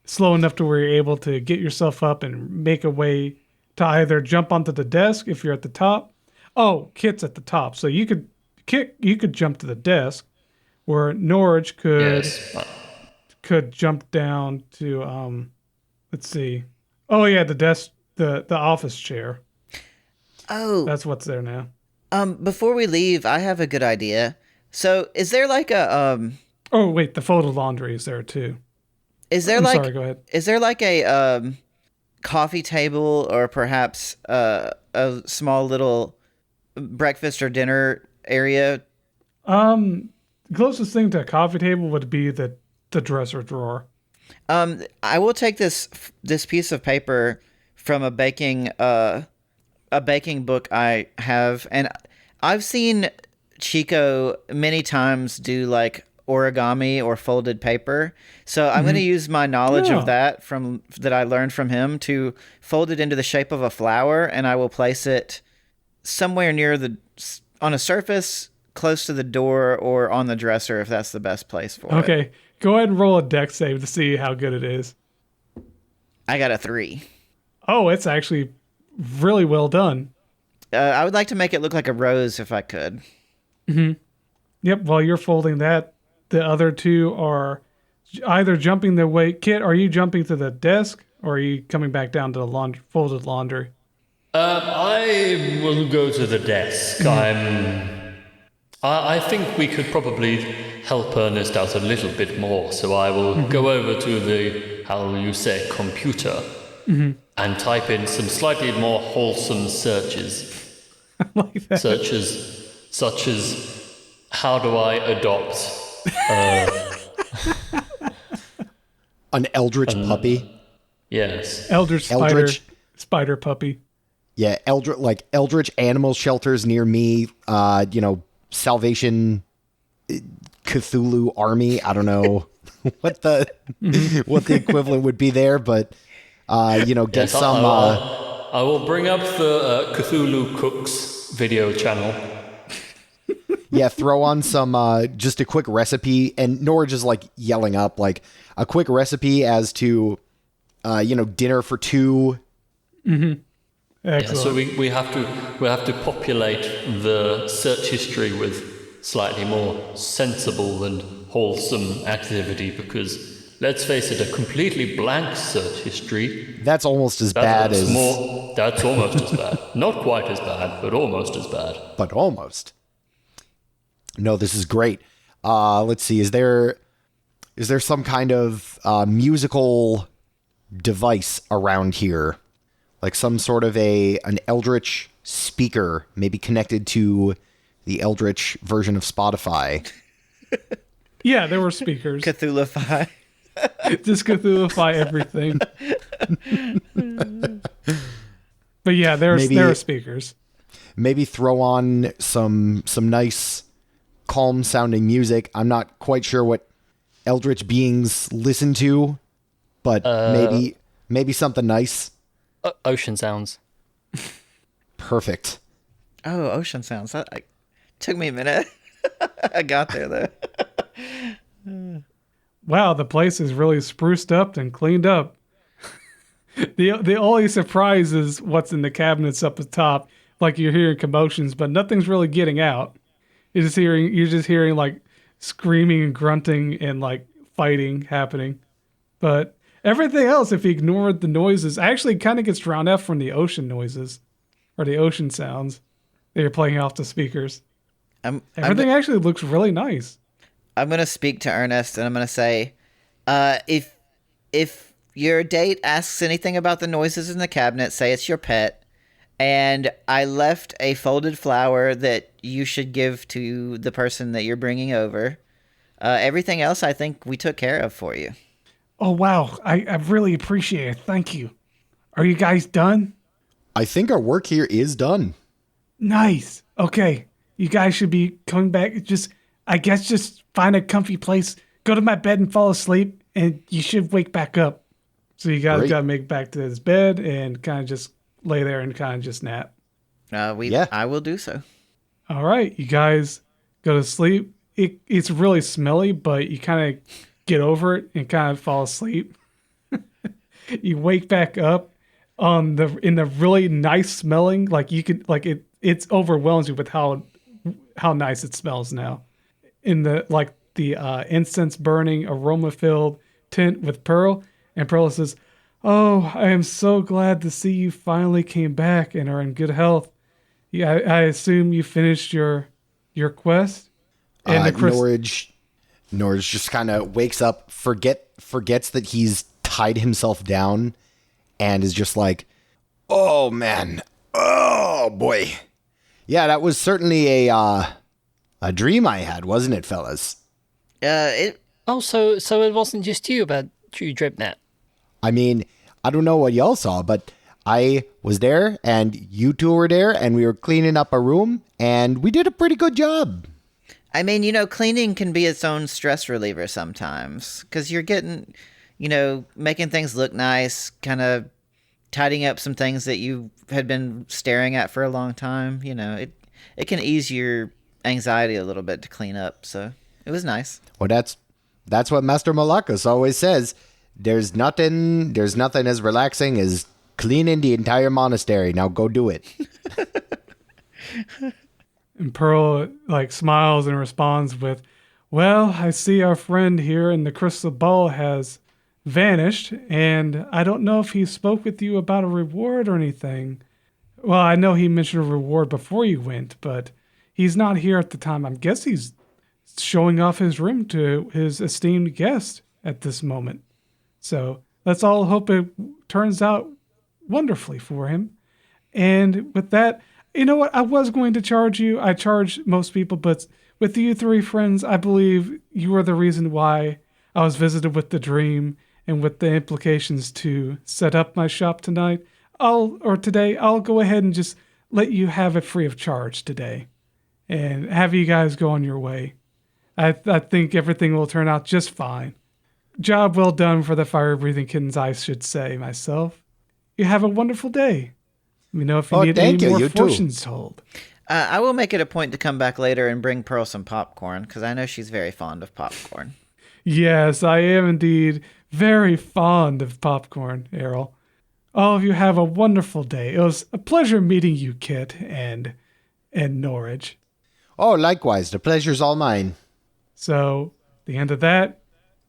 Slow enough to where you're able to get yourself up and make a way to either jump onto the desk if you're at the top. Oh, Kit's at the top, so you could jump to the desk, where Norage could jump down to let's see. Oh yeah, the desk, the office chair. Oh, that's what's there now. Before we leave, I have a good idea. So, is there like a Oh wait, the photo laundry is there too. Is there sorry, go ahead. Is there like a coffee table or perhaps a small little breakfast or dinner area? Closest thing to a coffee table would be the dresser drawer. I will take this piece of paper from a baking book I have, and I've seen Chico many times do like origami or folded paper. So I'm going to use my knowledge of that I learned from him to fold it into the shape of a flower, and I will place it somewhere on a surface close to the door or on the dresser if that's the best place for it. Okay, go ahead and roll a dex save to see how good it is. I got a 3. Oh, it's actually really well done. I would like to make it look like a rose if I could. Yep, while you're folding that, the other two are either jumping their way. Kit, are you jumping to the desk or are you coming back down to the folded laundry? I will go to the desk. I think we could probably help Ernest out a little bit more, so I will go over to the, how you say, computer, and type in some slightly more wholesome searches. Like that. Such as how do I adopt An Eldritch puppy. yes. Eldritch spider puppy. Yeah, Eldritch animal shelters near me. Salvation Cthulhu army. I don't know what the equivalent would be there, but get Yes, some. I will bring up the Cthulhu Cooks video channel. Yeah, throw on some just a quick recipe, and Norage is like yelling up like a quick recipe as to dinner for 2. Excellent. Yeah, so we have to populate the search history with slightly more sensible and wholesome activity, because let's face it, a completely blank search history. That's almost as bad as. That's almost as bad. Not quite as bad, but almost as bad. But almost. No, this is great. Let's see. Is there some kind of musical device around here? Like some sort of an Eldritch speaker, maybe connected to the Eldritch version of Spotify. Yeah, there were speakers. Cthulhify. Just Cthulhify everything. But yeah, there are speakers. Maybe throw on some nice, calm sounding music. I'm not quite sure what Eldritch beings listen to, but maybe something nice. Ocean sounds. Perfect. Oh, ocean sounds. That took me a minute. I got there though. Wow, the place is really spruced up and cleaned up. The only surprise is what's in the cabinets up at the top. Like you're hearing commotions, but nothing's really getting out. You're just hearing like screaming and grunting and like fighting happening. But everything else, if you ignore the noises, actually kind of gets drowned out from the ocean noises or the ocean sounds that you're playing off the speakers. Everything actually looks really nice. I'm going to speak to Ernest and I'm going to say, if your date asks anything about the noises in the cabinet, say it's your pet. And I left a folded flower that you should give to the person that you're bringing over. Everything else, I think we took care of for you. Oh, wow. I really appreciate it. Thank you. Are you guys done? I think our work here is done. Nice. Okay. You guys should be coming back. I guess just find a comfy place, go to my bed and fall asleep, and you should wake back up. So you guys got to make it back to his bed and kind of just lay there and kind of just nap. I will do so. All right. You guys go to sleep. It's really smelly, but you kind of get over it and kind of fall asleep. You wake back up in the really nice smelling, it's overwhelms you with how nice it smells now. In the incense burning, aroma filled tent with Pearl, and Pearl says, "Oh, I am so glad to see you finally came back and are in good health. Yeah, I assume you finished your quest." And Norage just kind of wakes up, forgets that he's tied himself down, and is just like, "Oh man, oh boy, yeah, that was certainly a dream I had, wasn't it, fellas?" It Oh, so it wasn't just you about you dreamt that? I mean, I don't know what y'all saw, but I was there and you two were there and we were cleaning up a room and we did a pretty good job. I mean, cleaning can be its own stress reliever sometimes because you're getting, making things look nice, kind of tidying up some things that you had been staring at for a long time. It can ease your anxiety a little bit to clean up. So it was nice. Well, that's what Master Malakas always says. There's nothing as relaxing as cleaning the entire monastery. Now go do it. And Pearl smiles and responds with, "Well, I see our friend here in the crystal ball has vanished, and I don't know if he spoke with you about a reward or anything. Well, I know he mentioned a reward before you went, but he's not here at the time. I guess he's showing off his room to his esteemed guest at this moment. So let's all hope it turns out wonderfully for him. And with that, you know what? I was going to charge you. I charge most people, but with you three friends, I believe you are the reason why I was visited with the dream and with the implications to set up my shop tonight. Today, I'll go ahead and just let you have it free of charge today and have you guys go on your way. I think everything will turn out just fine. Job well done for the fire-breathing kittens, I should say myself. You have a wonderful day. Let me know if you need any more fortunes told. I will make it a point to come back later and bring Pearl some popcorn, because I know she's very fond of popcorn. Yes, I am indeed very fond of popcorn, Errol. All of you have a wonderful day. It was a pleasure meeting you, Kit and Norage. Oh, likewise. The pleasure's all mine. So, the end of that,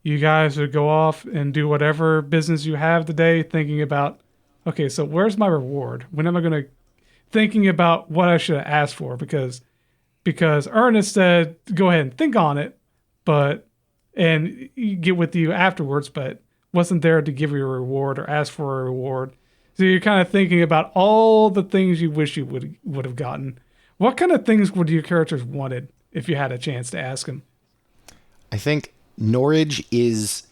you guys would go off and do whatever business you have today, thinking about, okay, so where's my reward? When am I going to... Thinking about what I should have asked for, because Ernest said, go ahead and think on it, and get with you afterwards, but wasn't there to give you a reward or ask for a reward. So you're kind of thinking about all the things you wish you would have gotten. What kind of things would your characters wanted if you had a chance to ask them? I think Norage is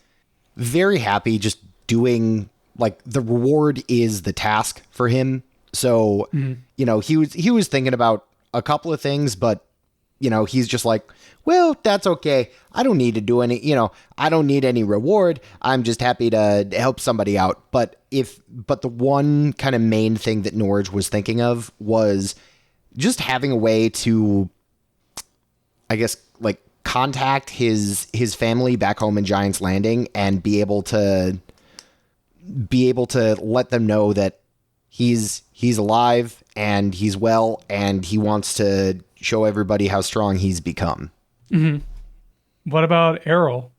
very happy just doing, the reward is the task for him. So, he was thinking about a couple of things, but, he's just like, well, that's okay. I don't need to do any, I don't need any reward. I'm just happy to help somebody out. But the one kind of main thing that Norage was thinking of was just having a way to, I guess, contact his family back home in Giant's Landing and be able to let them know that he's alive and he's well and he wants to show everybody how strong he's become. Mm-hmm. What about Errol?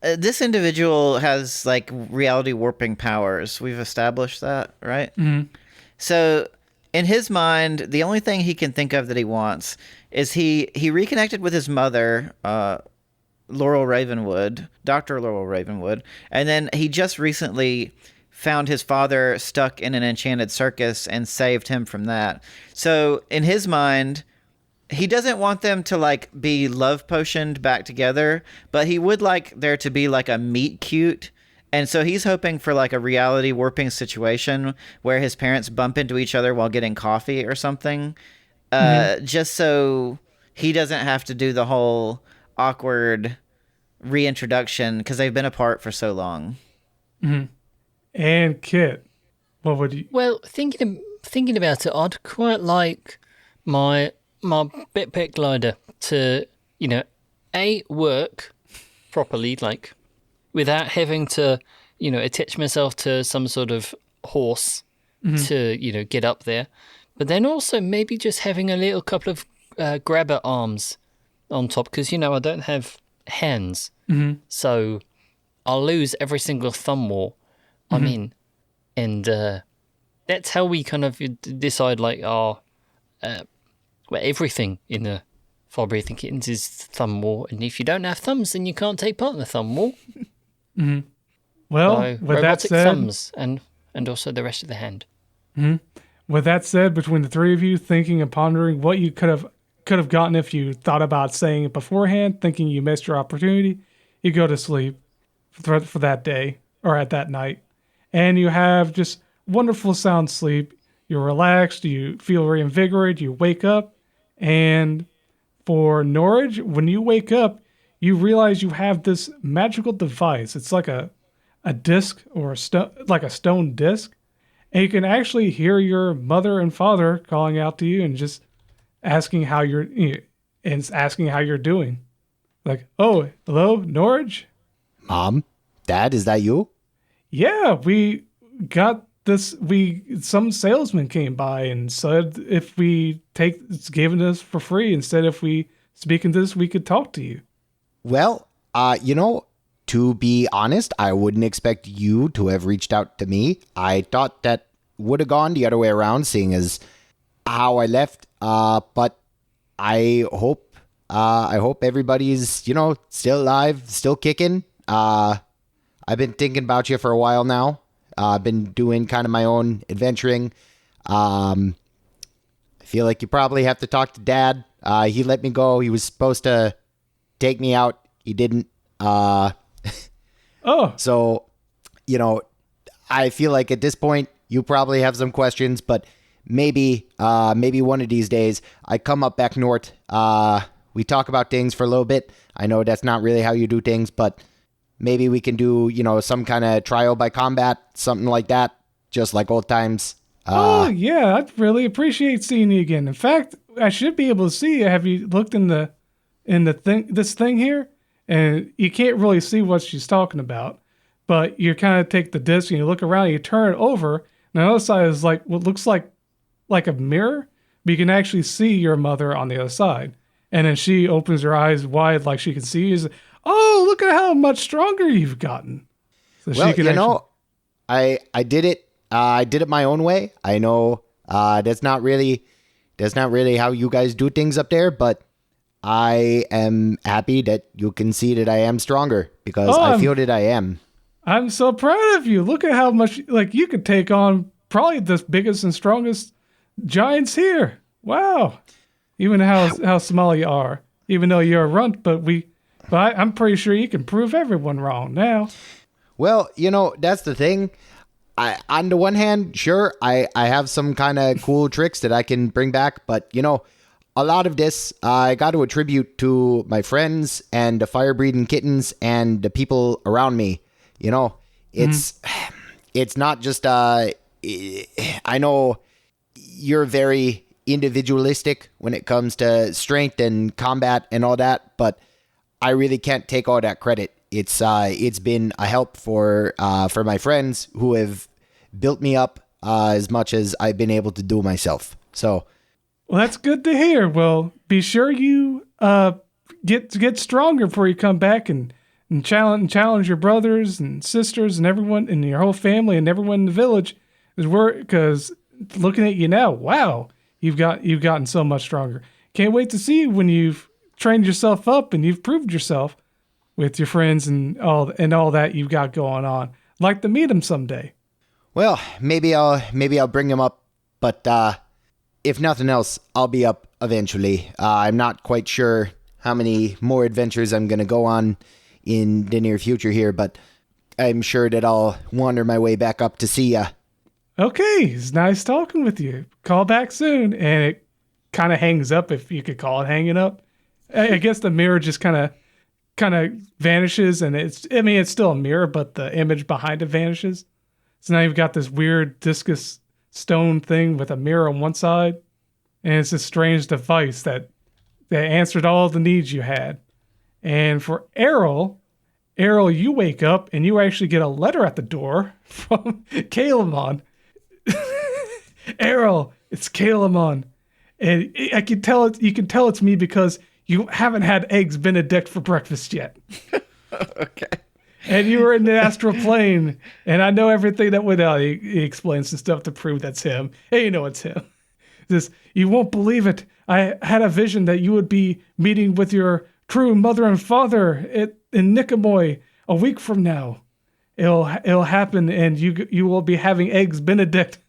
This individual has reality warping powers. We've established that, right? Mm-hmm. So in his mind, the only thing he can think of that he wants is he reconnected with his mother, Laurel Ravenwood, Dr. Laurel Ravenwood, and then he just recently found his father stuck in an enchanted circus and saved him from that. So in his mind, he doesn't want them to be love potioned back together, but he would like there to be a meet cute. And so he's hoping for a reality warping situation where his parents bump into each other while getting coffee or something. Just so he doesn't have to do the whole awkward reintroduction because they've been apart for so long. Mm-hmm. And Kit, what would you... Well, thinking about it, I'd quite like my backpack glider to, work properly, without having to, attach myself to some sort of horse to, get up there. But then also maybe just having a little couple of grabber arms on top, because, I don't have hands. Mm-hmm. So I'll lose every single thumb war I'm in. And that's how we kind of decide, everything in the Fire-Breathing Kittens is thumb war. And if you don't have thumbs, then you can't take part in the thumb war. Mm-hmm. Well, so, with that said... thumbs and also the rest of the hand. Mm-hmm. With that said, between the three of you thinking and pondering what you could have gotten if you thought about saying it beforehand, thinking you missed your opportunity, you go to sleep. for that day or at that night, and you have just wonderful sound sleep. You're relaxed. You feel reinvigorated. You wake up, and for Norage, when you wake up, you realize you have this magical device. It's like a disc or like a stone disc, and you can actually hear your mother and father calling out to you and just asking how you're doing. Like, oh, hello, Norage? Mom, Dad, is that you? Yeah, we got this. Some salesman came by and said if we it's given us for free. Instead, if we speak in this, we could talk to you. Well, to be honest, I wouldn't expect you to have reached out to me. I thought that would have gone the other way around, seeing as how I left. But I hope everybody's, still alive, still kicking. I've been thinking about you for a while now. I've been doing kind of my own adventuring. I feel like you probably have to talk to Dad. He let me go. He was supposed to take me out. He didn't. Oh, So, I feel like at this point you probably have some questions, but maybe one of these days I come up back north. We talk about things for a little bit. I know that's not really how you do things, but maybe we can do, some kind of trial by combat, something like that, just like old times. Yeah, I'd really appreciate seeing you again. In fact, I should be able to see you. Have you looked in the this thing here? And you can't really see what she's talking about, but you kind of take the disc and you look around, and you turn it over, and the other side is like what looks like a mirror, but you can actually see your mother on the other side. And then she opens her eyes wide like she can see you. Says, oh, look at how much stronger you've gotten. So Well, she can I did it. I did it my own way. I know that's not really how you guys do things up there, but I am happy that you can see that I am stronger because I feel that I am. I'm so proud of you. Look at how much, like, you could take on probably the biggest and strongest giants here. Wow. Even how small you are, even though you're a runt, but I'm pretty sure you can prove everyone wrong now. Well, that's the thing. On the one hand, sure, I have some kind of cool tricks that I can bring back, but a lot of this I got to attribute to my friends and the fire-breathing kittens and the people around me. It's not just I know you're very individualistic when it comes to strength and combat and all that, but I really can't take all that credit. It's been a help for my friends who have built me up as much as I've been able to do myself. So, well, that's good to hear. Well, be sure you get stronger before you come back and challenge your brothers and sisters and everyone and your whole family and everyone in the village. Because looking at you now, wow, you've gotten so much stronger. Can't wait to see you when you've trained yourself up and you've proved yourself with your friends and all that you've got going on. Like to meet them someday. Well, maybe I'll bring him up, but if nothing else, I'll be up eventually. I'm not quite sure how many more adventures I'm going to go on in the near future here, but I'm sure that I'll wander my way back up to see ya. Okay, it's nice talking with you. Call back soon. And it kind of hangs up, if you could call it hanging up. I guess the mirror just kind of vanishes, and it's still a mirror, but the image behind it vanishes. So now you've got this weird discus stone thing with a mirror on one side, and it's this strange device that answered all the needs you had. And for Errol, you wake up and you actually get a letter at the door from Kalamon. Errol, it's Kalamon. And you can tell it's me because you haven't had eggs Benedict for breakfast yet. Okay. And you were in the Astral Plane, and I know everything that went out. He explains some stuff to prove that's him. Hey, you know it's him. You won't believe it. I had a vision that you would be meeting with your true mother and father in Nicomoy a week from now. It'll happen, and you will be having eggs Benedict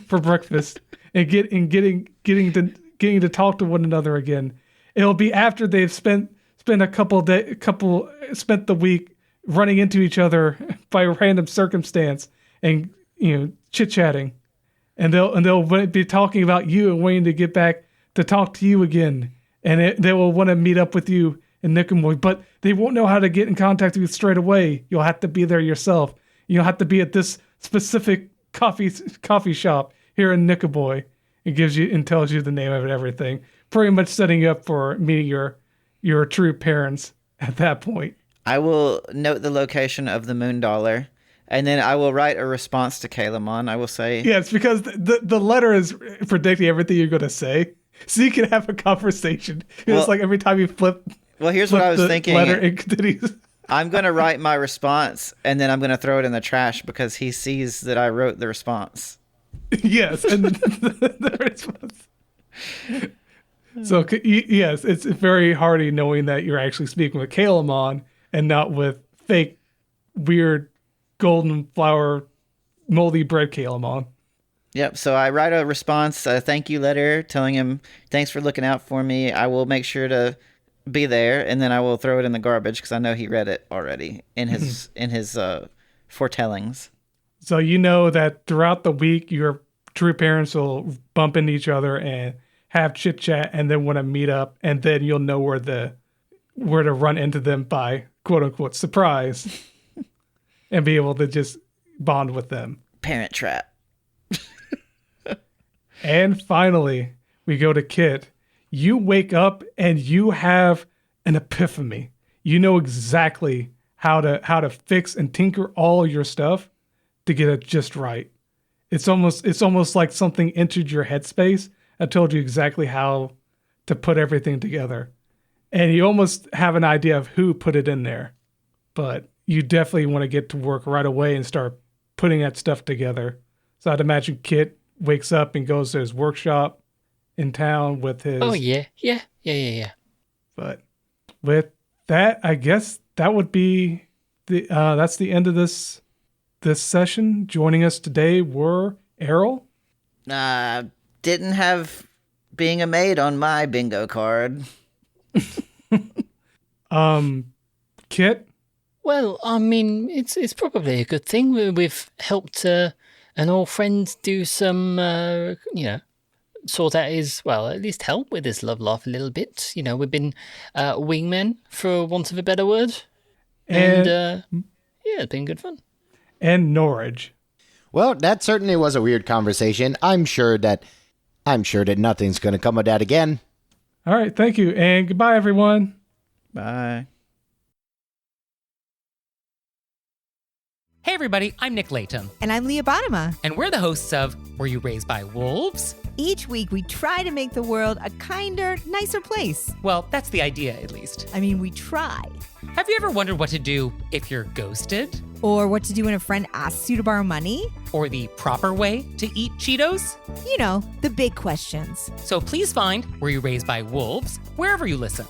for breakfast and getting to talk to one another again. It'll be after they've spent the week running into each other by random circumstance and chit-chatting. And they'll be talking about you and waiting to get back to talk to you again. And they will want to meet up with you in Nicomoy, but they won't know how to get in contact with you straight away. You'll have to be there yourself. You'll have to be at this specific coffee shop here in Nicomoy. It gives you and tells you the name of it, everything. Pretty much setting you up for meeting your true parents at that point. I will note the location of the moon dollar, and then I will write a response to Kalamon. I will say... Yeah, it's because the letter is predicting everything you're going to say. So you can have a conversation. It's like every time you flip... Well, here's what I was thinking. I'm going to write my response, and then I'm going to throw it in the trash because he sees that I wrote the response. Yes, and the response... So, yes, it's very hardy knowing that you're actually speaking with Kalamon and not with fake, weird, golden flower, moldy bread Kalamon. Yep, so I write a response, a thank you letter, telling him, thanks for looking out for me. I will make sure to be there, and then I will throw it in the garbage because I know he read it already in his foretellings. So you know that throughout the week, your true parents will bump into each other and have chit chat, and then want to meet up, and then you'll know where to run into them by quote unquote surprise, and be able to just bond with them. Parent trap. And finally, we go to Kit. You wake up and you have an epiphany. You know exactly how to fix and tinker all your stuff to get it just right. It's almost like something entered your headspace. I told you exactly how to put everything together. And you almost have an idea of who put it in there. But you definitely want to get to work right away and start putting that stuff together. So I'd imagine Kit wakes up and goes to his workshop in town with his... Oh, yeah. But with that, I guess that would be that's the end of this session. Joining us today were Errol. Didn't have being a maid on my bingo card. Kit. Well, I mean, it's probably a good thing. We've helped an old friend do some, sort out at least help with his love life a little bit. We've been wingmen, for want of a better word. And it's been good fun. And Norage. Well, that certainly was a weird conversation. I'm sure that nothing's going to come of that again. All right, thank you, and goodbye, everyone. Bye. Hey everybody, I'm Nick Latham. And I'm Leah Bottima. And we're the hosts of Were You Raised by Wolves? Each week we try to make the world a kinder, nicer place. Well, that's the idea, at least. I mean, we try. Have you ever wondered what to do if you're ghosted? Or what to do when a friend asks you to borrow money? Or the proper way to eat Cheetos? You know, the big questions. So please find Were You Raised by Wolves wherever you listen.